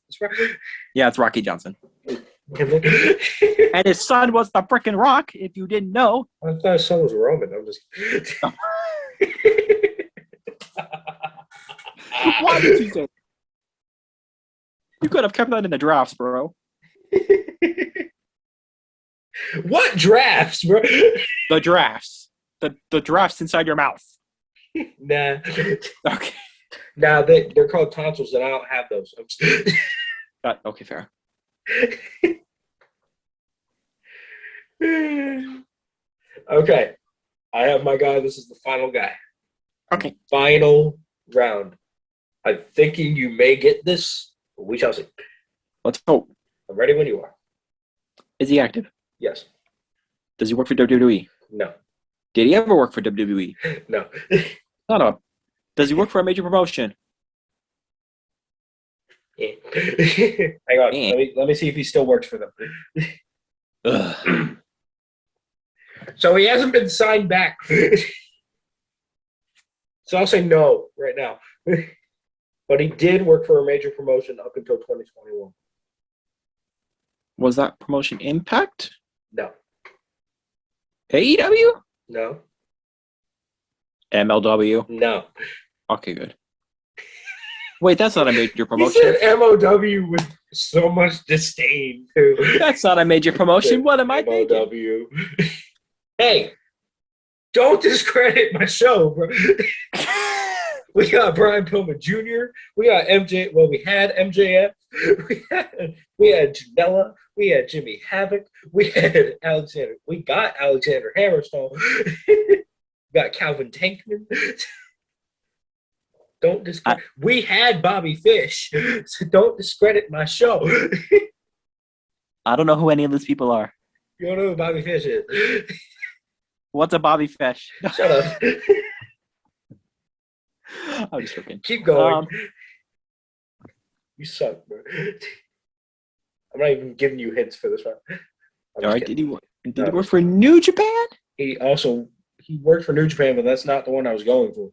Speaker 2: Yeah, it's Rocky Johnson. And his son was the frickin' Rock, if you didn't know.
Speaker 1: I thought his son was Roman. I'm just
Speaker 2: Why did you say that? You could have kept that in the drafts, bro.
Speaker 1: What drafts, bro?
Speaker 2: The drafts. The drafts inside your mouth.
Speaker 1: Nah.
Speaker 2: Okay.
Speaker 1: Nah, they're called tonsils, and I don't have those.
Speaker 2: Okay, fair.
Speaker 1: Okay. I have my guy. This is the final guy.
Speaker 2: Okay.
Speaker 1: Final round. I'm thinking you may get this, but we shall see.
Speaker 2: Let's hope.
Speaker 1: I'm ready when you are.
Speaker 2: Is he active?
Speaker 1: Yes.
Speaker 2: Does he work for WWE?
Speaker 1: No.
Speaker 2: Did he ever work for WWE?
Speaker 1: No.
Speaker 2: No. Does he work for a major promotion?
Speaker 1: Hang on. Let me see if he still works for them. So he hasn't been signed back. So I'll say no right now. But he did work for a major promotion up until 2021.
Speaker 2: Was that promotion Impact?
Speaker 1: No.
Speaker 2: AEW?
Speaker 1: No.
Speaker 2: MLW?
Speaker 1: No.
Speaker 2: Okay, good. Wait, that's not a major promotion.
Speaker 1: He said MOW with so much disdain, too.
Speaker 2: That's not a major promotion. What am I thinking?
Speaker 1: MOW. Hey, don't discredit my show, bro. We got Brian Pillman Jr. We got MJ. Well, we had MJF. We had Janela. We had Jimmy Havoc. We had Alexander. We got Alexander Hammerstone. We got Calvin Tankman. Don't discredit. We had Bobby Fish. So don't discredit my show.
Speaker 2: I don't know who any of these people are.
Speaker 1: You don't know who Bobby Fish is.
Speaker 2: What's a Bobby Fish?
Speaker 1: Shut up.
Speaker 2: I'm just joking.
Speaker 1: Keep going. You suck, bro. I'm not even giving you hints for this one.
Speaker 2: All right, did he work for New Japan?
Speaker 1: He worked for New Japan, but that's not the one I was going for.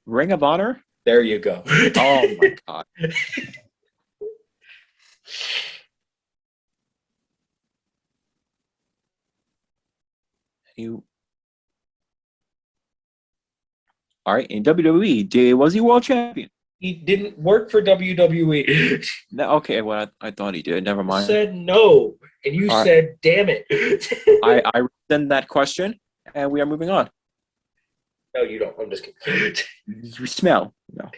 Speaker 2: Ring of Honor?
Speaker 1: There you go.
Speaker 2: Oh my god. All right, in WWE, was he world champion?
Speaker 1: He didn't work for WWE.
Speaker 2: No, okay, well, I thought he did. Never mind.
Speaker 1: You said no, and you said, damn it.
Speaker 2: I rescind that question, and we are moving on.
Speaker 1: No, you don't. I'm just kidding.
Speaker 2: You smell. No.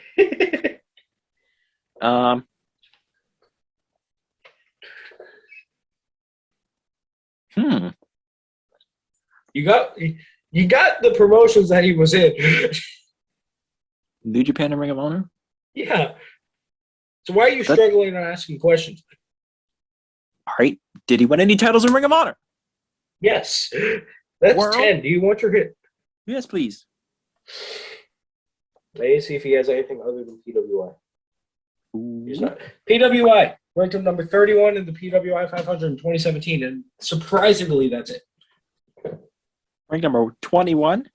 Speaker 2: Hmm.
Speaker 1: You got the promotions that he was in.
Speaker 2: New Japan and Ring of Honor?
Speaker 1: Yeah. So why are you struggling on asking questions?
Speaker 2: All right. Did he win any titles in Ring of Honor?
Speaker 1: Yes. That's
Speaker 2: World?
Speaker 1: 10. Do you want your hit?
Speaker 2: Yes, please.
Speaker 1: Let me see if he has anything other than PWI.
Speaker 2: Ooh.
Speaker 1: He's not. PWI ranked him number 31 in the PWI 500 in 2017, and surprisingly, that's it.
Speaker 2: Rank number 21.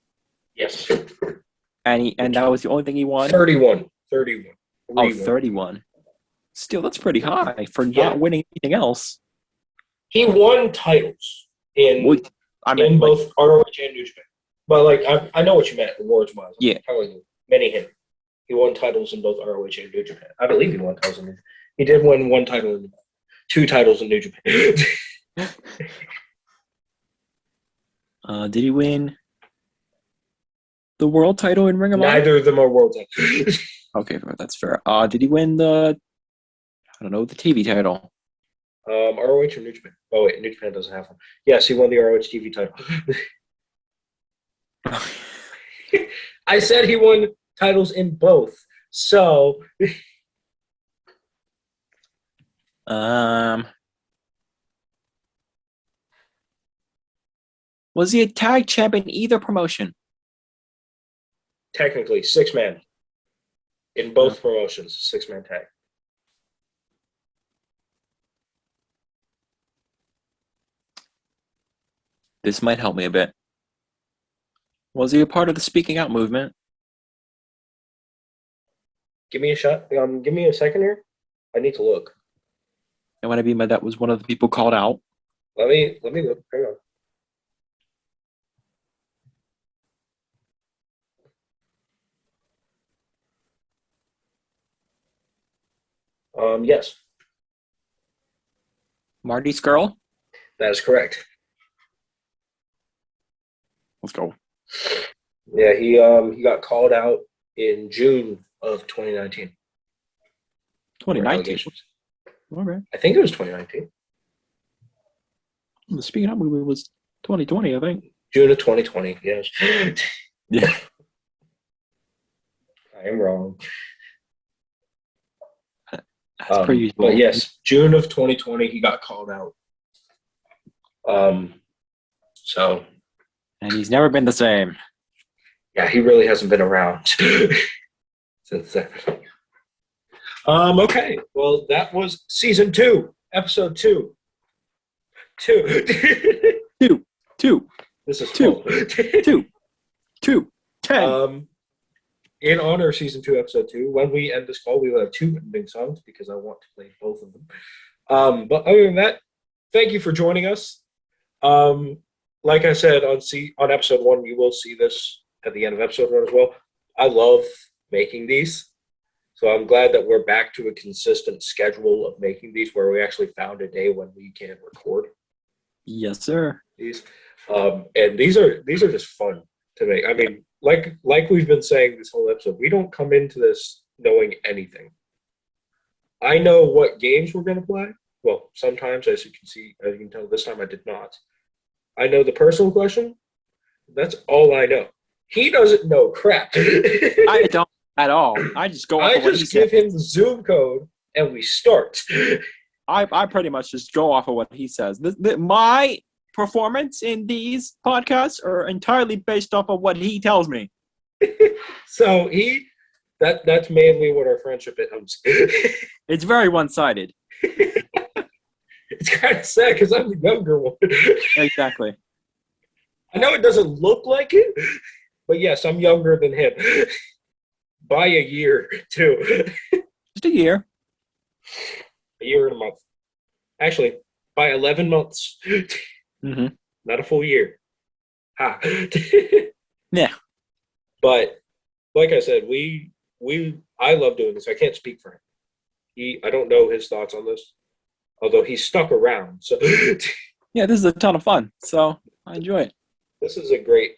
Speaker 1: Yes.
Speaker 2: And that was the only thing he won?
Speaker 1: 31.
Speaker 2: Oh, 31. Still, that's pretty high for not winning anything else.
Speaker 1: He won titles in both ROH and New Japan. But, I know what you meant, awards-wise.
Speaker 2: Yeah.
Speaker 1: Telling you, many hit. He won titles in both ROH and New Japan. I believe he won titles in New Japan. He did win two titles in New Japan.
Speaker 2: Did he win the world title in Ring of Honor?
Speaker 1: Neither of them are world titles.
Speaker 2: Okay, that's fair. Did he win the TV title?
Speaker 1: ROH or New Japan? Oh, wait, New Japan doesn't have one. Yes, he won the ROH TV title. I said he won titles in both. So,
Speaker 2: was he a tag champ in either promotion?
Speaker 1: Technically, 6-man. In both promotions, 6-man tag.
Speaker 2: This might help me a bit. Was he a part of the Speaking Out movement?
Speaker 1: Give me a shot. Give me a second here. I need to look.
Speaker 2: And what I mean by that was one of the people called out.
Speaker 1: Let me look. Hang on. Yes.
Speaker 2: Marty Skrull?
Speaker 1: That is correct.
Speaker 2: Let's go.
Speaker 1: Yeah, he got called out in June of 2019.
Speaker 2: 2019. All right.
Speaker 1: I think it was 2019.
Speaker 2: The Speaking Out movie was 2020, I think.
Speaker 1: June of 2020, yes.
Speaker 2: Yeah.
Speaker 1: I am wrong.
Speaker 2: That's pretty useful.
Speaker 1: But yes, June of 2020, he got called out. So.
Speaker 2: And he's never been the same.
Speaker 1: Yeah, he really hasn't been around since then. Okay, well, that was season 2, episode 2. 2. This is
Speaker 2: 2. 10.
Speaker 1: In honor of season 2, episode 2, when we end this call, we will have 2 ending songs because I want to play both of them. But other than that, thank you for joining us. Like I said on episode 1, you will see this at the end of episode 1 as well. I love making these. So I'm glad that we're back to a consistent schedule of making these where we actually found a day when we can record.
Speaker 2: Yes, sir.
Speaker 1: These. And these are just fun to make. I mean, like we've been saying this whole episode, we don't come into this knowing anything. I know what games we're going to play. Well, sometimes, as you can tell, this time I did not. I know the personal question. That's all I know. He doesn't know crap.
Speaker 2: I don't at all. I just go off of what he
Speaker 1: just give him the Zoom code and we start.
Speaker 2: I pretty much just go off of what he says. My performance in these podcasts are entirely based off of what he tells me.
Speaker 1: So that's mainly what our friendship is.
Speaker 2: It's very one-sided.
Speaker 1: It's kind of sad because I'm the younger one.
Speaker 2: Exactly.
Speaker 1: I know it doesn't look like it, but yes, I'm younger than him. By a year, too.
Speaker 2: Just a year.
Speaker 1: A year and a month. Actually, by 11 months.
Speaker 2: Mm-hmm.
Speaker 1: Not a full year. Ha.
Speaker 2: Yeah.
Speaker 1: But like I said, I love doing this. I can't speak for him. I don't know his thoughts on this, although he's stuck around. So
Speaker 2: yeah, this is a ton of fun. So I enjoy it.
Speaker 1: This is a great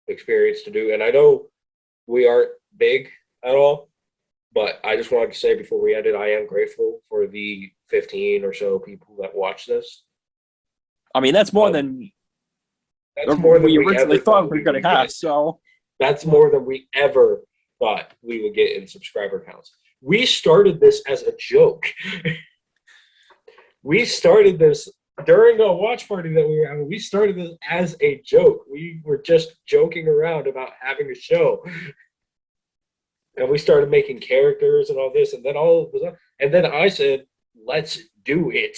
Speaker 1: experience to do. And I know we aren't big at all, but I just wanted to say before we ended, I am grateful for the 15 or so people that watch this.
Speaker 2: I mean, that's more than
Speaker 1: we
Speaker 2: originally thought we were going to have. So
Speaker 1: that's more than we ever thought we would get in subscriber counts. We started this as a joke. We started this during a watch party that we were having. We started this as a joke. We were just joking around about having a show. And we started making characters and all this. And then I said, let's do it.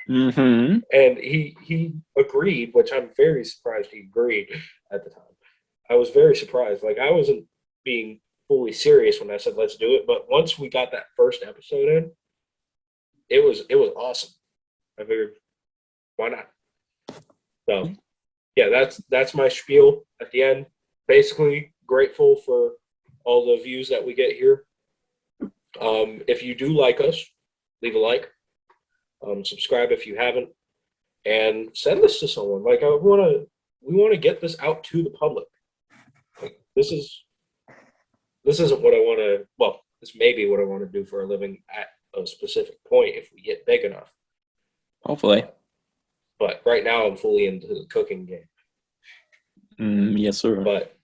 Speaker 2: Mm-hmm.
Speaker 1: And he agreed, which I'm very surprised he agreed at the time. I was very surprised. Like, I wasn't being fully serious when I said let's do it, but once we got that first episode in, it was awesome. I figured, why not? So yeah, that's my spiel at the end. Basically, grateful for all the views that we get here. If you do like us, leave a like. Subscribe if you haven't, and send this to someone. Like, we want to get this out to the public. Like, this isn't what I want to. Well, this may be what I want to do for a living at a specific point if we get big enough.
Speaker 2: Hopefully.
Speaker 1: But right now, I'm fully into the cooking game.
Speaker 2: Yes, sir.
Speaker 1: But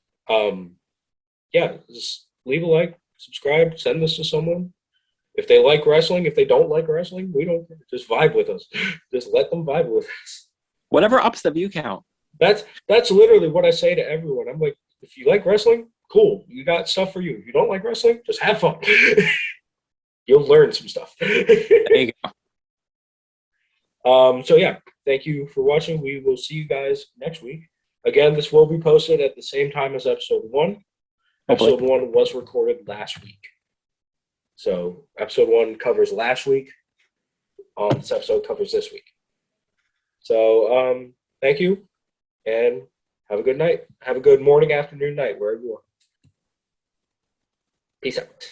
Speaker 1: yeah, just leave a like, subscribe, send this to someone. If they like wrestling, if they don't like wrestling, we don't care. Just vibe with us. Just let them vibe with us.
Speaker 2: Whatever ups the view count.
Speaker 1: That's literally what I say to everyone. I'm like, if you like wrestling, cool. You got stuff for you. If you don't like wrestling, just have fun. You'll learn some stuff.
Speaker 2: There you
Speaker 1: go. So yeah, thank you for watching. We will see you guys next week. Again, this will be posted at the same time as episode 1.
Speaker 2: Hopefully.
Speaker 1: Episode 1 was recorded last week. So episode 1 covers last week. This episode covers this week. So thank you, and have a good night. Have a good morning, afternoon, night, wherever you are. Peace out.